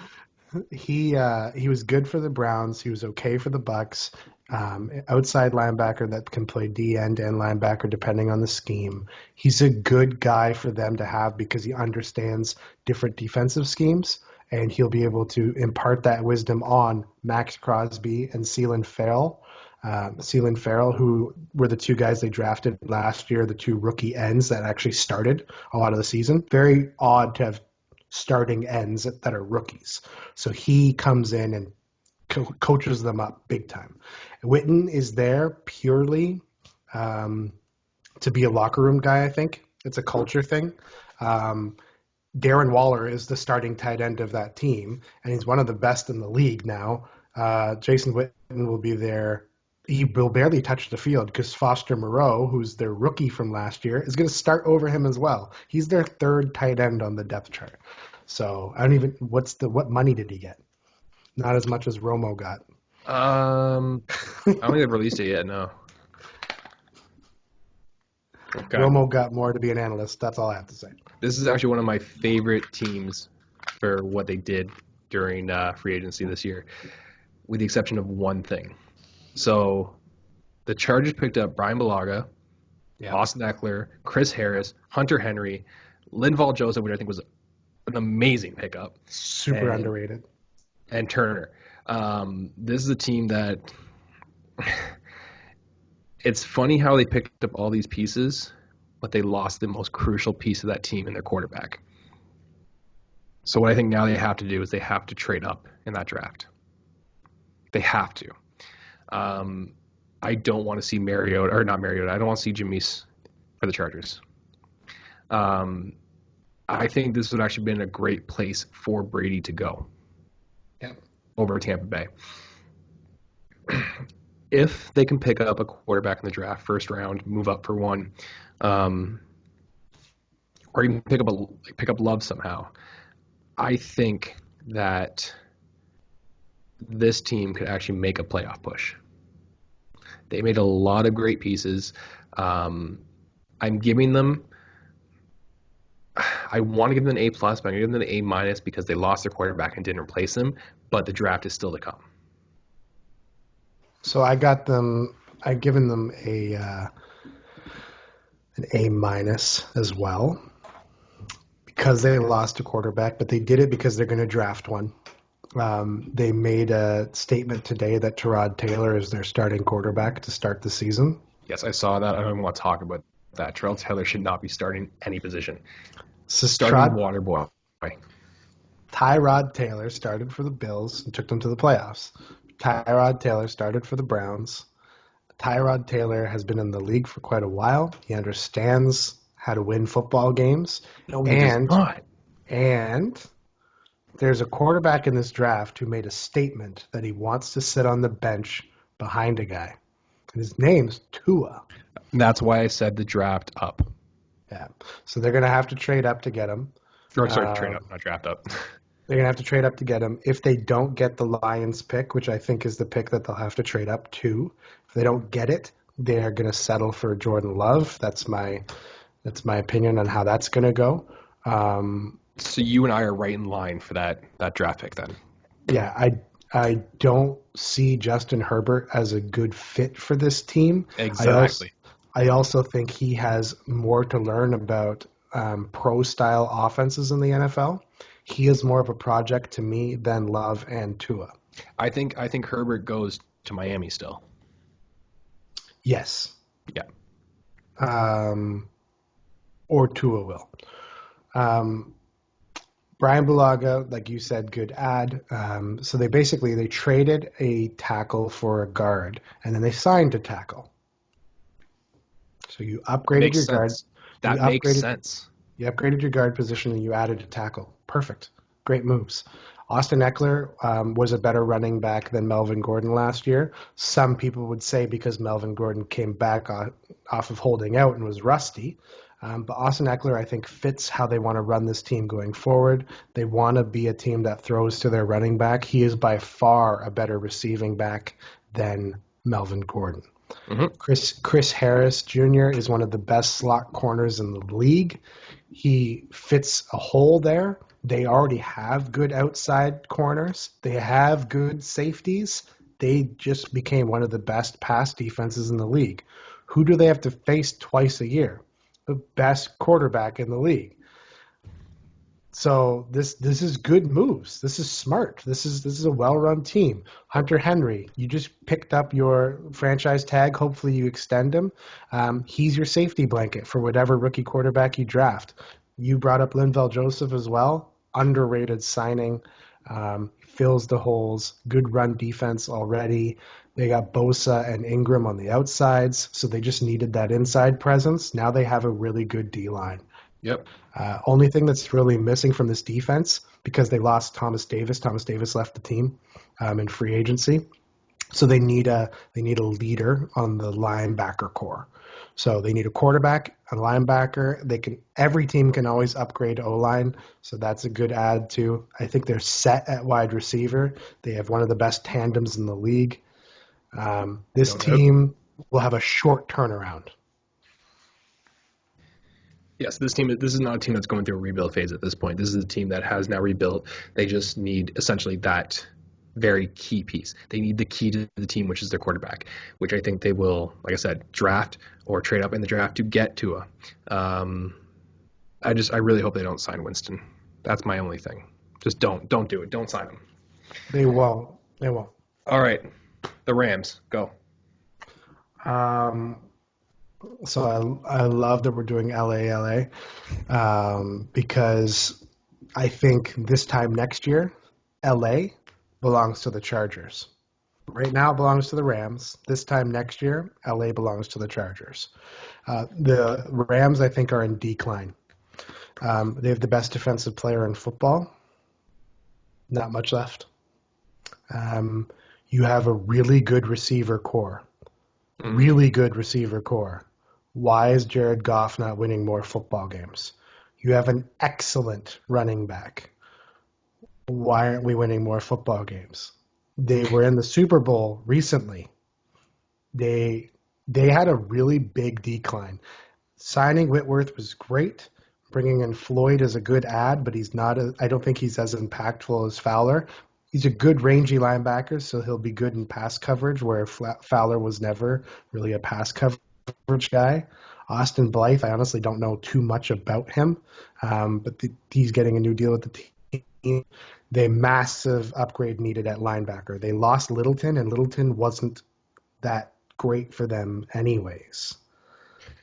He was good for the Browns. He was okay for the Bucks. Outside linebacker that can play D end and linebacker depending on the scheme. He's a good guy for them to have because he understands different defensive schemes, and he'll be able to impart that wisdom on Max Crosby and Ceylon Farrell. Ceylon Farrell, who were the two guys they drafted last year, the two rookie ends that actually started a lot of the season. Very odd to have starting ends that are rookies. So he comes in and coaches them up big time. Witten is there purely to be a locker room guy, I think. It's a culture thing. Darren Waller is the starting tight end of that team, and he's one of the best in the league now. Jason Witten will be there. He will barely touch the field because Foster Moreau, who's their rookie from last year, is going to start over him as well. He's their third tight end on the depth chart. So I don't even what money did he get? Not as much as Romo got. I don't think they've released it yet. No. Okay. Romo got more to be an analyst. That's all I have to say. This is actually one of my favorite teams for what they did during free agency this year, with the exception of one thing. So the Chargers picked up Brian Bulaga, Austin Eckler, Chris Harris, Hunter Henry, Linval Joseph, which I think was an amazing pickup. Super underrated. And Turner. This is a team that it's funny how they picked up all these pieces, but they lost the most crucial piece of that team in their quarterback. So what I think now they have to do is they have to trade up in that draft. They have to. I don't want to see Mariota, or not Mariota, I don't want to see Jameis for the Chargers. I think this would actually been a great place for Brady to go over Tampa Bay. If they can pick up a quarterback in the draft, first round, move up for one, or even pick up Love somehow, I think that this team could actually make a playoff push. They made a lot of great pieces. I'm giving them. I want to give them an A+, but I'm going to give them an A- because they lost their quarterback and didn't replace him. But the draft is still to come. So I've given them an A- as well, because they lost a quarterback, but they did it because they're going to draft one. They made a statement today that Tyrod Taylor is their starting quarterback to start the season. Yes, I saw that. I don't even want to talk about that. Tyrod Taylor should not be starting any position. So Starting water boy. Tyrod Taylor started for the Bills and took them to the playoffs. Tyrod Tayller started for the Browns. Tyrod Taylor has been in the league for quite a while. He understands how to win football games. No, he does not. And there's a quarterback in this draft who made a statement that he wants to sit on the bench behind a guy. And his name's Tua. And that's why I said the draft up. Yeah. So they're going to have to trade up to get him. Or sorry, trade up, not draft up. They're going to have to trade up to get him. If they don't get the Lions pick, which I think is the pick that they'll have to trade up to, if they don't get it, they're going to settle for Jordan Love. That's my opinion on how that's going to go. So you and I are right in line for that draft pick then. Yeah, I don't see Justin Herbert as a good fit for this team. Exactly. I also think he has more to learn about pro-style offenses in the NFL. He is more of a project to me than Love and Tua. I think Herbert goes to Miami still. Yes. Yeah. Or Tua will. Brian Bulaga, like you said, good ad. So they traded a tackle for a guard, and then they signed a tackle. So you upgraded your guard. That makes sense. You upgraded your guard position and you added a tackle. Perfect. Great moves. Austin Eckler was a better running back than Melvin Gordon last year. Some people would say because Melvin Gordon came back off of holding out and was rusty. But Austin Eckler, I think, fits how they want to run this team going forward. They want to be a team that throws to their running back. He is by far a better receiving back than Melvin Gordon. Mm-hmm. Chris Harris Jr. is one of the best slot corners in the league. He fits a hole there. They already have good outside corners. They have good safeties. They just became one of the best pass defenses in the league. Who do they have to face twice a year? The best quarterback in the league. So this is good moves. This is smart. This is a well-run team. Hunter Henry, you just picked up your franchise tag. Hopefully you extend him. He's your safety blanket for whatever rookie quarterback you draft. You brought up Linval Joseph as well. Underrated signing. Fills the holes. Good run defense already. They got Bosa and Ingram on the outsides, so they just needed that inside presence. Now they have a really good D-line. Yep. Only thing that's really missing from this defense, because they lost Thomas Davis. Thomas Davis left the team in free agency, so they need a leader on the linebacker core. So they need a quarterback, a linebacker. Every team can always upgrade O-line, so that's a good add too. I think they're set at wide receiver. They have one of the best tandems in the league. This team will have a short turnaround. Yes, this is not a team that's going through a rebuild phase at this point. This is a team that has now rebuilt. They just need essentially that very key piece. They need the key to the team, which is their quarterback, which I think they will, like I said, draft or trade up in the draft to get Tua. I really hope they don't sign Winston. That's my only thing. Just don't do it. Don't sign him. They won't. All right, the Rams, go. So I love that we're doing LA, because I think this time next year, LA belongs to the Chargers. Right now it belongs to the Rams. This time next year, LA belongs to the Chargers. The Rams, I think, are in decline. They have the best defensive player in football. Not much left. You have a really good receiver core. Really good receiver core. Why is Jared Goff not winning more football games? You have an excellent running back. Why aren't we winning more football games? They were in the Super Bowl recently. They had a really big decline. Signing Whitworth was great. Bringing in Floyd is a good add, but I don't think he's as impactful as Fowler. He's a good rangy linebacker, so he'll be good in pass coverage, where Fowler was never really a pass coverage guy. Austin Blythe, I honestly don't know too much about him, but he's getting a new deal with the team. The massive upgrade needed at linebacker. They lost Littleton, and Littleton wasn't that great for them anyways.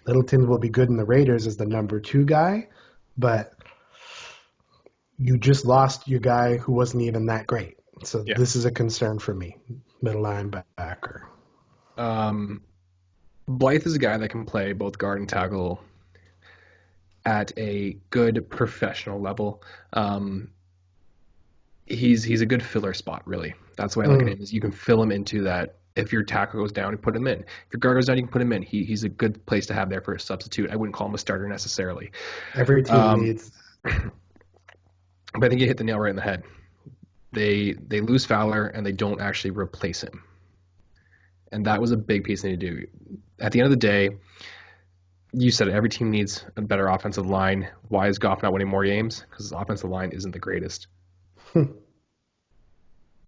Littleton will be good in the Raiders as the number 2 guy, but you just lost your guy who wasn't even that great. So This is a concern for me, middle linebacker. Blythe is a guy that can play both guard and tackle at a good professional level. He's a good filler spot, really. That's the way I look at him. Is you can fill him into that. If your tackle goes down, you put him in. If your guard goes down, you can put him in. He's a good place to have there for a substitute. I wouldn't call him a starter necessarily. Every team needs. But I think you hit the nail right in the head. They lose Fowler and they don't actually replace him. And that was a big piece they need to do. At the end of the day, you said it, every team needs a better offensive line. Why is Goff not winning more games? Because his offensive line isn't the greatest.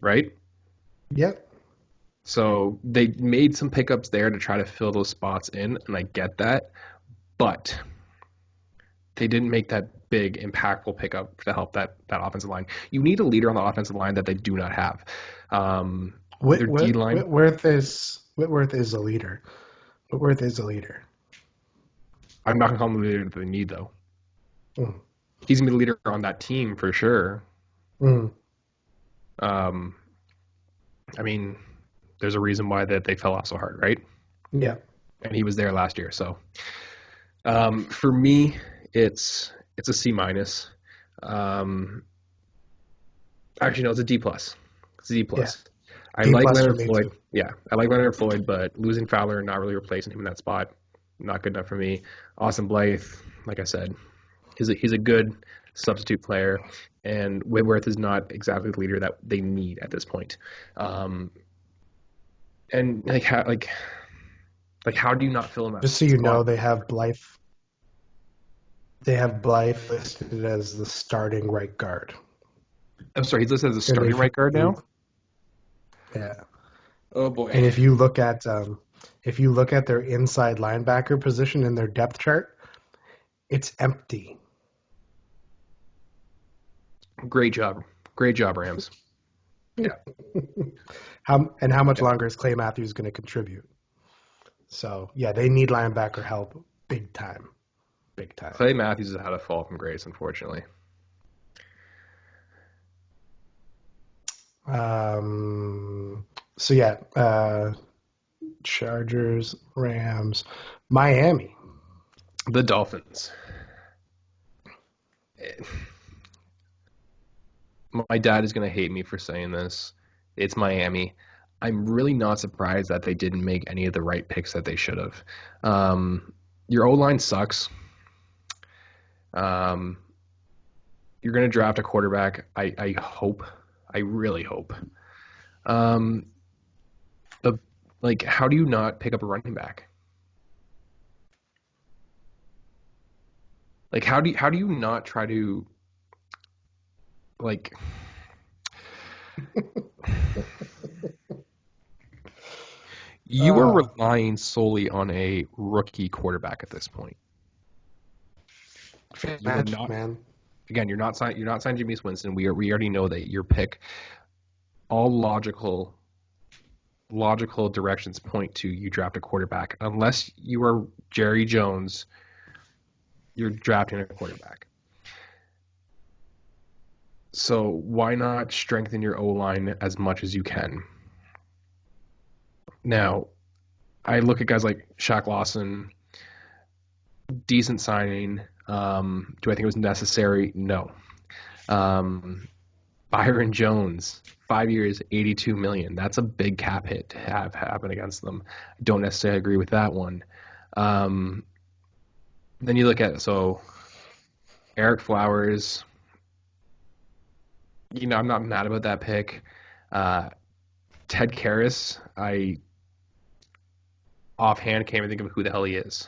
Right? Yep. So they made some pickups there to try to fill those spots in, and I get that. But they didn't make that big, impactful pickup to help that offensive line. You need a leader on the offensive line that they do not have. D-line. Whitworth is a leader. Whitworth is a leader. I'm not going to call him the leader that they need, though. He's going to be the leader on that team for sure. I mean, there's a reason why they fell off so hard, right? Yeah. And he was there last year. So for me, it's a C minus. Actually, no, it's a D plus. It's a D plus. Yeah. I like Leonard Floyd. Yeah, I like Leonard Floyd, but losing Fowler and not really replacing him in that spot, not good enough for me. Austin Blythe, like I said, he's a good substitute player, and Whitworth is not exactly the leader that they need at this point. And how do you not fill him out? Just so you know, they have Blythe. They have Blythe listed as the starting right guard. I'm sorry, he's listed as a starting right guard now? Yeah. Oh boy. And if you look at their inside linebacker position in their depth chart, it's empty. Great job, Rams. Yeah. How much longer is Clay Matthews going to contribute? So yeah, they need linebacker help big time. Big time. Clay Matthews has had a fall from grace, unfortunately. So yeah, Chargers, Rams, Miami. The Dolphins. My dad is going to hate me for saying this. It's Miami. I'm really not surprised that they didn't make any of the right picks that they should have. Your O-line sucks. Um, you're going to draft a quarterback. I hope. I really hope. Um, but like, how do you not pick up a running back? Like, how do you not try to like? You are Uh, relying solely on a rookie quarterback at this point. You are Magic, not. man. Again, you're not signing. You're not signing Jameis Winston. We already know that your pick. All logical directions point to you draft a quarterback. Unless you are Jerry Jones, you're drafting a quarterback. So why not strengthen your O line as much as you can? Now, I look at guys like Shaq Lawson, decent signing. Do I think it was necessary? No. Um, Byron Jones, 5 years, 82 million. That's a big cap hit to have happen against them. I don't necessarily agree with that one. Um, then you look at Eric Flowers. I'm not mad about that pick. Uh, Ted Karras, I offhand can't even think of who the hell he is.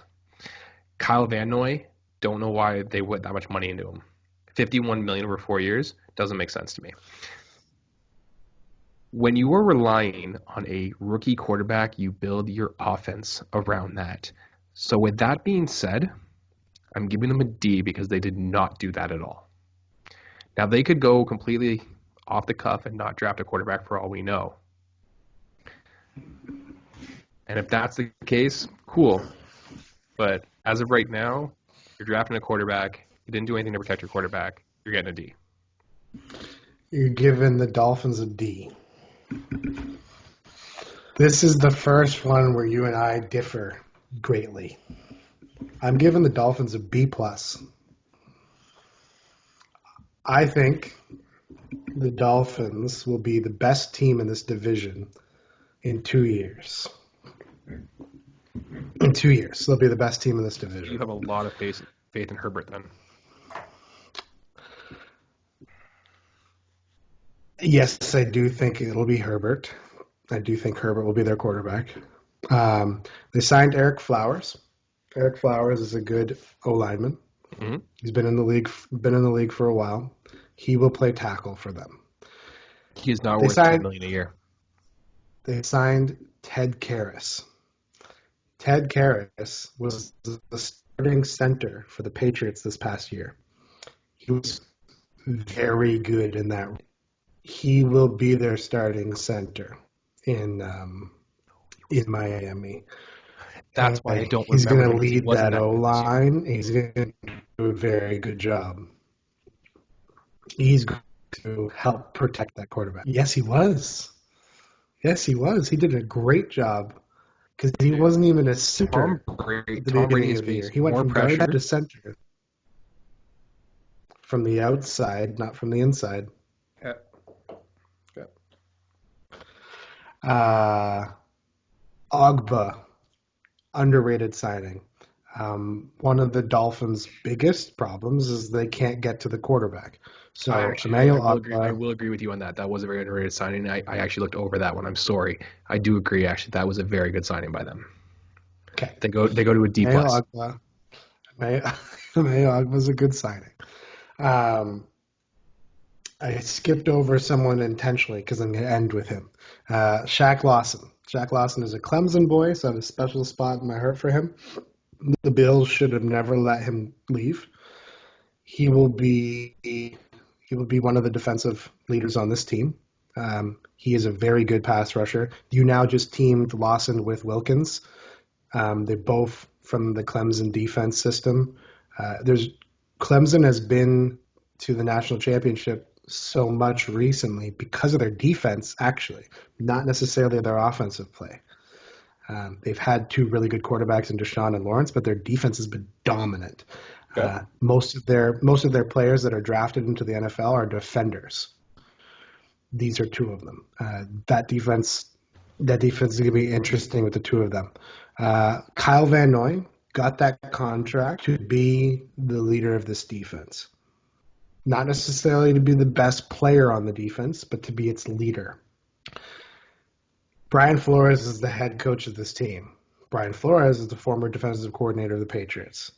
Kyle Van Noy, don't know why they put that much money into him. 51 million over 4 years doesn't make sense to me. When you are relying on a rookie quarterback, you build your offense around that. So with that being said, I'm giving them a D because they did not do that at all. Now they could go completely off the cuff and not draft a quarterback for all we know. And if that's the case, cool. But as of right now, you're drafting a quarterback. You didn't do anything to protect your quarterback. You're getting a D. You're giving the Dolphins a D. This is the first one where you and I differ greatly. I'm giving the Dolphins a B plus. I think the Dolphins will be the best team in this division in 2 years. In 2 years, they'll be the best team in this division. You have a lot of faith in Herbert then. Yes, I do think it'll be Herbert. I do think Herbert will be their quarterback. They signed Eric Flowers. Eric Flowers is a good O lineman. Mm-hmm. He's been in the league for a while. He will play tackle for them. He is not worth $10 million a year. They signed Ted Karras. Ted Karras was the starting center for the Patriots this past year. He was very good in that. He will be their starting center in Miami. That's why I don't He's remember going him to because he lead wasn't that that O good this year. line. He's going to do a very good job. He's going to help protect that quarterback. Yes, he was. Yes, he was. He did a great job because he wasn't even a center Tom at the Brady beginning has of the year. faced He went more from guard pressure. to center. From the outside, not from the inside. Yeah. Ogba, underrated signing. One of the Dolphins' biggest problems is they can't get to the quarterback. So Emmanuel Ogba, I will agree with you on that. That was a very underrated signing. I actually looked over that one. I'm sorry. I do agree. Actually, that was a very good signing by them. okay. They go to a D plus. Emmanuel Ogba's a good signing. I skipped over someone intentionally because I'm going to end with him. Shaq Lawson. Shaq Lawson is a Clemson boy, so I have a special spot in my heart for him. The Bills should have never let him leave. He will be one of the defensive leaders on this team. He is a very good pass rusher. You now just teamed Lawson with Wilkins. They're both from the Clemson defense system. Clemson has been to the national championship so much recently because of their defense, actually, not necessarily their offensive play. They've had two really good quarterbacks in Deshaun and Lawrence, but their defense has been dominant. Okay. Most of their players that are drafted into the NFL are defenders. These are two of them. That defense That defense is going to be interesting with the two of them. Kyle Van Noy got that contract to be the leader of this defense. Not necessarily to be the best player on the defense, but to be its leader. Brian Flores is the head coach of this team. Brian Flores is the former defensive coordinator of the Patriots.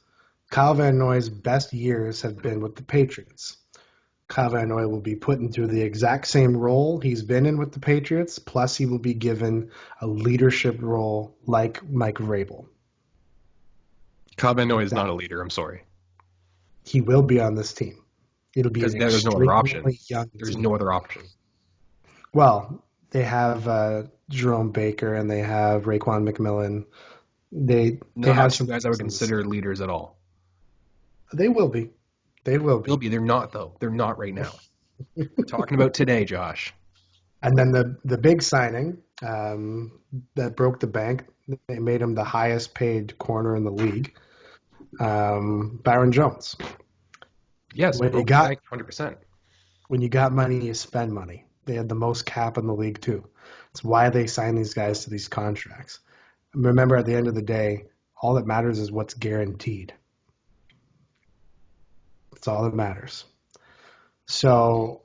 Kyle Van Noy's best years have been with the Patriots. Kyle Van Noy will be put into the exact same role he's been in with the Patriots, plus he will be given a leadership role like Mike Vrabel. Kyle Van Noy is not a leader. I'm sorry. He will be on this team. It'll be Because an there's no other option. young There's team. no other option. Well, they have Jerome Baker and they have Raekwon McMillan. They have some guys I would consider leaders at all. They will be. They will be. They'll be. They're not, though. They're not right now. We're talking about today, Josh. And then the big signing that broke the bank, they made him the highest paid corner in the league, Byron Jones. Yes, when you got 100%. When you got money, you spend money. They had the most cap in the league too. It's why they sign these guys to these contracts. Remember, at the end of the day, all that matters is what's guaranteed. That's all that matters. So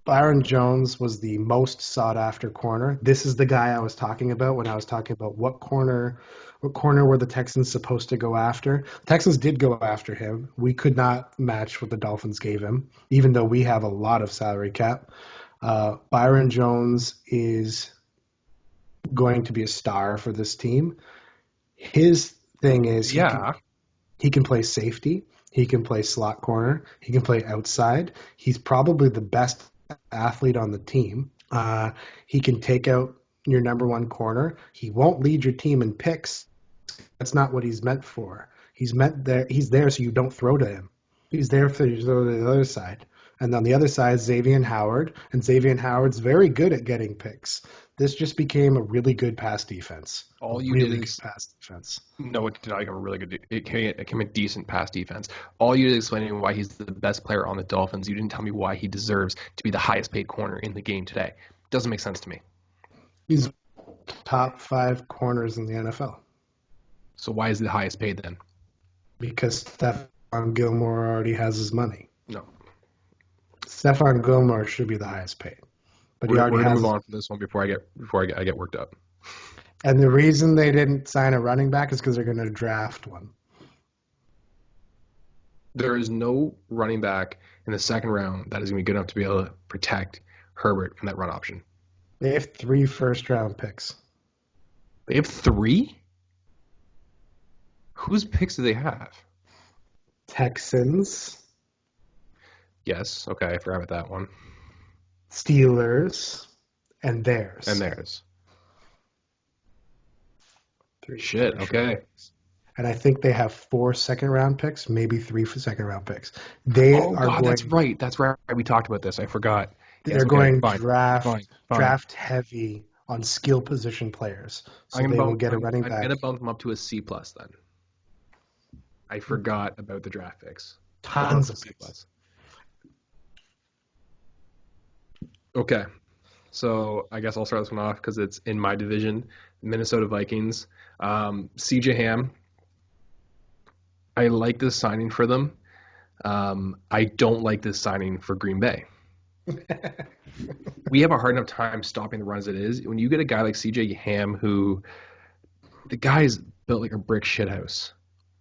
Byron Jones was the most sought after corner. This is the guy I was talking about when I was talking about what corner were the Texans supposed to go after. The Texans did go after him. We could not match what the Dolphins gave him, even though we have a lot of salary cap. Byron Jones is going to be a star for this team. His thing is he can play safety. He can play slot corner. He can play outside. He's probably the best athlete on the team. He can take out your number one corner. He won't lead your team in picks. That's not what he's meant for. He's there so you don't throw to him. He's there for you to throw to the other side. And on the other side, Xavier Howard. And Xavier Howard's very good at getting picks. This just became a really good pass defense. All you did is pass defense. No, it did not become a really good. It became a decent pass defense. All you did is explain why he's the best player on the Dolphins. You didn't tell me why he deserves to be the highest paid corner in the game today. Doesn't make sense to me. He's top 5 corners in the NFL. So why is he the highest paid then? Because Stephon Gilmore already has his money. No. Stephon Gilmore should be the highest paid. But we're going to move on from this one before I get worked up. And the reason they didn't sign a running back is because they're going to draft one. There is no running back in the second round that is going to be good enough to be able to protect Herbert from that run option. They have 3 first-round picks. They have 3? Whose picks do they have? Texans. Yes, okay, I forgot about that one. Steelers, and theirs. 3 Shit, okay. And I think they have 4 second-round picks, maybe 3 second-round picks. That's right. That's right. We talked about this. I forgot. They're going draft heavy on skill position players. So they will get a running back. I'm going to bump them up to a C+ then. I forgot about the draft picks. Tons of picks. Okay, so I guess I'll start this one off because it's in my division, Minnesota Vikings. CJ Ham, I like this signing for them. I don't like this signing for Green Bay. We have a hard enough time stopping the run as it is. When you get a guy like CJ Ham, who the guy's built like a brick shithouse.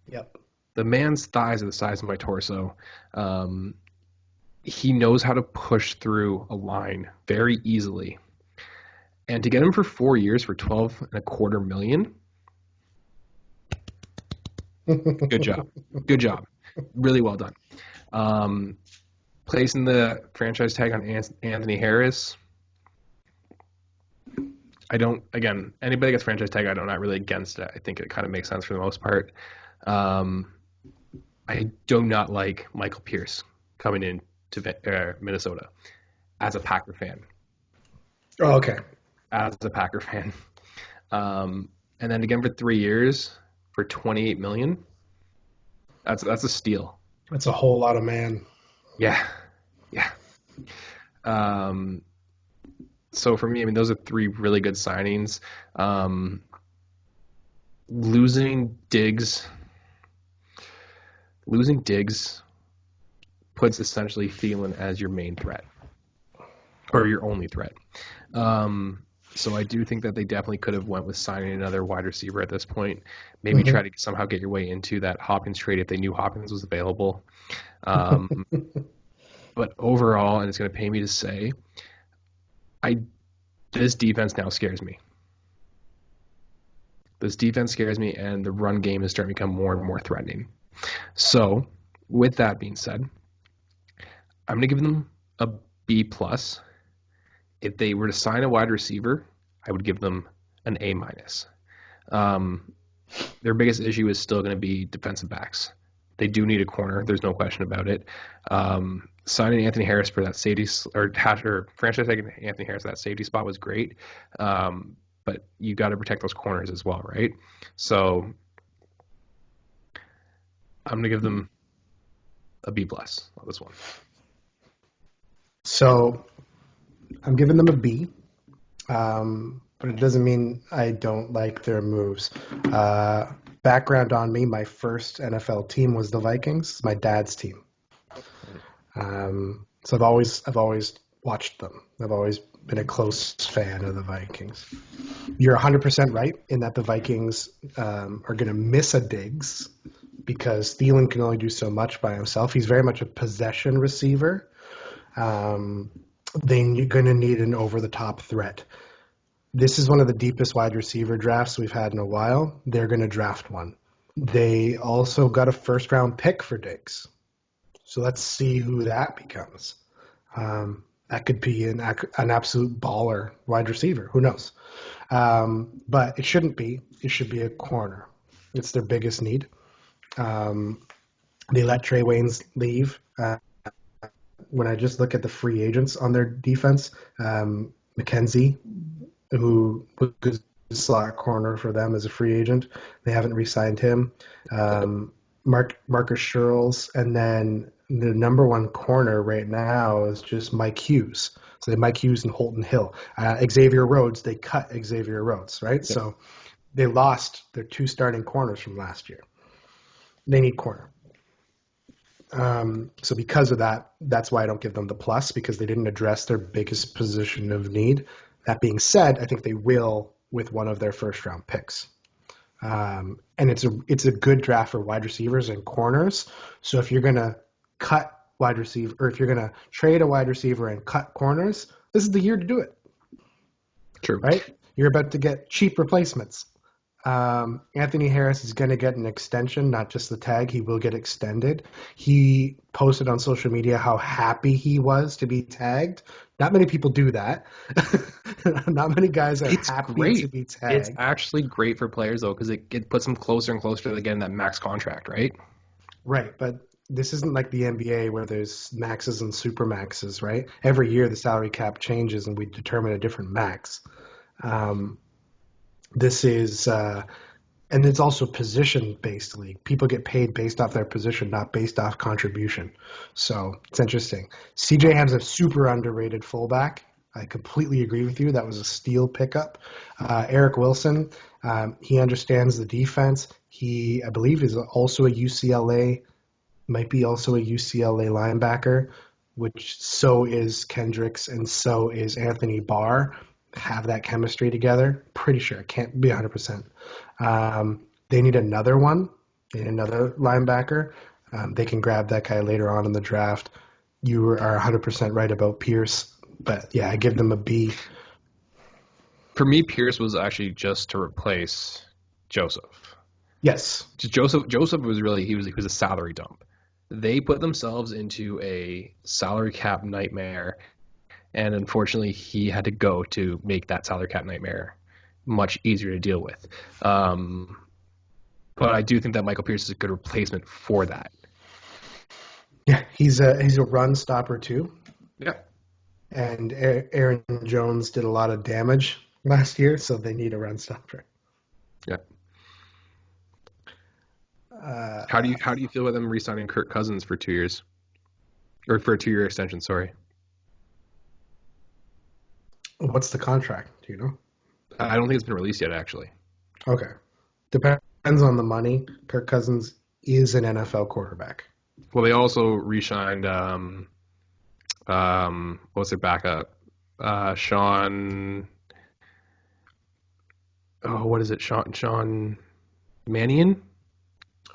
Yep. The man's thighs are the size of my torso. He knows how to push through a line very easily. And to get him for 4 years for $12.25 million, good job. Good job. Really well done. Placing the franchise tag on Anthony Harris, anybody that gets franchise tag, I'm not really against it. I think it kind of makes sense for the most part. I do not like Michael Pierce coming in to Minnesota as a Packer fan. Oh, okay. As a Packer fan. And then again for 3 years for $28 million. That's a steal. That's a whole lot of man. Yeah. So for me, I mean, those are three really good signings. Um, losing Diggs, losing Diggs puts essentially Thielen as your main threat or your only threat. Um, so I do think that they definitely could have went with signing another wide receiver at this point. Maybe try to somehow get your way into that Hopkins trade if they knew Hopkins was available. Um, but overall, and it's going to pay me to say, I this defense now scares me. This defense scares me, and the run game is starting to become more and more threatening. So, with that being said, I'm going to give them a B plus. If they were to sign a wide receiver, I would give them an A minus. Their biggest issue is still going to be defensive backs. They do need a corner. There's no question about it. Signing Anthony Harris for that safety or franchise tagging Anthony Harris for that safety spot was great. But you got to protect those corners as well, right? So I'm going to give them a B plus on this one. So I'm giving them a B, but it doesn't mean I don't like their moves. Background on me, my first NFL team was the Vikings, my dad's team. So I've always watched them. I've always been a close fan of the Vikings. You're 100% right in that the Vikings are going to miss a Diggs because Thielen can only do so much by himself. He's very much a possession receiver. They're going to need an over-the-top threat. This is one of the deepest wide receiver drafts we've had in a while. They're going to draft one. They also got a first-round pick for Diggs. So let's see who that becomes. That could be an absolute baller wide receiver. Who knows? But it shouldn't be. It should be a corner. It's their biggest need. They let Trey Waynes leave. When I just look at the free agents on their defense, McKenzie, who was a slot corner for them as a free agent, they haven't re-signed him. Marcus Sherrills, and then the number one corner right now is just Mike Hughes. So they have Mike Hughes and Holton Hill. Xavier Rhodes, they cut Xavier Rhodes, right? Yeah. So they lost their two starting corners from last year. They need corner. So because of that, that's why I don't give them the plus, because they didn't address their biggest position of need. That being said, I think they will with one of their first round picks. And it's a good draft for wide receivers and corners. So if you're going to cut wide receiver, or if you're going to trade a wide receiver and cut corners, this is the year to do it. True. Right? You're about to get cheap replacements. Anthony Harris is going to get an extension, not just the tag. He will get extended. He posted on social media how happy he was to be tagged. Not many people do that. Not many guys are happy to be tagged. It's actually great for players, though, because it puts them closer and closer to getting that max contract, right? Right, but this isn't like the NBA where there's maxes and super maxes, right? Every year the salary cap changes and we determine a different max. This is, and it's also position-based league. People get paid based off their position, not based off contribution. So it's interesting. CJ Ham's a super underrated fullback. I completely agree with you. That was a steal pickup. Eric Wilson, he understands the defense. He, I believe, is also a UCLA, might be also a UCLA linebacker, which so is Kendricks and so is Anthony Barr. Have that chemistry together. Pretty sure. Can't be 100%. They need another one. They need another linebacker. They can grab that guy later on in the draft. You are 100% right about Pierce. But, yeah, I give them a B. For me, Pierce was actually just to replace Joseph. Yes. Joseph was really he was a salary dump. They put themselves into a salary cap nightmare. And unfortunately, he had to go to make that salary cap nightmare much easier to deal with. But I do think that Michael Pierce is a good replacement for that. Yeah, he's a run stopper too. Yeah. And Aaron Jones did a lot of damage last year, so they need a run stopper. Yeah. How do you feel about them re-signing Kirk Cousins for 2 years, or for a 2-year extension? Sorry. What's the contract? Do you know? I don't think it's been released yet, actually. Okay. Depends on the money. Kirk Cousins is an NFL quarterback. Well, they also re-signed what's their backup? Sean. Oh, what is it? Sean Mannion?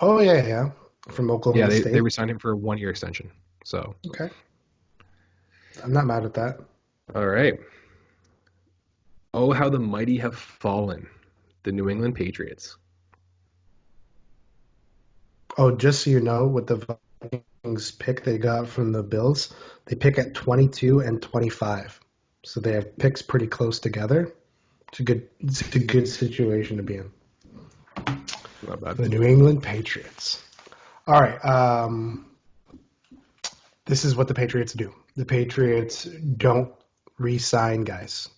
Oh yeah, yeah. From Yeah, Oklahoma they State. re-signed him for a 1 year extension. So, Okay. I'm not mad at that. all right. Oh, how the mighty have fallen, the New England Patriots. Oh, just so you know, with the Vikings pick they got from the Bills, they pick at 22 and 25. So they have picks pretty close together. It's a good situation to be in. Not bad. The New England Patriots. All right. This is what the Patriots do. The Patriots don't re-sign guys.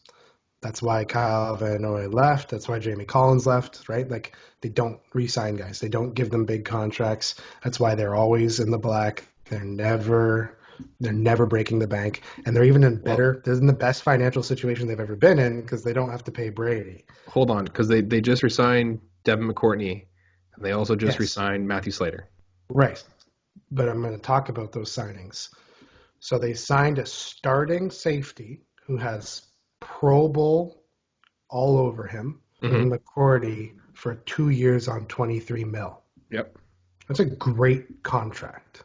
That's why Kyle Van Noy left. That's why Jamie Collins left, right? Like they don't re-sign guys. They don't give them big contracts. That's why they're always in the black. They're never breaking the bank, and they're even in Well, better. They're in the best financial situation they've ever been in because they don't have to pay Brady. hold on, because they just re-signed Devin McCourtney, and they also just Yes, re-signed Matthew Slater. right. But I'm going to talk about those signings. So they signed a starting safety who has Pro Bowl all over him in Hmm. McCourty for 2 years on 23 mil. Yep. That's a great contract.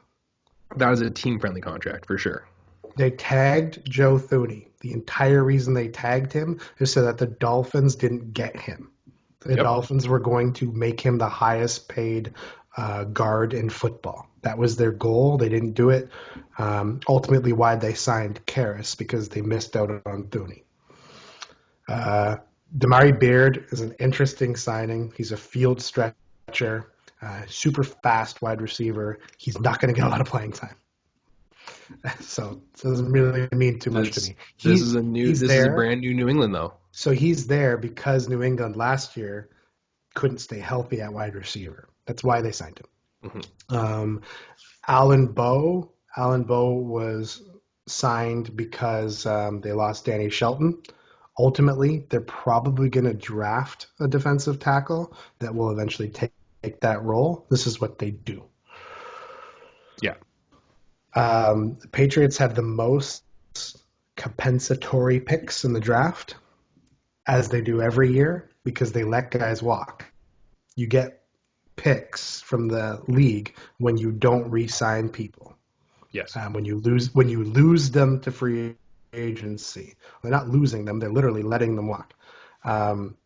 That was a team-friendly contract for sure. They tagged Joe Thuney. The entire reason they tagged him is so that the Dolphins didn't get him. The Yep. Dolphins were going to make him the highest paid guard in football. That was their goal. They didn't do it. Ultimately, why they signed Karras because they missed out on Thuney. Damari Beard is an interesting signing. He's a field stretcher, super fast wide receiver. He's not going to get a lot of playing time. So it doesn't really mean too much to This me. this is a new He's this is a there. brand new New England though. So he's there because New England last year couldn't stay healthy at wide receiver. That's why they signed Hmm. him. Alan Bowe was signed because they lost Danny Shelton. Ultimately, they're probably going to draft a defensive tackle that will eventually take that role. This is what they do. Yeah. The Patriots have the most compensatory picks in the draft, as they do every year, because they let guys walk. You get picks from the league when you don't re-sign people. Yes. When you lose them to free agency, they're not losing them; they're literally letting them walk. Um,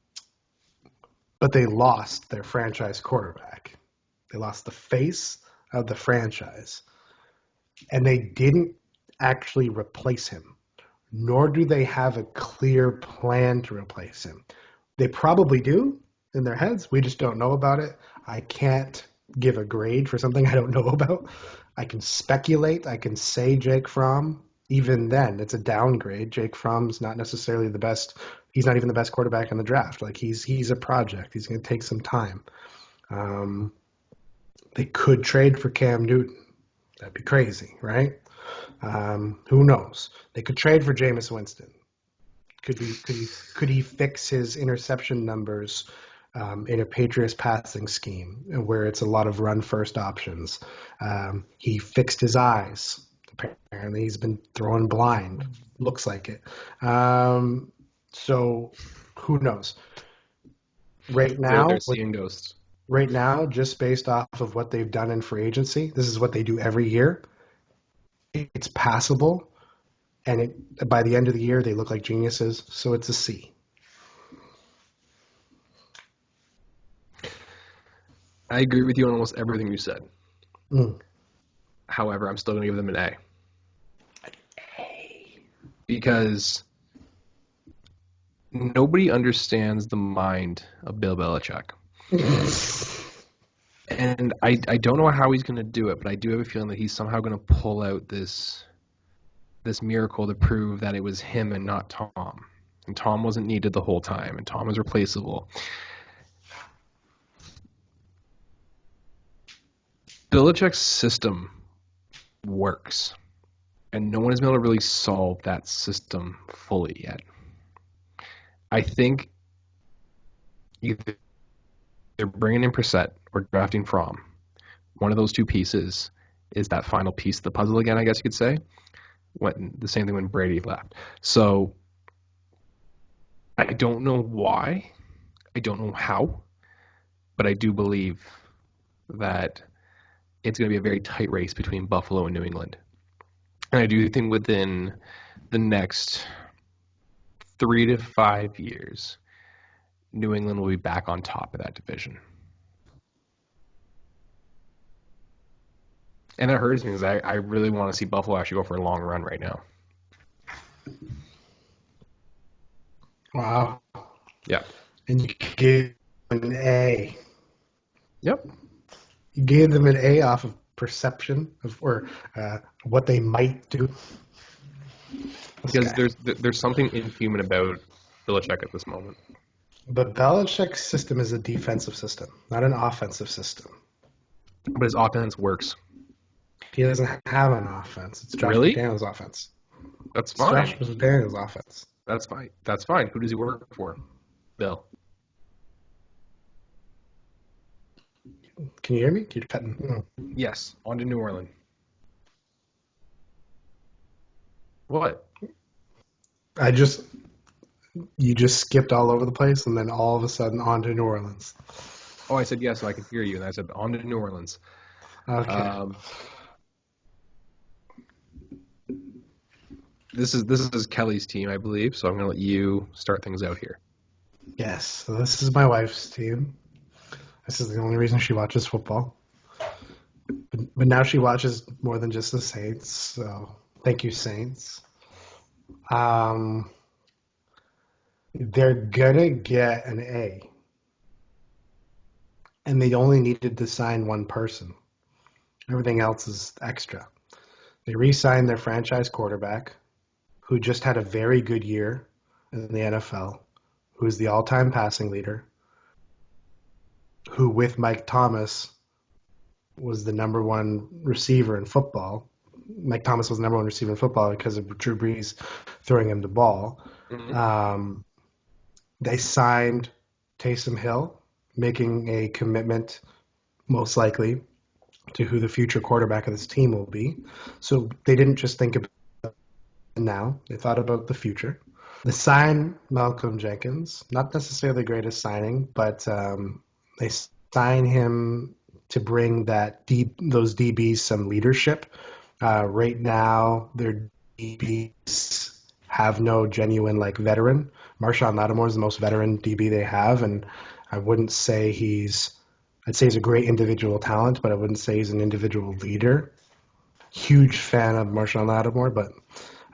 but they lost their franchise quarterback. They lost the face of the franchise, and they didn't actually replace him. Nor do they have a clear plan to replace him. They probably do in their heads. We just don't know about it. I can't give a grade for something I don't know about. I can speculate. I can say Jake Fromm. Even then, it's a downgrade. Jake Fromm's not necessarily the best. He's not even the best quarterback in the draft. Like he's a project. He's going to take some time. Um, they could trade for Cam Newton. That'd be crazy, right? Who knows? They could trade for Jameis Winston. Could he fix his interception numbers in a Patriots passing scheme where it's a lot of run first options? He fixed his eyes. Apparently, he's been throwing blind. Looks like it. So who knows? Right They're now, seeing ghosts. right now, just based off of what they've done in free agency, this is what they do every year. It's passable, and by the end of the year, they look like geniuses. So it's a C. I agree with you on almost everything you said. Mm. However, I'm still going to give them an A because nobody understands the mind of Bill Belichick. And I don't know how he's going to do it, but I do have a feeling that he's somehow going to pull out this miracle to prove that it was him and not Tom. And Tom wasn't needed the whole time, and Tom was replaceable. Belichick's system works, and no one has been able to really solve that system fully yet. I think either they're bringing in Brissett or drafting Fromm. One of those two pieces is that final piece of the puzzle again, I guess you could say. The same thing when Brady left. So I don't know why. I don't know how. But I do believe that it's going to be a very tight race between Buffalo and New England. And I do think within the next 3 to 5 years, New England will be back on top of that division. And that hurts me because I really want to see Buffalo actually go for a long run right now. Wow. Yeah. And you gave them an A. Yep. You gave them an A off of perception or what they might do. Because there's something inhuman about Belichick at this moment. But Belichick's system is a defensive system, not an offensive system. But his offense works. He doesn't have an offense. It's Josh Really? McDaniels' offense. That's It's fine. Josh McDaniels' offense. That's fine. That's fine. Who does he work for? Bill. Can you hear me? You're cutting. Yes. On to New Orleans. What? You just skipped all over the place, and then all of a sudden on to New Orleans. Oh, I said yes, so I could hear you, and I said on to New Orleans. Okay. This is Kelly's team, I believe, so I'm going to let you start things out here. Yes. So this is my wife's team. This is the only reason she watches football. But now she watches more than just the Saints. So thank you, Saints. They're gonna get an A, and they only needed to sign one person. Everything else is extra. They re-signed their franchise quarterback, who just had a very good year in the NFL, who is the all-time passing leader, who with Mike Thomas was the number one receiver in football. Mike Thomas was the number one receiver in football because of Drew Brees throwing him the ball. Mm-hmm. They signed Taysom Hill, making a commitment, most likely, to who the future quarterback of this team will be. So they didn't just think about now, they thought about the future. They signed Malcolm Jenkins, not necessarily the greatest signing, but they signed him to bring those DBs some leadership. Right now, their DBs have no genuine veteran. Marshawn Lattimore is the most veteran DB they have, and I wouldn't say I'd say he's a great individual talent, but I wouldn't say he's an individual leader. Huge fan of Marshawn Lattimore, but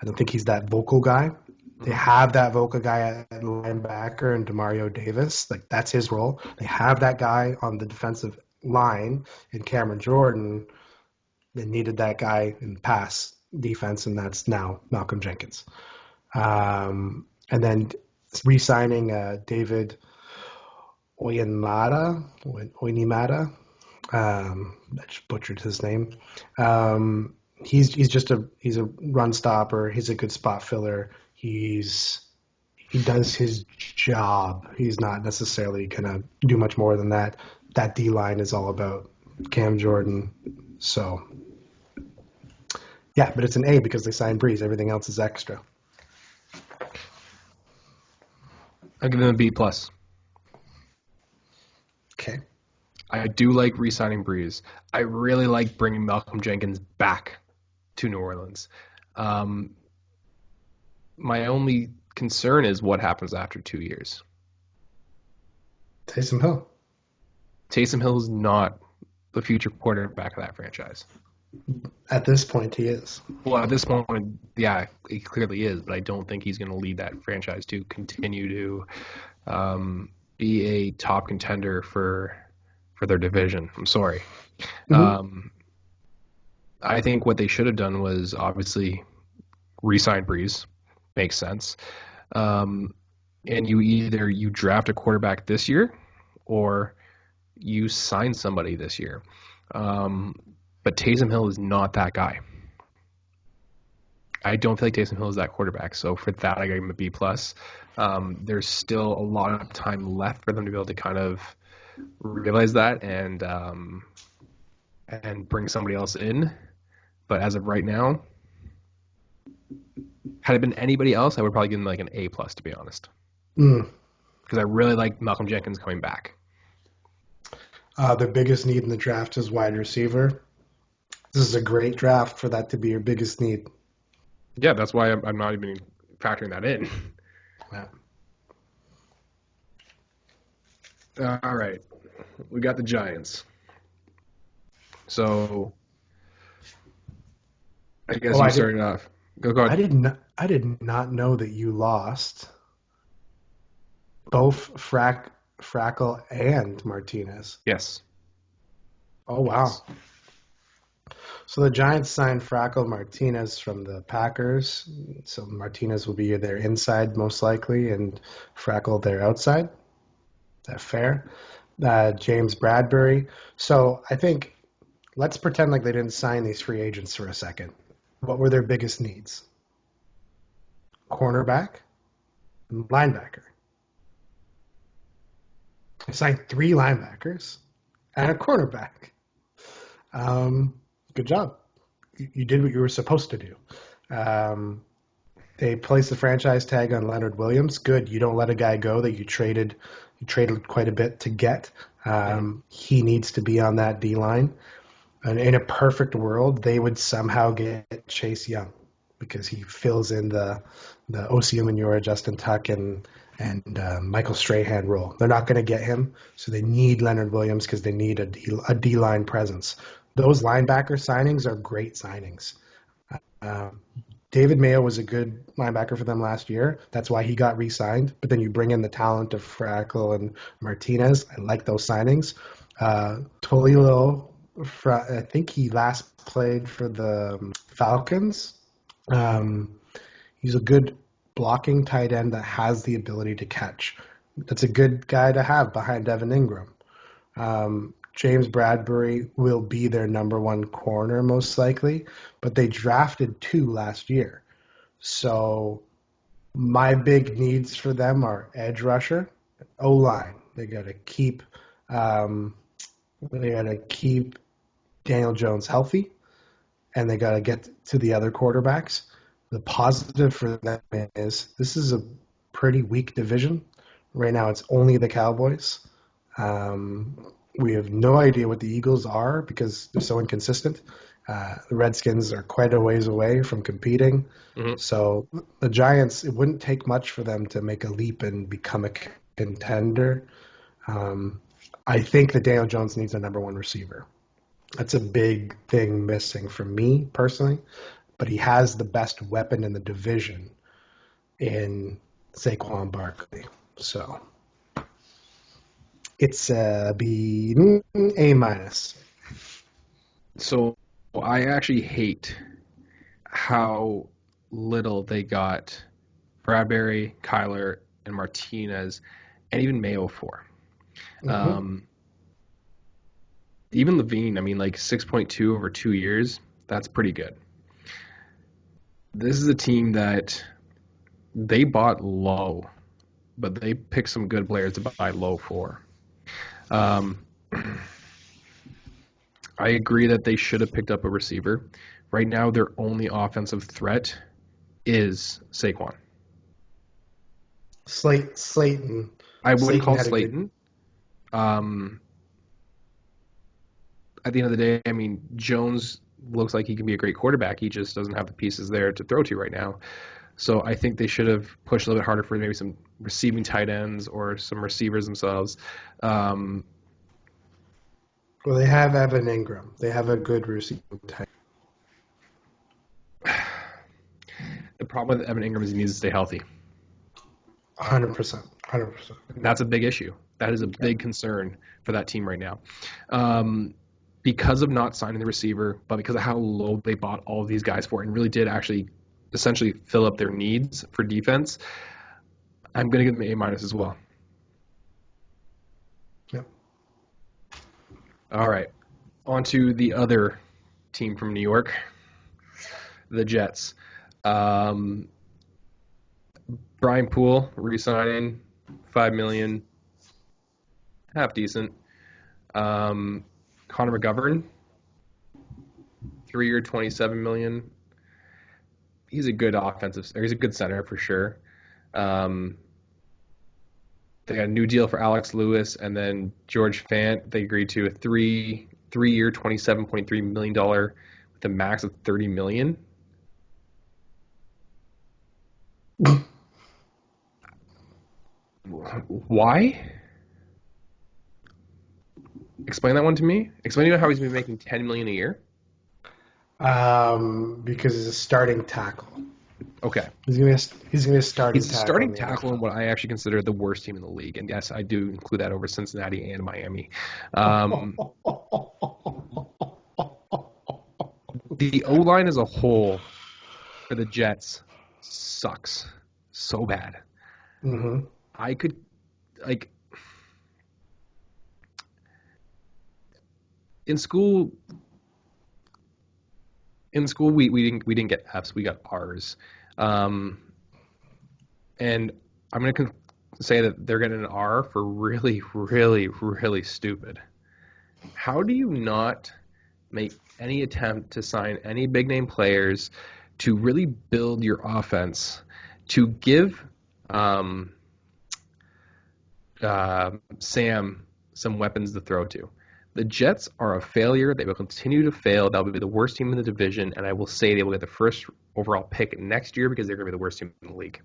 I don't think he's that vocal guy. They have that vocal guy at linebacker and Demario Davis. That's his role. They have that guy on the defensive line in Cameron Jordan. They needed that guy in pass defense, and that's now Malcolm Jenkins. And then re-signing David Onyemata. I just butchered his name. He's a run stopper. He's a good spot filler. He does his job. He's not necessarily gonna do much more than that. That D line is all about Cam Jordan. So yeah, but it's an A because they signed Breeze. Everything else is extra. I'll give them a B plus. Okay. I do like re-signing Breeze. I really like bringing Malcolm Jenkins back to New Orleans. My only concern is what happens after 2 years. Taysom Hill. Taysom Hill is not the future quarterback of that franchise. At this point, he is. Well, at this point, yeah, he clearly is, but I don't think he's going to lead that franchise to continue to be a top contender for their division. I'm sorry. Mm-hmm. I think what they should have done was obviously re-sign Breeze. Makes sense. And you draft a quarterback this year or you sign somebody this year. But Taysom Hill is not that guy. I don't feel like Taysom Hill is that quarterback. So for that, I gave him a B plus. There's still a lot of time left for them to be able to kind of realize that and bring somebody else in. But as of right now, had it been anybody else, I would probably give him like an A plus, to be honest. Mm. Because I really like Malcolm Jenkins coming back. Their biggest need in the draft is wide receiver. This is a great draft for that to be your biggest need. Yeah, that's why I'm not even factoring that in. Yeah. All right, we got the Giants. So I guess you started off. Go ahead. I did not know that you lost both Frackle and Martinez. Yes. Oh wow. Yes. So the Giants signed Frackle Martinez from the Packers. So Martinez will be their inside most likely, and Frackle their outside. Is that fair? James Bradbury. So I think let's pretend like they didn't sign these free agents for a second. What were their biggest needs? Cornerback and linebacker. They signed 3 linebackers and a cornerback. Good job. You did what you were supposed to do. They placed the franchise tag on Leonard Williams. Good. You don't let a guy go that you traded quite a bit to get. He needs to be on that D-line. And in a perfect world, they would somehow get Chase Young because he fills in the Osi Umenyiora, Justin Tuck, and Michael Strahan role. They're not going to get him, so they need Leonard Williams because they need a D-line presence. Those linebacker signings are great signings. David Mayo was a good linebacker for them last year. That's why he got re-signed. But then you bring in the talent of Frackle and Martinez. I like those signings. Tolilo, I think he last played for the Falcons. He's a good blocking tight end that has the ability to catch. That's a good guy to have behind Evan Ingram. James Bradbury will be their number 1 corner most likely, but they drafted 2 last year. So my big needs for them are edge rusher, O-line. They got to keep Daniel Jones healthy, and they got to get to the other quarterbacks. The positive for them is this is a pretty weak division. Right now it's only the Cowboys. We have no idea what the Eagles are because they're so inconsistent. The Redskins are quite a ways away from competing. Mm-hmm. So the Giants, it wouldn't take much for them to make a leap and become a contender. I think that Daniel Jones needs a number 1 receiver. That's a big thing missing for me personally. But he has the best weapon in the division in Saquon Barkley. So it's a minus. So I actually hate how little they got Bradbury, Kyler, and Martinez, and even Mayo for. Mm-hmm. Even Levine, I mean, like 6.2 over 2 years, that's pretty good. This is a team that they bought low, but they picked some good players to buy low for. I agree that they should have picked up a receiver. Right now, their only offensive threat is Saquon. Slayton. I wouldn't call Slayton. At the end of the day, I mean, Jones looks like he can be a great quarterback. He just doesn't have the pieces there to throw to right now. So I think they should have pushed a little bit harder for maybe some receiving tight ends or some receivers themselves. Well, they have Evan Ingram. They have a good receiving tight end. The problem with Evan Ingram is he needs to stay healthy. 100%. That's a big issue. That is a big concern for that team right now. Because of not signing the receiver, but because of how low they bought all of these guys for and really did actually essentially fill up their needs for defense, I'm going to give them an A- as well. Yep. All right. On to the other team from New York, the Jets. Um, Brian Poole re-signing, $5 million, half decent. Connor McGovern, 3 year, $27 million. He's a good he's a good center for sure. Um, they got a new deal for Alex Lewis, and then George Fant. They agreed to a three-year, $27.3 million with a max of $30 million. Why? Explain that one to me. Explain to me how he's been making $10 million a year. Because he's a starting tackle. Okay. He's gonna be a starting He's a tackle. starting tackle in what I actually consider the worst team in the league. And yes, I do include that over Cincinnati and Miami. The O-line as a whole for the Jets sucks so bad. Mm-hmm. I could, like, in school we didn't get Fs, we got Rs. And I'm going to say that they're getting an R for really, really, really stupid. How do you not make any attempt to sign any big name players to really build your offense, to give Sam some weapons to throw to? The Jets are a failure. They will continue to fail. They'll be the worst team in the division, and I will say they will get the first overall pick next year because they're going to be the worst team in the league.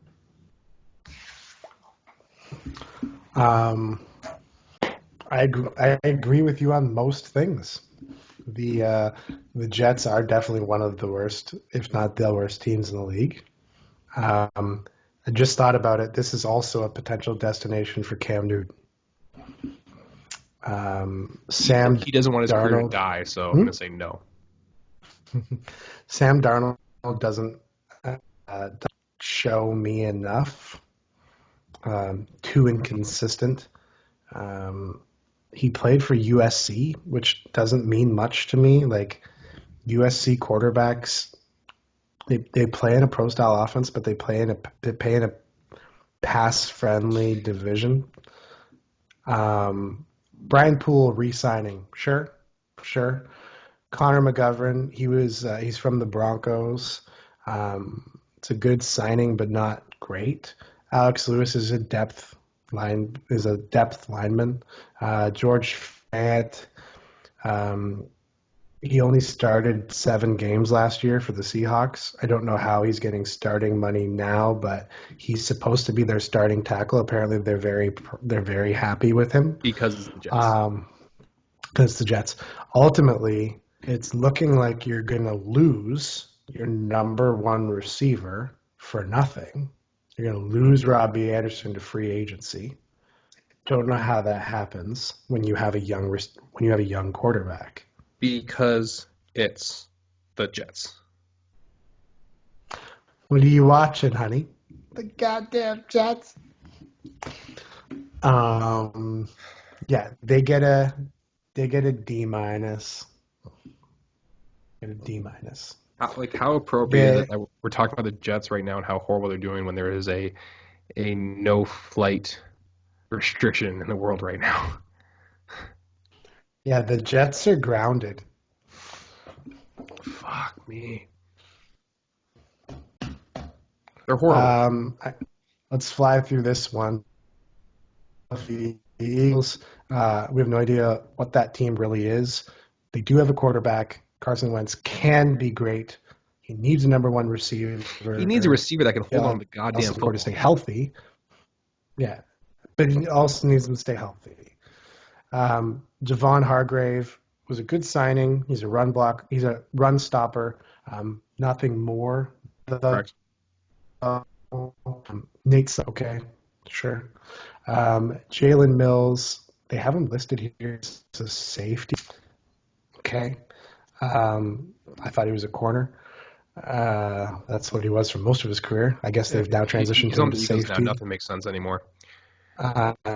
I agree with you on most things. The Jets are definitely one of the worst, if not the worst teams in the league. I just thought about it. This is also a potential destination for Cam Newton. Sam He doesn't want his career to Darnold die, so I'm going to say no. Sam Darnold doesn't show me enough. Too inconsistent. He played for USC, which doesn't mean much to me. Like USC quarterbacks, they play in a pro style offense, but they play in a pass friendly division. Brian Poole re-signing, sure. Connor McGovern, he's from the Broncos. It's a good signing, but not great. Alex Lewis is a depth lineman. George Fant, he only started 7 games last year for the Seahawks. I don't know how he's getting starting money now, but he's supposed to be their starting tackle. Apparently, they're very happy with him because it's the Jets. Because the Jets. Ultimately, it's looking like you're going to lose your number one receiver for nothing. You're going to lose Robbie Anderson to free agency. Don't know how that happens when you have a young quarterback. Because it's the Jets. What are you watching, honey? The goddamn Jets. Yeah, they get a D minus. Get a D minus. How appropriate is it that we're talking about the Jets right now and how horrible they're doing when there is a no flight restriction in the world right now? Yeah, the Jets are grounded. Fuck me. They're horrible. Let's fly through this one. The Eagles, we have no idea what that team really is. They do have a quarterback. Carson Wentz can be great. He needs a number one receiver. He needs a receiver that can hold on to the goddamn football to stay healthy. Yeah, but he also needs him to stay healthy. Javon Hargrave was a good signing. He's a run stopper. Nothing more. Correct. Nate's okay, sure. Jalen Mills, they have him listed here as a safety. Okay. I thought he was a corner. That's what he was for most of his career. I guess they've now transitioned him to safety. Now. Nothing makes sense anymore.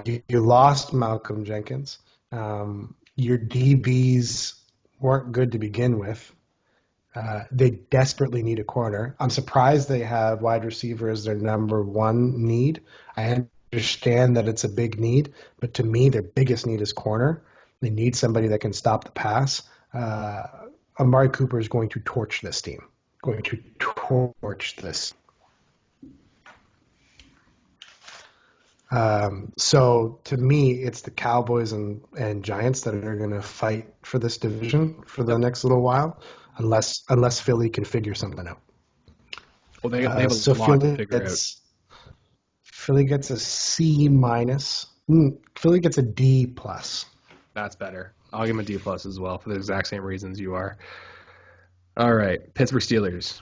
You lost Malcolm Jenkins. Your DBs weren't good to begin with. They desperately need a corner. I'm surprised they have wide receiver as their number one need. I understand that it's a big need, but to me, their biggest need is corner. They need somebody that can stop the pass. Amari Cooper is going to torch this team. Going to torch this. So to me, it's the Cowboys and Giants that are going to fight for this division for the next little while, unless Philly can figure something out. Well, they have a lot to figure out. Philly gets a C minus. Philly gets a D plus. That's better. I'll give them a D plus as well for the exact same reasons you are. All right, Pittsburgh Steelers.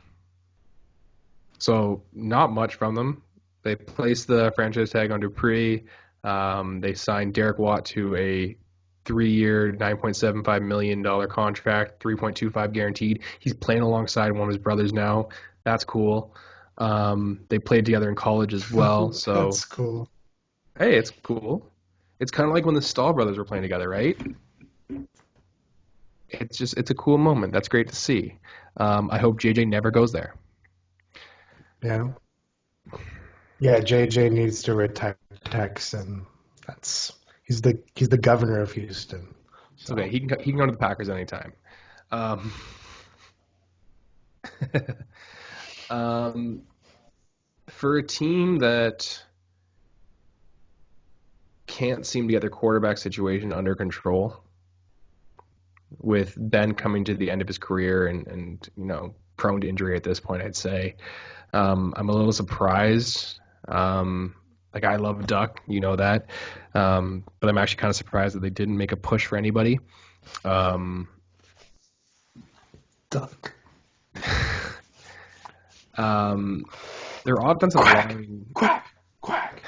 So not much from them. They placed the franchise tag on Dupree. They signed Derek Watt to a 3-year, $9.75 million contract, $3.25 guaranteed. He's playing alongside one of his brothers now. That's cool. They played together in college as well. So that's cool. Hey, it's cool. It's kind of like when the Stahl brothers were playing together, right? It's a cool moment. That's great to see. I hope JJ never goes there. Yeah. Yeah, JJ needs to retire Texan. He's the governor of Houston. So. Okay, he can go to the Packers anytime. For a team that can't seem to get their quarterback situation under control, with Ben coming to the end of his career and prone to injury at this point, I'd say I'm a little surprised. I love Duck, you know that, but I'm actually kind of surprised that they didn't make a push for anybody. Duck. Their offensive line. Quack.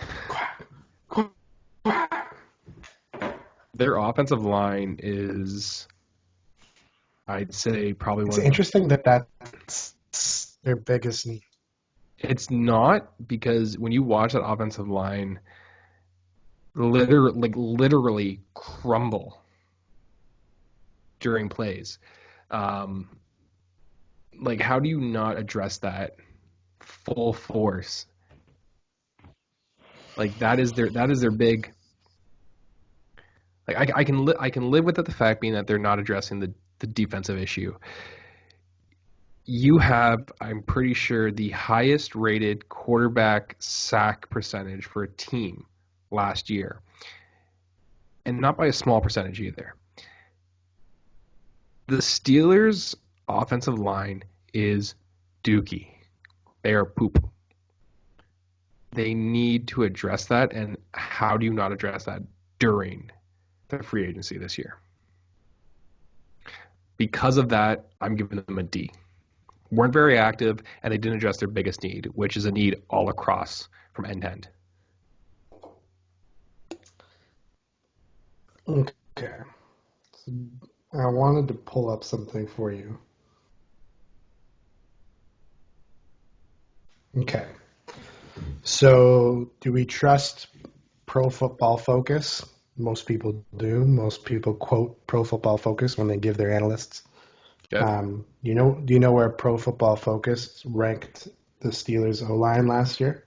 Their offensive line is, I'd say, probably one. It's interesting that's their biggest need. It's not, because when you watch that offensive line literally crumble during plays, how do you not address that full force? That is their big. I can live with it, the fact being that they're not addressing the defensive issue. You have, I'm pretty sure, the highest rated quarterback sack percentage for a team last year. And not by a small percentage either. The Steelers' offensive line is dookie. They are poop. They need to address that, and how do you not address that during the free agency this year? Because of that, I'm giving them a D. Weren't very active, and they didn't address their biggest need, which is a need all across from end to end. Okay. So I wanted to pull up something for you. Okay. So do we trust Pro Football Focus? Most people do. Most people quote Pro Football Focus when they give their analysts. Yeah. Do you know where Pro Football Focus ranked the Steelers O-line last year?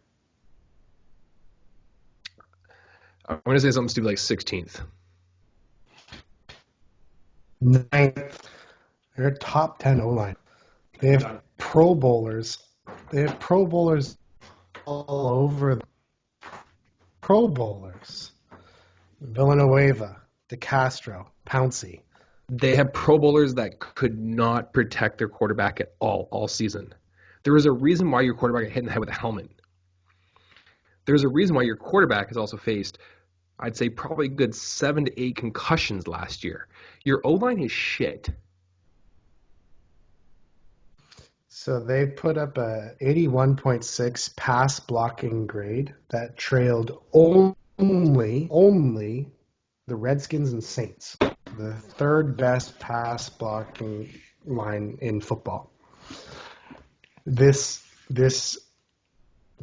I'm going to say something stupid like 16th. 9th. They're a top 10 O-line. They have Pro Bowlers. They have Pro Bowlers all over. Pro Bowlers. Villanueva, DeCastro, Pouncey. They have Pro Bowlers that could not protect their quarterback at all season. There is a reason why your quarterback got hit in the head with a helmet. There's a reason why your quarterback has also faced, I'd say, probably a good 7 to 8 concussions last year. Your O-line is shit. So they put up a 81.6 pass blocking grade that trailed only the Redskins and Saints, the third best pass blocking line in football. This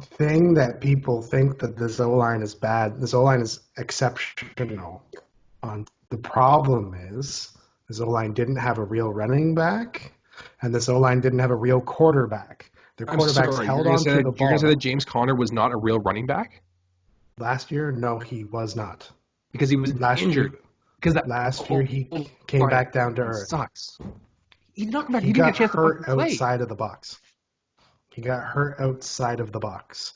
thing that people think that this O-line is bad, this O-line is exceptional. The problem is this O-line didn't have a real running back, And this O-line didn't have a real quarterback. Their I'm quarterbacks sorry. held on to the You're gonna say ball. that James Conner was not a real running back Last year, no, he was not. because he was injured. Because that Last year, he came back down to earth. Sucks. He didn't He get a got chance to hurt play. outside of the box. He got hurt outside of the box.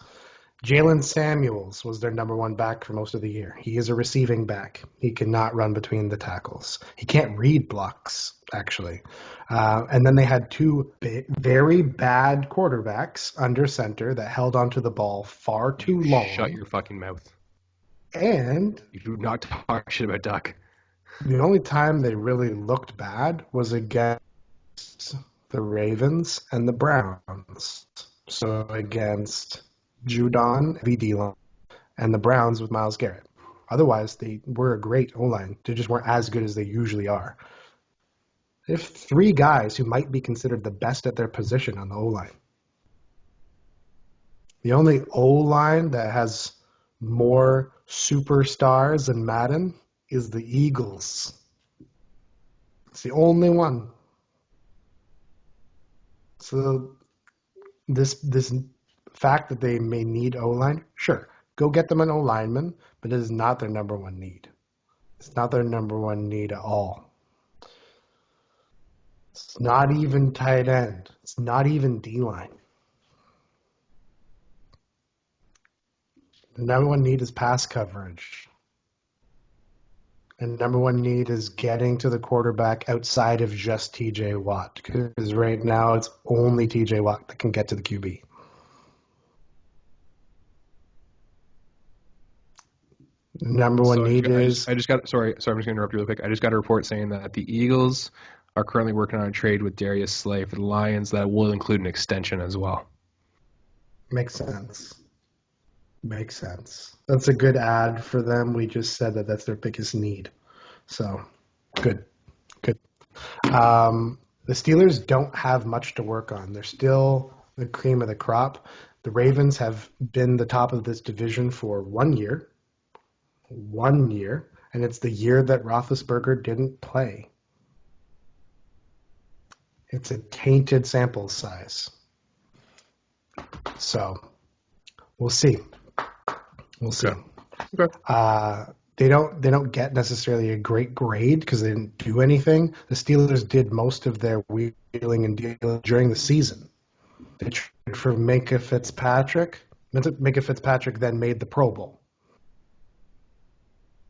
Jalen Samuels was their number one back for most of the year. He is a receiving back. He cannot run between the tackles. He can't read blocks, actually. And then they had two very bad quarterbacks under center that held onto the ball far too long. Shut your fucking mouth. And you do not talk shit about Duck. The only time they really looked bad was against the Ravens and the Browns. So against Judon, V.D. and the Browns with Myles Garrett. Otherwise, they were a great O-line. They just weren't as good as they usually are. They have three guys who might be considered the best at their position on the O-line. The only O-line that has more superstars than Madden is the Eagles. It's the only one. So this fact that they may need O-line, sure, go get them an O-lineman, but it is not their number one need. It's not their number one need at all. It's not even tight end. It's not even D-line. The number one need is pass coverage. And number one need is getting to the quarterback outside of just TJ Watt. Because right now it's only TJ Watt that can get to the QB. Number one need is... I'm just going to interrupt you real quick. I just got a report saying that the Eagles are currently working on a trade with Darius Slay for the Lions that will include an extension as well. Makes sense. That's a good ad for them. We just said that that's their biggest need. So, good. The Steelers don't have much to work on. They're still the cream of the crop. The Ravens have been the top of this division for 1 year. 1 year. And it's the year that Roethlisberger didn't play. It's a tainted sample size. So, we'll see. Okay. They don't get necessarily a great grade because they didn't do anything. The Steelers did most of their wheeling and dealing during the season. They traded for Minka Fitzpatrick. Minka Fitzpatrick then made the Pro Bowl.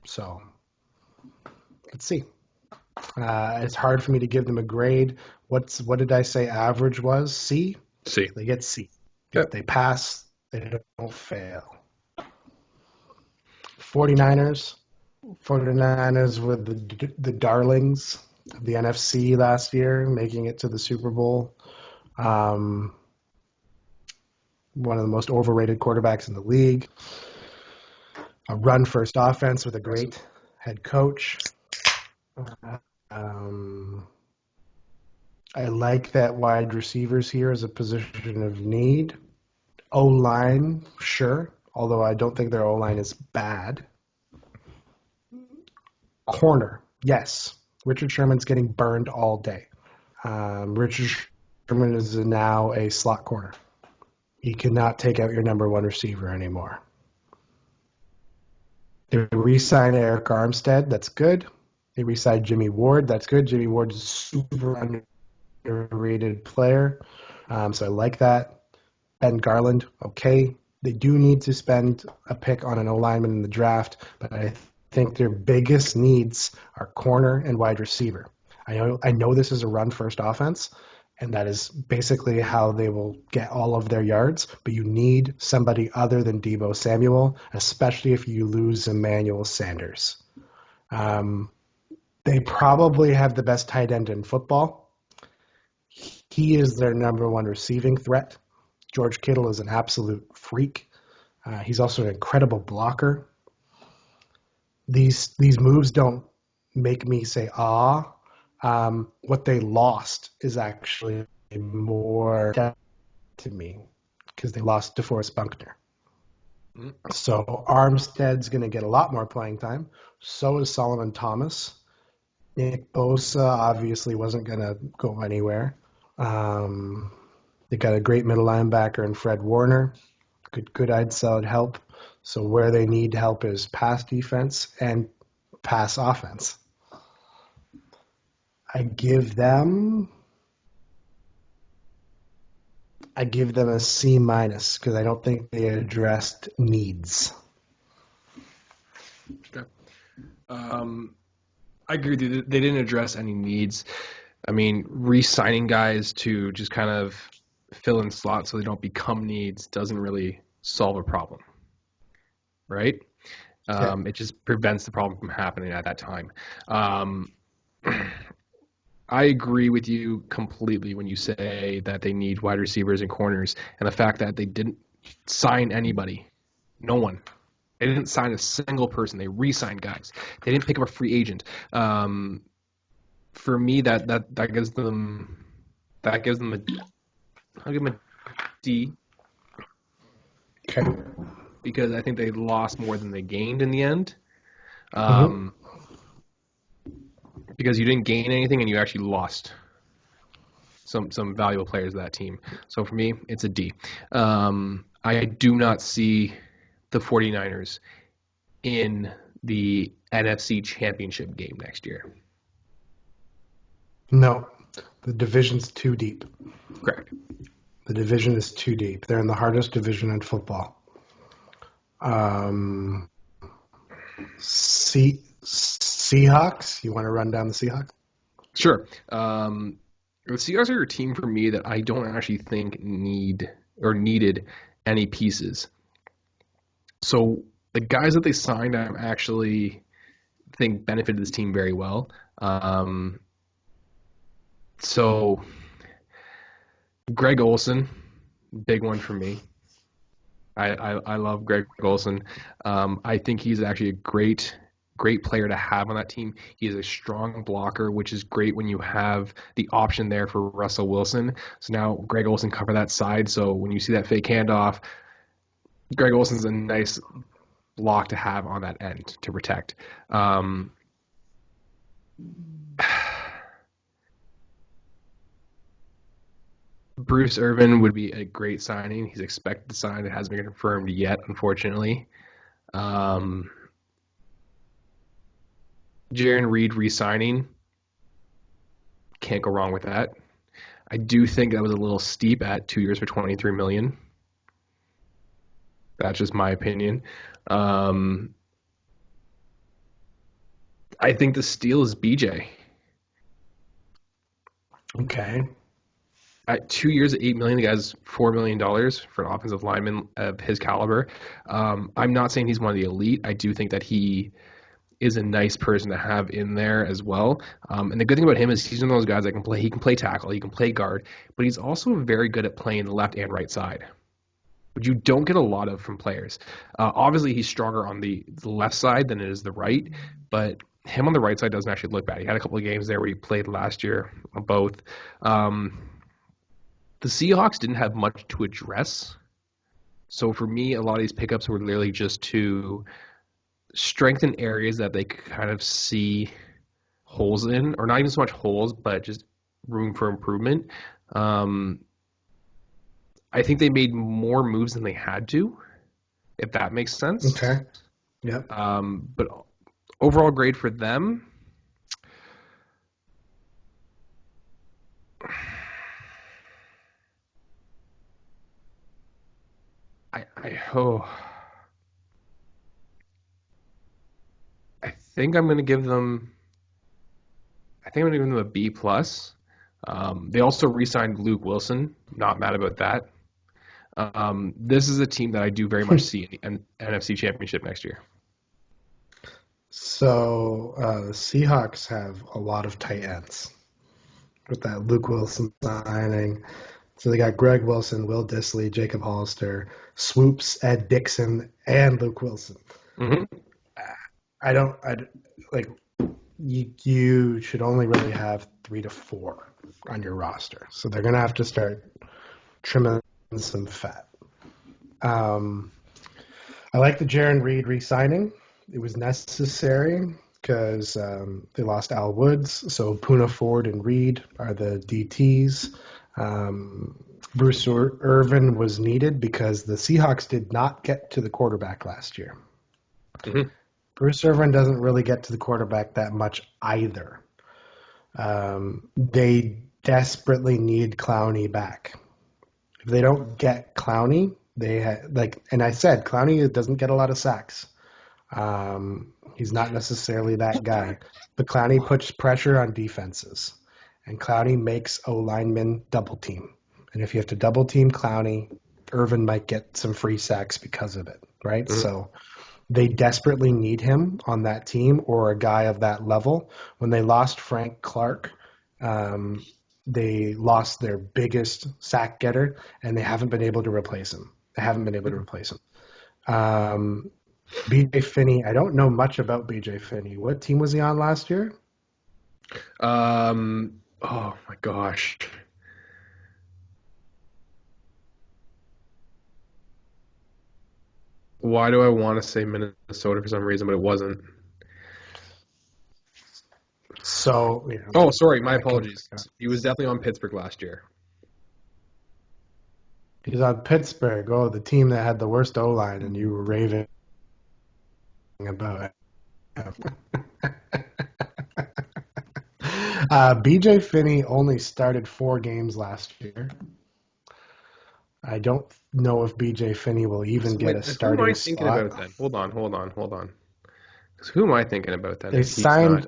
So, let's see. It's hard for me to give them a grade. What did I say average was? C? C. They get C. Yep. If they pass, they don't fail. 49ers with the darlings of the NFC last year, making it to the Super Bowl. One of the most overrated quarterbacks in the league. A run-first offense with a great head coach. I like that wide receivers here as a position of need. O-line, sure. Although I don't think their O-line is bad. Corner, yes. Richard Sherman's getting burned all day. Richard Sherman is now a slot corner. He cannot take out your number one receiver anymore. They re-signed Eric Armstead. That's good. They re-signed Jimmy Ward. That's good. Jimmy Ward is a super underrated player. So I like that. Ben Garland, okay. They do need to spend a pick on an O-lineman in the draft, but I think their biggest needs are corner and wide receiver. I know this is a run-first offense, and that is basically how they will get all of their yards, but you need somebody other than Deebo Samuel, especially if you lose Emmanuel Sanders. They probably have the best tight end in football. He is their number one receiving threat. George Kittle is an absolute freak. He's also an incredible blocker. These moves don't make me say, what they lost is actually more to me because they lost DeForest Buckner. So Armstead's going to get a lot more playing time. So is Solomon Thomas. Nick Bosa obviously wasn't going to go anywhere. They got a great middle linebacker in Fred Warner. Good outside help. So where they need help is pass defense and pass offense. I give them a C minus because I don't think they addressed needs. Okay. I agree with you. They didn't address any needs. I mean, re-signing guys to just kind of fill in slots so they don't become needs doesn't really solve a problem, right? It just prevents the problem from happening at that time. I agree with you completely when you say that they need wide receivers and corners, and the fact that they didn't sign anybody, no one. They didn't sign a single person. They re-signed guys. They didn't pick up a free agent. For me, that gives them I'll give them a D. Okay. Because I think they lost more than they gained in the end. Because you didn't gain anything and you actually lost some valuable players of that team. So for me, it's a D. I do not see the 49ers in the NFC Championship game next year. No, the division's too deep. Correct. The division is too deep. They're in the hardest division in football. Seahawks? You want to run down the Seahawks? Sure. The Seahawks are a team for me that I don't actually think needed any pieces. So the guys that they signed, I actually think benefited this team very well. So Greg Olsen, big one for me. I love Greg Olsen. I think he's actually a great player to have on that team. He is a strong blocker, which is great when you have the option there for Russell Wilson. So now Greg Olsen cover that side. So when you see that fake handoff, Greg Olsen's a nice block to have on that end to protect. Bruce Irvin would be a great signing. He's expected to sign. It hasn't been confirmed yet, unfortunately. Jaron Reed re-signing. Can't go wrong with that. I do think that was a little steep at 2 years for $23 million. That's just my opinion. I think the steal is BJ. Okay. At 2 years at $8 million, the guy's $4 million for an offensive lineman of his caliber. I'm not saying he's one of the elite. I do think that he is a nice person to have in there as well. And the good thing about him is he's one of those guys that can play. He can play tackle, he can play guard, but he's also very good at playing the left and right side, which you don't get a lot of from players. Obviously, he's stronger on the left side than it is the right, but him on the right side doesn't actually look bad. He had a couple of games there where he played last year on both. The Seahawks didn't have much to address. So for me, a lot of these pickups were literally just to strengthen areas that they could kind of see holes in, or not even so much holes, but just room for improvement. I think they made more moves than they had to, if that makes sense. Okay. Yep. But overall grade for them, I think I'm going to give them. I think I'm going to give them a B plus. They also re-signed Luke Wilson. Not mad about that. This is a team that I do very much see in the NFC Championship next year. So the Seahawks have a lot of tight ends with that Luke Wilson signing. So they got Greg Wilson, Will Dissly, Jacob Hollister, Swoops, Ed Dixon, and Luke Wilson. Mm-hmm. You should only really have 3 to 4 on your roster. So they're going to have to start trimming some fat. I like the Jaron Reed re-signing. It was necessary because they lost Al Woods. So Poona Ford and Reed are the DTs. Bruce Irvin was needed because the Seahawks did not get to the quarterback last year. Mm-hmm. Bruce Irvin doesn't really get to the quarterback that much either. They desperately need Clowney back. If they don't get Clowney, and I said Clowney doesn't get a lot of sacks. He's not necessarily that guy, but Clowney puts pressure on defenses, and Clowney makes O linemen double team. And if you have to double team Clowney, Irvin might get some free sacks because of it, right? Mm-hmm. So they desperately need him on that team or a guy of that level. When they lost Frank Clark, they lost their biggest sack getter, and they haven't been able to replace him. BJ Finney, I don't know much about BJ Finney. What team was he on last year? Oh my gosh. Why do I want to say Minnesota for some reason, but it wasn't? So, Oh, sorry. My apologies. He was definitely on Pittsburgh last year. He's on Pittsburgh. Oh, the team that had the worst O-line, and you were raving about it. BJ Finney only started 4 games last year. I don't know if BJ Finney will even get a starting spot. Who am I spot. thinking about then? Hold on. Because who am I thinking about then? They signed.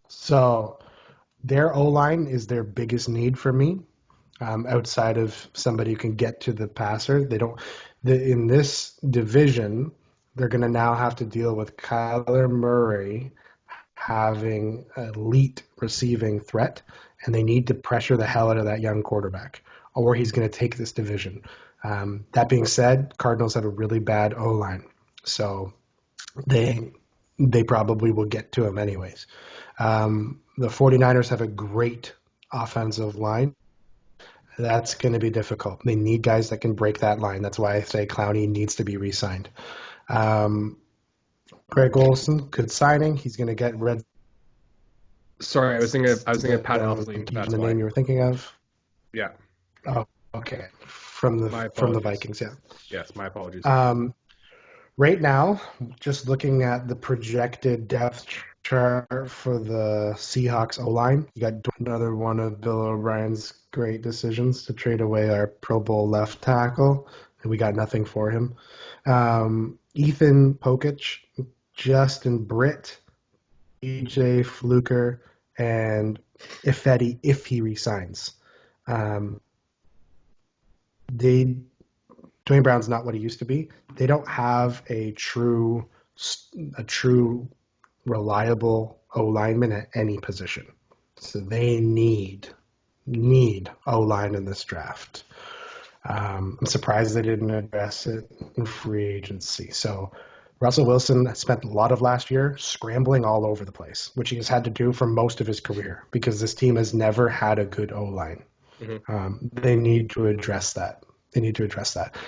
So their O-line is their biggest need for me. Outside of somebody who can get to the passer, in this division, they're going to now have to deal with Kyler Murray having elite receiving threat, and they need to pressure the hell out of that young quarterback, or he's going to take this division. That being said, Cardinals have a really bad O-line, so they probably will get to him anyways. The 49ers have a great offensive line. That's going to be difficult. They need guys that can break that line. That's why I say Clowney needs to be re-signed. Greg Olsen, good signing. He's going to get red. Sorry, I was thinking of Pat Elflein. That's the name you were thinking of. Yeah. Oh, okay. From the Vikings, yeah. Yes, my apologies. Right now, just looking at the projected depth chart for the Seahawks O-line, you got another one of Bill O'Brien's great decisions to trade away our Pro Bowl left tackle, and we got nothing for him. Ethan Pokic, Justin Britt, EJ Fluker, and Ifedi if he resigns. Dwayne Brown's not what he used to be. They don't have a true reliable O-lineman at any position. So they need O-line in this draft. I'm surprised they didn't address it in free agency. So Russell Wilson spent a lot of last year scrambling all over the place, which he has had to do for most of his career because this team has never had a good O-line. Mm-hmm. They need to address that.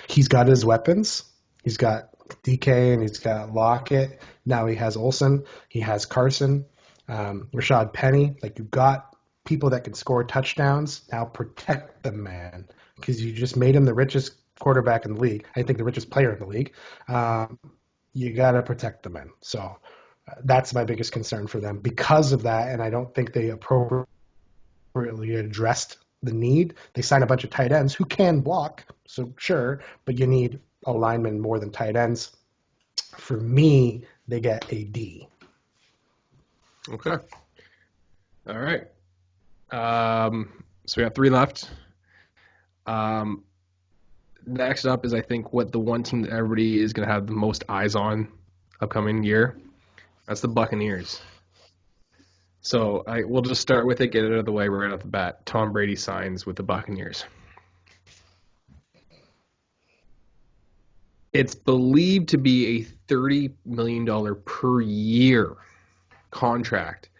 He's got his weapons. He's got DK and he's got Lockett. Now he has Olsen. He has Carson, Rashad Penny. Like, you've got people that can score touchdowns. Now protect the man because you just made him the richest quarterback in the league. I think the richest player in the league. You got to protect the man. So that's my biggest concern for them because of that, and I don't think they appropriately addressed the need. They sign a bunch of tight ends who can block, so sure, but you need a lineman more than tight ends. For me, they get a D. Okay. All right. So we got 3 left. Next up is, I think, what the one team that everybody is going to have the most eyes on upcoming year. That's the Buccaneers. So we'll just start with it, get it out of the way right off the bat. Tom Brady signs with the Buccaneers. It's believed to be a $30 million per year contract.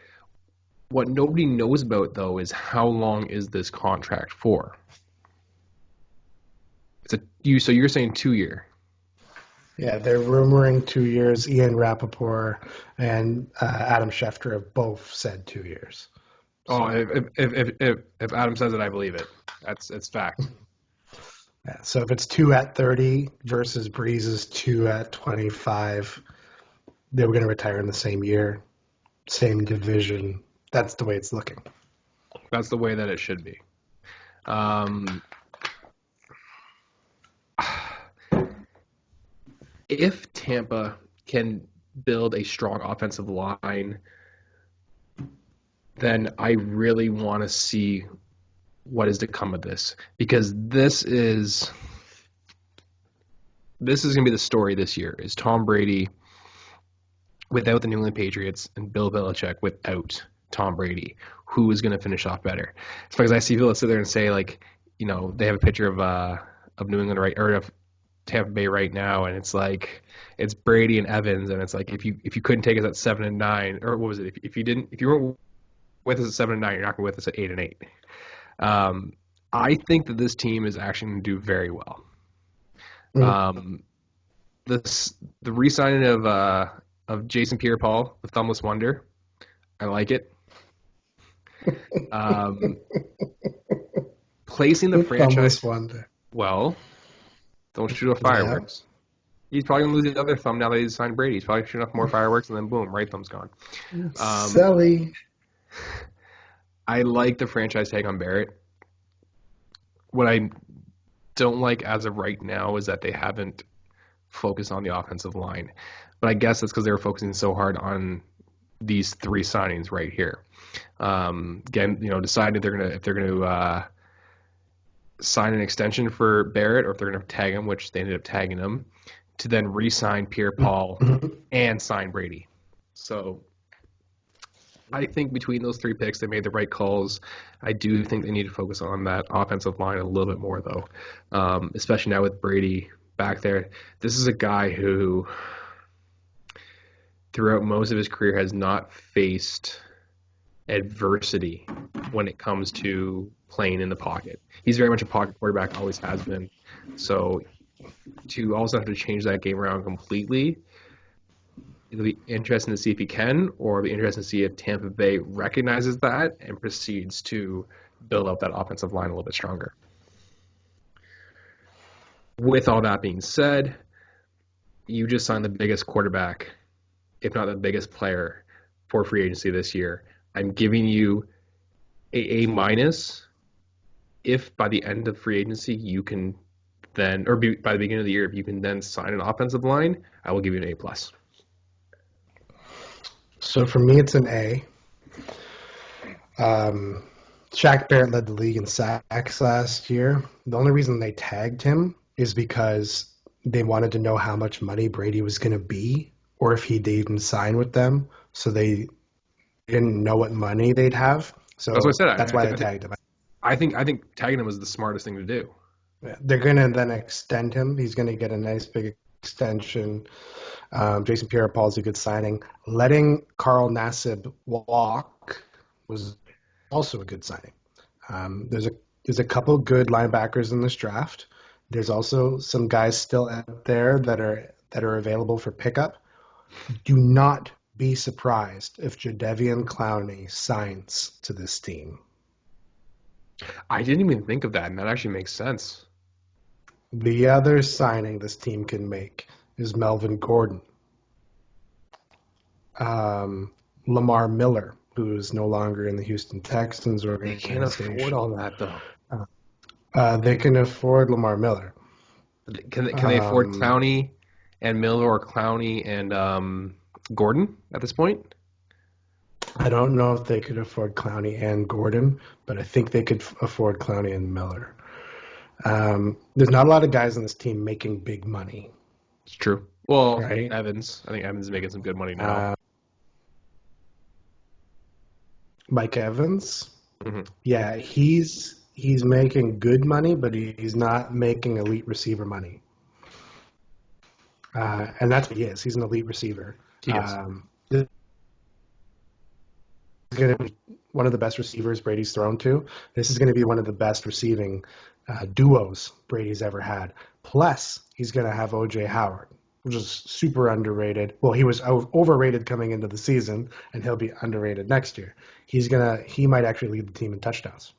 What nobody knows about, though, is how long is this contract for? So you're saying 2 year? Yeah, they're rumoring 2 years. Ian Rappaport and Adam Schefter have both said 2 years. Oh, So, if Adam says it, I believe it. It's fact. yeah, so if it's 2 at 30 versus Breeze's 2 at 25, they were going to retire in the same year, same division. That's the way it's looking. That's the way that it should be. Um, if Tampa can build a strong offensive line, then I really want to see what is to come of this, because this is going to be the story this year. Is Tom Brady without the New England Patriots and Bill Belichick without Tom Brady, who is going to finish off better? It's because I see people sit there and say, like, they have a picture of New England or of Tampa Bay right now, and it's like it's Brady and Evans, and it's like if you couldn't take us at 7-9, or what was it? If you weren't with us at 7-9, you're not going to with us at 8-8. I think that this team is actually going to do very well. The re-signing of Jason Pierre-Paul, the Thumbless Wonder, I like it. Placing the franchise. Wonder. Well, don't shoot off fireworks. Yeah. He's probably gonna lose the other thumb now that he's signed Brady. He's probably shooting off more fireworks, and then boom, right thumb's gone. Silly. I like the franchise tag on Barrett. What I don't like as of right now is that they haven't focused on the offensive line. But I guess that's because they were focusing so hard on these three signings right here. Again, deciding if they're gonna sign an extension for Barrett or if they're gonna tag him, which they ended up tagging him, to then re-sign Pierre-Paul and sign Brady. So I think between those three picks, they made the right calls. I do think they need to focus on that offensive line a little bit more, though, especially now with Brady back there. This is a guy who, throughout most of his career, has not faced adversity when it comes to playing in the pocket. He's very much a pocket quarterback, always has been. So to also have to change that game around completely, it'll be interesting to see if he can, or it'll be interesting to see if Tampa Bay recognizes that and proceeds to build up that offensive line a little bit stronger. With all that being said, you just signed the biggest quarterback, if not the biggest player, for free agency this year. I'm giving you A minus. If by the end of free agency you can then, or by the beginning of the year, if you can then sign an offensive line, I will give you an A plus. So for me, it's an A. Shaq Barrett led the league in sacks last year. The only reason they tagged him is because they wanted to know how much money Brady was going to be, or if he'd even sign with them. So they didn't know what money they'd have. So that's what I said. That's why they tagged him. I think tagging him was the smartest thing to do. Yeah, they're going to then extend him. He's going to get a nice big extension. Jason Pierre-Paul is a good signing. Letting Carl Nassib walk was also a good signing. There's a couple good linebackers in this draft. There's also some guys still out there that are available for pickup. Do not be surprised if Jadeveon Clowney signs to this team. I didn't even think of that, and that actually makes sense. The other signing this team can make is Melvin Gordon. Lamar Miller, who is no longer in the Houston Texans organization. They can't afford all that, though. They can afford Lamar Miller. Can they afford Clowney and Miller, or Clowney and Gordon at this point? I don't know if they could afford Clowney and Gordon, but I think they could afford Clowney and Miller. There's not a lot of guys on this team making big money. It's true. Well, right? Evans. I think Evans is making some good money now. Mike Evans? Mm-hmm. Yeah, he's making good money, but he's not making elite receiver money. And that's what he is. He's an elite receiver. He is. He's going to be one of the best receivers Brady's thrown to. This is going to be one of the best receiving duos Brady's ever had. Plus, he's going to have O.J. Howard. which is super underrated. Well, he was overrated coming into the season, and he'll be underrated next year. He might actually lead the team in touchdowns.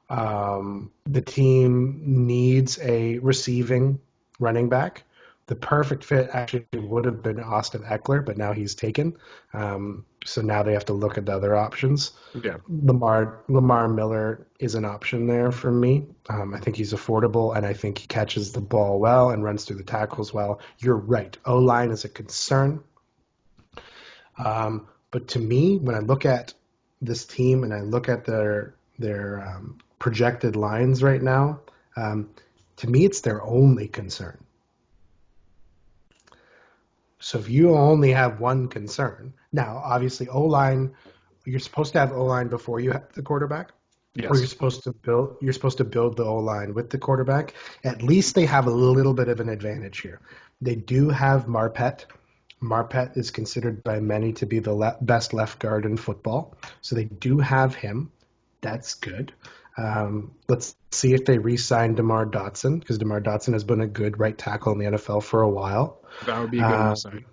The team needs a receiving running back. The perfect fit actually would have been Austin Eckler, but now he's taken. So now they have to look at the other options. Yeah. Lamar Miller is an option there for me. I think he's affordable, and I think he catches the ball well and runs through the tackles well. You're right. O-line is a concern. But to me, when I look at this team and I look at their projected lines right now, to me, it's their only concern. So if you only have one concern, now obviously O-line, you're supposed to have O-line before you have the quarterback, Yes. or you're supposed to build the O-line with the quarterback. At least they have a little bit of an advantage here. They do have Marpet. Marpet is considered by many to be the best left guard in football, so they do have him. That's good. Let's see if they re-sign DeMar Dotson, because DeMar Dotson has been a good right tackle in the NFL for a while. That would be a good sign.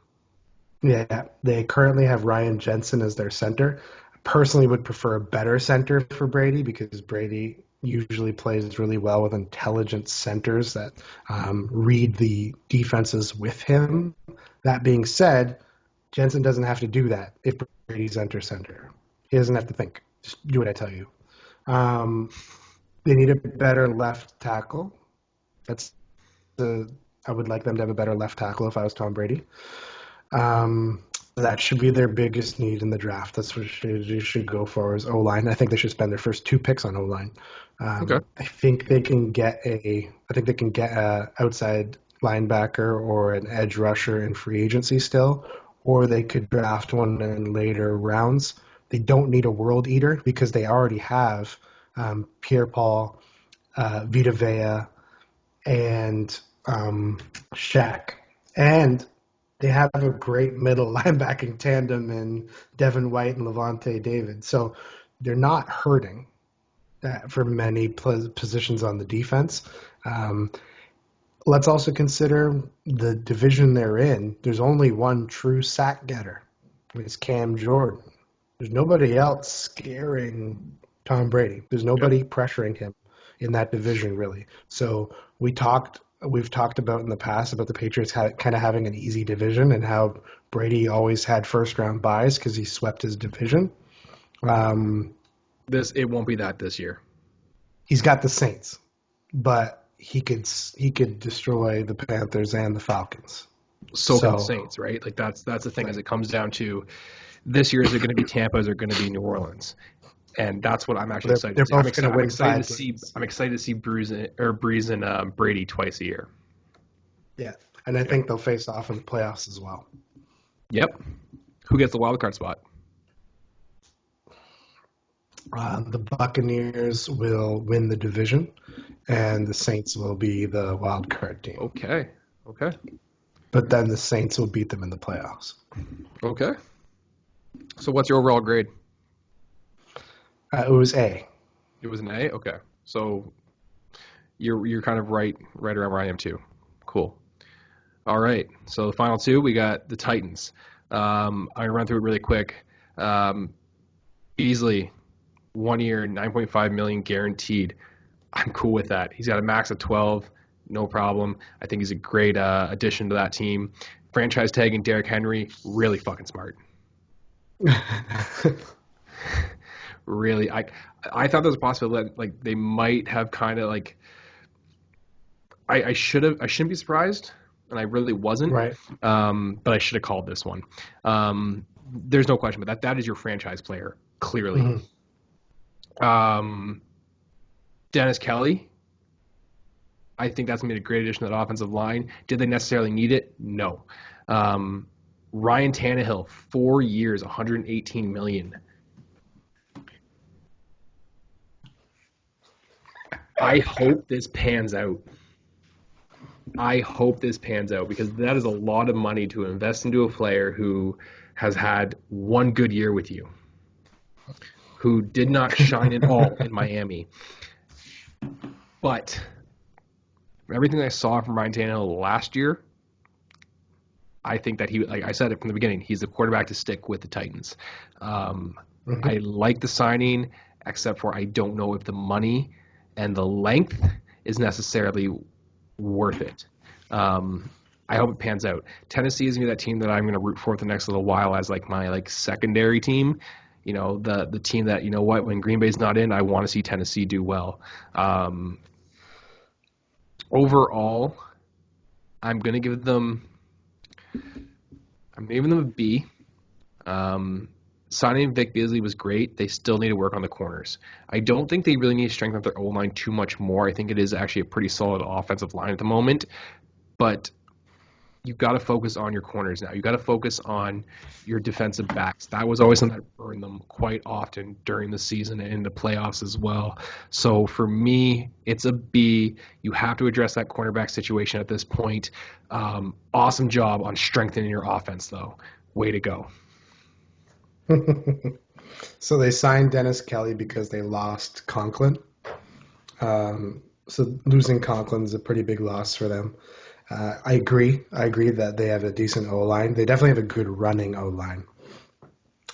Yeah, they currently have Ryan Jensen as their center. Personally would prefer a better center for Brady, because Brady usually plays really well with intelligent centers that read the defenses with him. That being said, Jensen doesn't have to do that if Brady's center. He doesn't have to think. Just do what I tell you. They need a better left tackle. I would like them to have a better left tackle if I was Tom Brady. That should be their biggest need in the draft. That's what you should go for, is O-line. I think they should spend their first 2 picks on O-line. Okay. I think they can get a outside linebacker or an edge rusher in free agency still, or they could draft one in later rounds. They don't need a world eater because they already have Pierre-Paul, Vita Vea, and Shaq. And they have a great middle linebacking tandem in Devin White and Levante David. So they're not hurting for many positions on the defense. Let's also consider the division they're in. There's only one true sack getter. It's Cam Jordan. There's nobody else scaring Tom Brady. There's nobody pressuring him in that division, really. So we've talked about in the past about the Patriots kind of having an easy division and how Brady always had first-round buys because he swept his division. It won't be that this year. He's got the Saints, but he could destroy the Panthers and the Falcons. So can the Saints, right? Like that's the thing, right. As it comes down to this year, is it going to be Tampa? Is it going to be New Orleans? And that's what I'm actually excited to see. I'm excited to see Breeze and Brady twice a year. Yeah, and I think they'll face off in the playoffs as well. Yep. Who gets the wild card spot? The Buccaneers will win the division, and the Saints will be the wild card team. Okay. But then the Saints will beat them in the playoffs. Okay. So what's your overall grade? It was A. It was an A? Okay. So you're kind of right around where I am too. Cool. All right. So the final 2, we got the Titans. I'm going to run through it really quick. Beasley, 1 year, $9.5 million guaranteed. I'm cool with that. He's got a max of 12, no problem. I think he's a great addition to that team. Franchise tagging Derrick Henry, really fucking smart. Really, I thought there was a possibility that, like, they might have kind of like I shouldn't be surprised, and I really wasn't. Right. But I should have called this one. There's no question, but that is your franchise player, clearly. Mm-hmm. Dennis Kelly, I think that's going to be a great addition to that offensive line. Did they necessarily need it? No. Ryan Tannehill, 4 years, $118 million. I hope this pans out. Because that is a lot of money to invest into a player who has had one good year with you, who did not shine at all in Miami. But from everything I saw from Ryan Tannehill last year, I think that like I said it from the beginning, he's the quarterback to stick with the Titans. I like the signing, except for I don't know if the money and the length is necessarily worth it. I hope it pans out. Tennessee is going to be that team that I'm going to root for the next little while as like my like secondary team. The team that, when Green Bay's not in, I want to see Tennessee do well. Overall, I'm giving them a B. Signing Vic Beasley was great. They still need to work on the corners. I don't think they really need to strengthen up their O-line too much more. I think it is actually a pretty solid offensive line at the moment. But you've got to focus on your corners now. You've got to focus on your defensive backs. That was always something that burned them quite often during the season and in the playoffs as well. So for me, it's a B. You have to address that cornerback situation at this point. Awesome job on strengthening your offense, though. Way to go. So they signed Dennis Kelly because they lost Conklin. So losing Conklin is a pretty big loss for them. I agree that they have a decent O-line. They definitely have a good running O-line.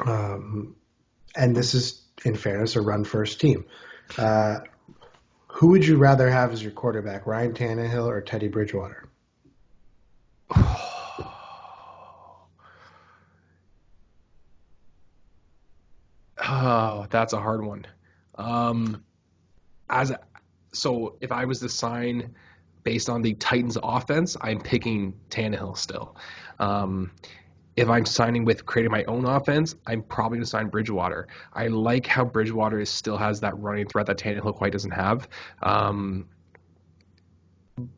And this is, in fairness, a run-first team. Who would you rather have as your quarterback, Ryan Tannehill or Teddy Bridgewater? Oh, that's a hard one. So if I was to sign based on the Titans offense, I'm picking Tannehill still. If I'm signing with creating my own offense, I'm probably going to sign Bridgewater. I like how Bridgewater still has that running threat that Tannehill quite doesn't have.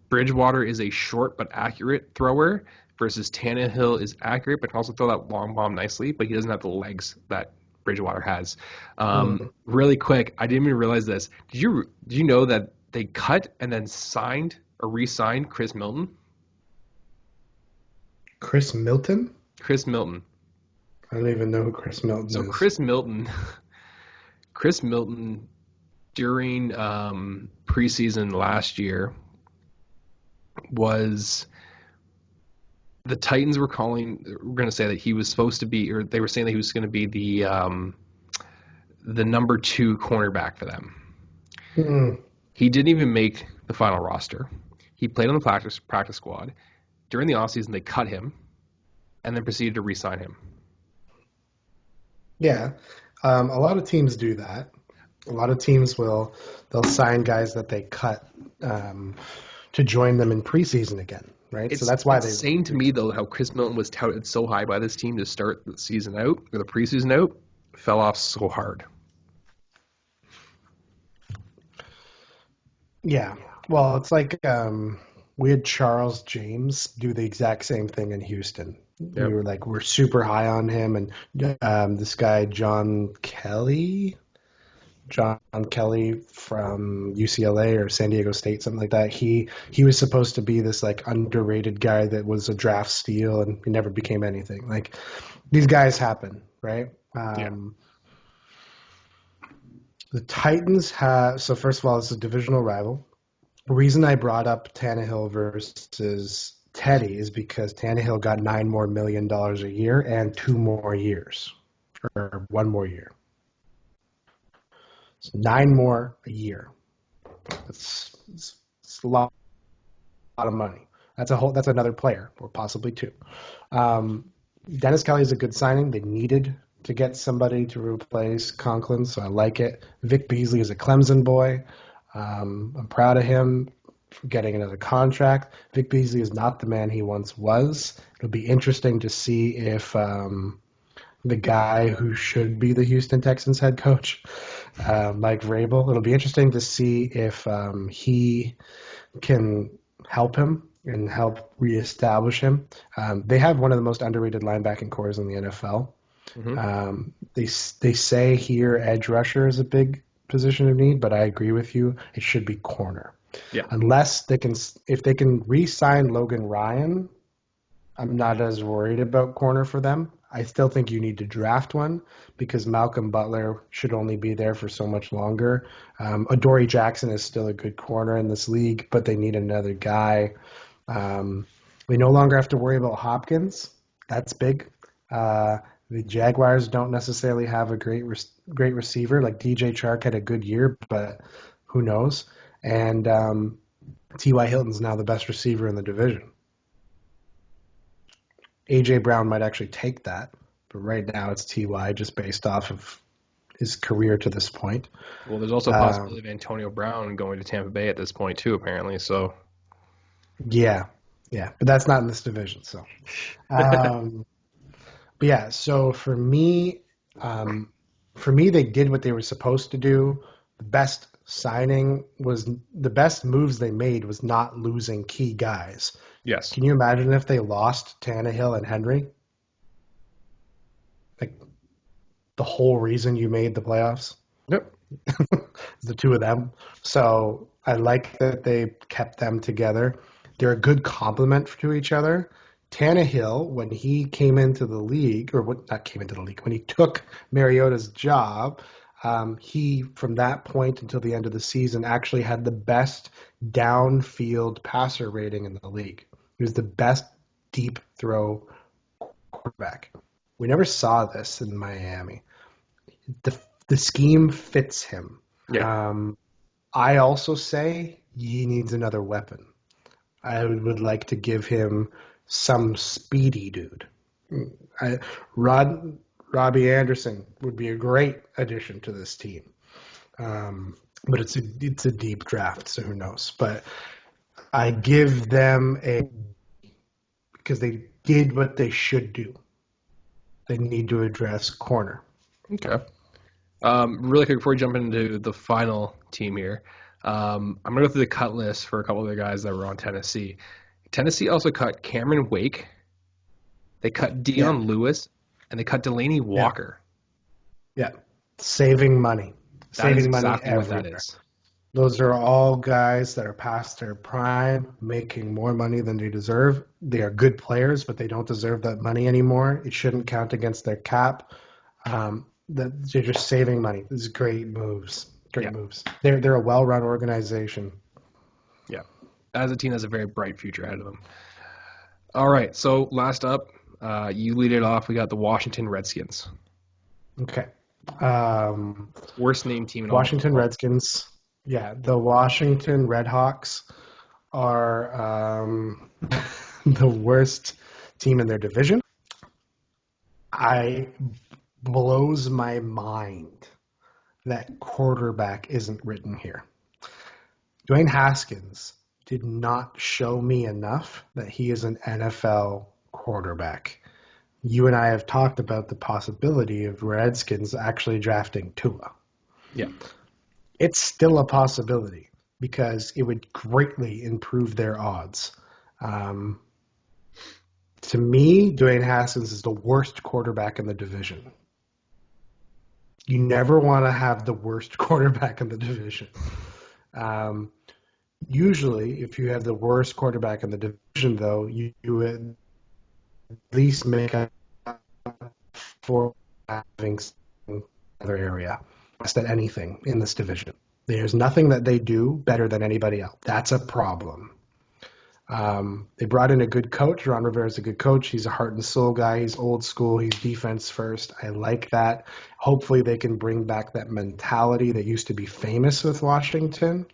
Bridgewater is a short but accurate thrower versus Tannehill is accurate but can also throw that long bomb nicely, but he doesn't have the legs that Bridgewater has. Really quick, I didn't even realize this. Did you know that they cut and then signed or re-signed Chris Milton? Chris Milton? Chris Milton. I don't even know who Chris Milton is. So Chris Milton during preseason last year was the Titans were going to say that he was supposed to be, or they were saying that he was going to be the number 2 cornerback for them. Mm-hmm. He didn't even make the final roster. He played on the practice squad. During the offseason, they cut him and then proceeded to re-sign him. Yeah. A lot of teams do that. A lot of teams they'll sign guys that they cut to join them in preseason again, right? So that's why it's insane to me, though, how Chris Milton was touted so high by this team to start the season out, or the preseason out, fell off so hard. Yeah. Well, it's like we had Charles James do the exact same thing in Houston. Yep. We're super high on him, and this guy John Kelly from UCLA or San Diego State, something like that. He was supposed to be this like underrated guy that was a draft steal, and he never became anything. Like these guys happen, right? The Titans have, so first of all, it's a divisional rival. The reason I brought up Tannehill versus Teddy is because Tannehill got $9 million more a year and 2 more years, or 1 more year. It's 9 more a year. It's a lot of money. That's another player, or possibly 2. Dennis Kelly is a good signing. They needed to get somebody to replace Conklin, so I like it. Vic Beasley is a Clemson boy. I'm proud of him for getting another contract. Vic Beasley is not the man he once was. It'll be interesting to see if the guy who should be the Houston Texans head coach, Mike Vrabel, it'll be interesting to see if he can help him and help reestablish him. They have one of the most underrated linebacking cores in the NFL. Mm-hmm. They say here edge rusher is a big position of need, but I agree with you. It should be corner. Yeah. If they can re-sign Logan Ryan, I'm not as worried about corner for them. I still think you need to draft one because Malcolm Butler should only be there for so much longer. Adoree Jackson is still a good corner in this league, but they need another guy. We no longer have to worry about Hopkins. That's big. The Jaguars don't necessarily have a great receiver. Like DJ Chark had a good year, but who knows? And T.Y. Hilton's now the best receiver in the division. A.J. Brown might actually take that, but right now it's T.Y. just based off of his career to this point. Well, there's also a possibility of Antonio Brown going to Tampa Bay at this point too, apparently. So yeah, but that's not in this division. So, but yeah, so for me, they did what they were supposed to do. The best moves they made was not losing key guys. yes. Can you imagine if they lost Tannehill and Henry? Like the whole reason you made the playoffs? Yep. The two of them. So I like that they kept them together. They're a good complement to each other. Tannehill, when he came into the league, when he took Mariota's job, he, from that point until the end of the season, actually had the best downfield passer rating in the league. He was the best deep throw quarterback. We never saw this in Miami. The scheme fits him. Yeah. I also say he needs another weapon. I would like to give him some speedy dude. Robbie Anderson would be a great addition to this team. But it's a deep draft, so who knows? But I give them because they did what they should do. They need to address corner. Okay. Really quick before we jump into the final team here, I'm going to go through the cut list for a couple of the guys that were on Tennessee. Tennessee also cut Cameron Wake. They cut Dion Lewis, and they cut Delanie Walker. Yeah. Saving money. Saving money exactly everywhere. what that is. Those are all guys that are past their prime, making more money than they deserve. They are good players, but they don't deserve that money anymore. It shouldn't count against their cap. They're just saving money. This is great moves. Great moves. They're a well-run organization. Yeah. As a team, has a very bright future ahead of them. All right. So last up, you lead it off. We got the Washington Redskins. Okay. Worst named team in Washington Redskins. Yeah, the Washington Redhawks are the worst team in their division. Blows my mind that quarterback isn't written here. Dwayne Haskins did not show me enough that he is an NFL quarterback. You and I have talked about the possibility of Redskins actually drafting Tua. Yeah. It's still a possibility because it would greatly improve their odds. To me, Dwayne Haskins is the worst quarterback in the division. You never want to have the worst quarterback in the division. Usually, if you have the worst quarterback in the division, though, you at least make up for having another area less than anything in this division. There's nothing that they do better than anybody else. That's a problem. They brought in a good coach. Ron Rivera is a good coach. He's a heart and soul guy. He's old school. He's defense first. I like that. Hopefully they can bring back that mentality that used to be famous with Washington.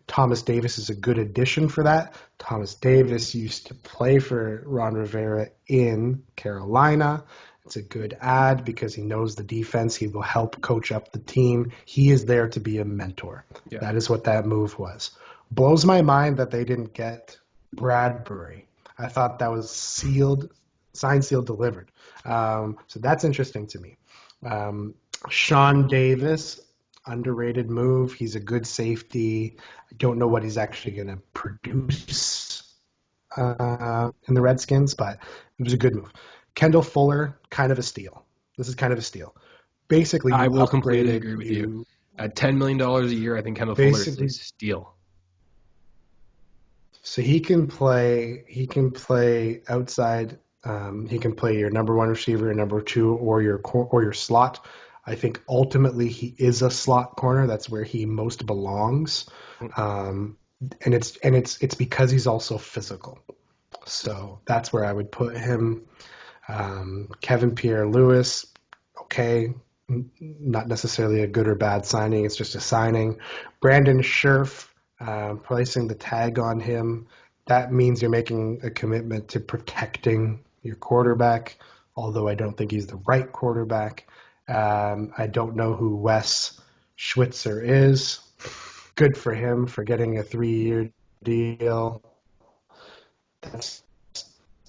Thomas Davis is a good addition for that. Thomas Davis used to play for Ron Rivera in Carolina. It's a good add because he knows the defense. He will help coach up the team. He is there to be a mentor. Yeah. That is what that move was. Blows my mind that they didn't get Bradbury. I thought that was signed, sealed, delivered. So that's interesting to me. Sean Davis, underrated move. He's a good safety. I don't know what he's actually going to produce in the Redskins, but it was a good move. Kendall Fuller, kind of a steal. This is kind of a steal. Basically, I will completely agree with you. At $10 million a year, I think Kendall Fuller is a steal. So he can play outside. He can play your number one receiver, your number two, or your slot. I think ultimately he is a slot corner. That's where he most belongs. And it's because he's also physical. So that's where I would put him. Kevin Pierre-Louis, okay, not necessarily a good or bad signing. It's just a signing. Brandon Scherf, placing the tag on him, that means you're making a commitment to protecting your quarterback, although I don't think he's the right quarterback. I don't know who Wes Schwitzer is. Good for him for getting a 3-year deal. That's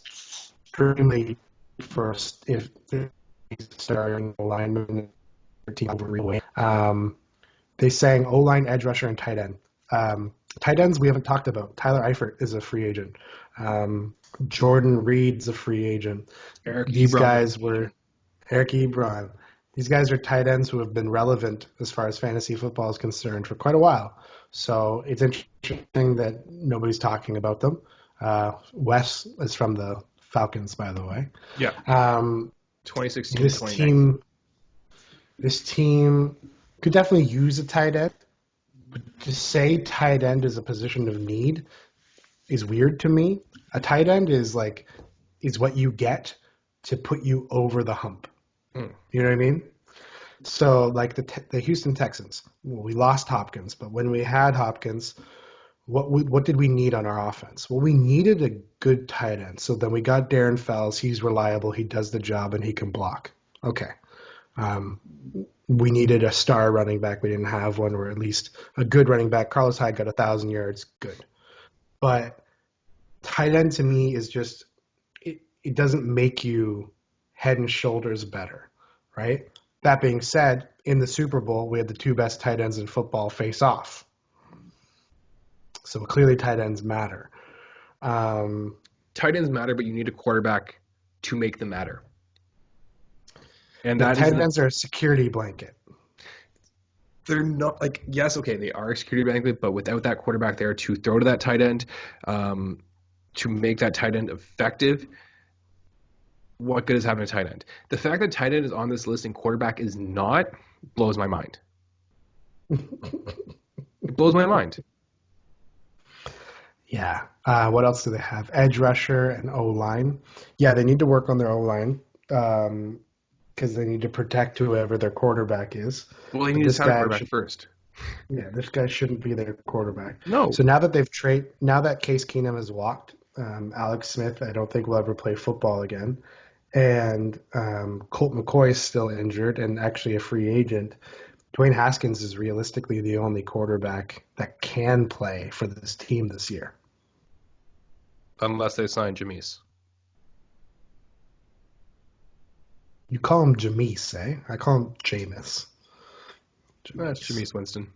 extremely first if he's starting lineman team over. They sang O-line, edge rusher, and tight end. Tight ends we haven't talked about. Tyler Eifert is a free agent. Jordan Reed's a free agent. Eric Ebron. These guys are tight ends who have been relevant as far as fantasy football is concerned for quite a while. So it's interesting that nobody's talking about them. Wes is from the Falcons, by the way. Yeah. 2016, this team could definitely use a tight end. But to say tight end is a position of need is weird to me. A tight end is what you get to put you over the hump. You know what I mean? So like the Houston Texans, we lost Hopkins, but when we had Hopkins, what did we need on our offense? Well, we needed a good tight end. So then we got Darren Fells. He's reliable. He does the job, and he can block. Okay. We needed a star running back. We didn't have one, or at least a good running back. Carlos Hyde got 1,000 yards. Good. But tight end to me is just it doesn't make you head and shoulders better, right? That being said, in the Super Bowl, we had the two best tight ends in football face off. So clearly tight ends matter. Tight ends matter, but you need a quarterback to make them matter. And tight ends are a security blanket. They're not yes, okay, they are a security blanket, but without that quarterback there to throw to that tight end, to make that tight end effective, what good is having a tight end? The fact that tight end is on this list and quarterback is not blows my mind. It blows my mind. Yeah. What else do they have? Edge rusher and O-line. Yeah, they need to work on their O-line because they need to protect whoever their quarterback is. Well, they need to have a quarterback first. Yeah, this guy shouldn't be their quarterback. No. So now that now that Case Keenum has walked, Alex Smith, I don't think will ever play football again. And Colt McCoy is still injured and actually a free agent. Dwayne Haskins is realistically the only quarterback that can play for this team this year. Unless they sign Jameis. You call him Jameis, eh? I call him Jameis. That's Jameis Winston.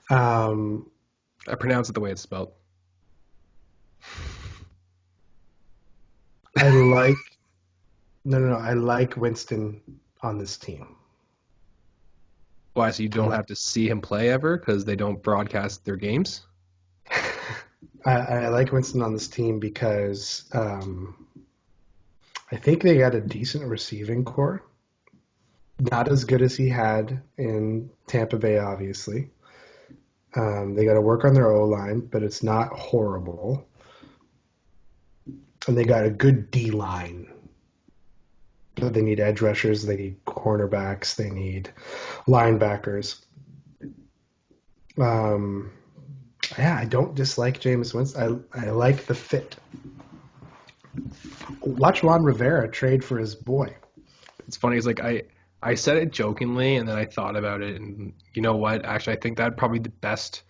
I pronounce it the way it's spelled. I like Winston on this team. Why? So you don't have to see him play ever because they don't broadcast their games? I like Winston on this team because I think they got a decent receiving core. Not as good as he had in Tampa Bay, obviously. They got to work on their O-line, but it's not horrible. And they got a good D-line. They need edge rushers. They need cornerbacks. They need linebackers. I don't dislike Jameis Winston. I like the fit. Watch Ron Rivera trade for his boy. It's funny. It's like I said it jokingly, and then I thought about it, and you know what? Actually, I think that'd probably be the best.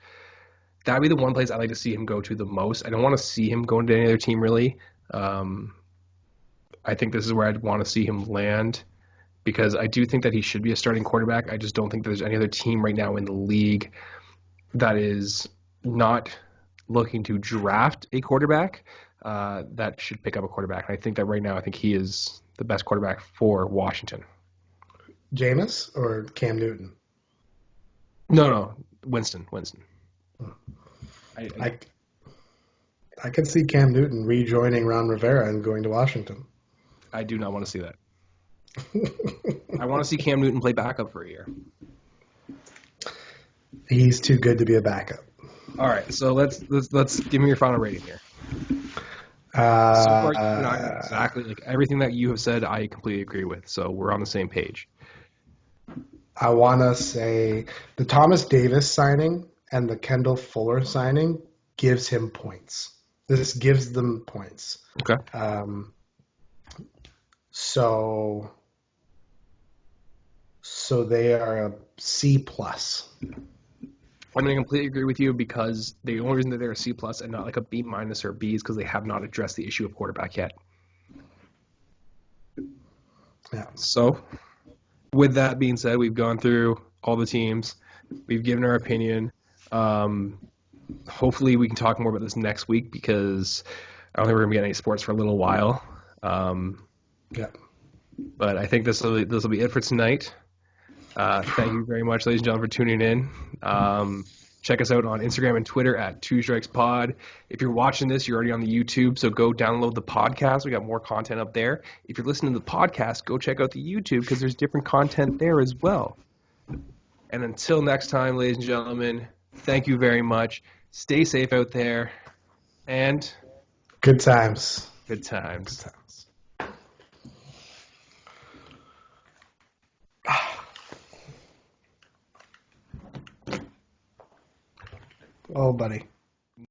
That'd be the one place I'd like to see him go to the most. I don't want to see him go into any other team, really. I think this is where I'd want to see him land because I do think that he should be a starting quarterback. I just don't think there's any other team right now in the league that is not looking to draft a quarterback that should pick up a quarterback. And I think that right now, I think he is the best quarterback for Washington. Jameis or Cam Newton? No, Winston. I can see Cam Newton rejoining Ron Rivera and going to Washington. I do not want to see that. I want to see Cam Newton play backup for a year. He's too good to be a backup. All right, so let's give me your final rating here. So far, you and I are Uh, exactly like everything that you have said. I completely agree with. So we're on the same page. I want to say the Thomas Davis signing and the Kendall Fuller signing gives him points. This gives them points. Okay. Um, so so they are a C plus. I'm going to completely agree with you because the only reason that they're a C plus and not like a B minus or a B is because they have not addressed the issue of quarterback yet. Yeah. So, with that being said, we've gone through all the teams. We've given our opinion. Hopefully, we can talk more about this next week because I don't think we're going to get any sports for a little while. Yeah. But I think this will be it for tonight. Thank you very much, ladies and gentlemen, for tuning in. Check us out on Instagram and Twitter at Two Strikes Pod. If you're watching this, you're already on the YouTube, so go download the podcast. We got more content up there. If you're listening to the podcast, go check out the YouTube because there's different content there as well. And until next time, ladies and gentlemen, thank you very much. Stay safe out there, and Good times. good times. Good times. Oh, buddy.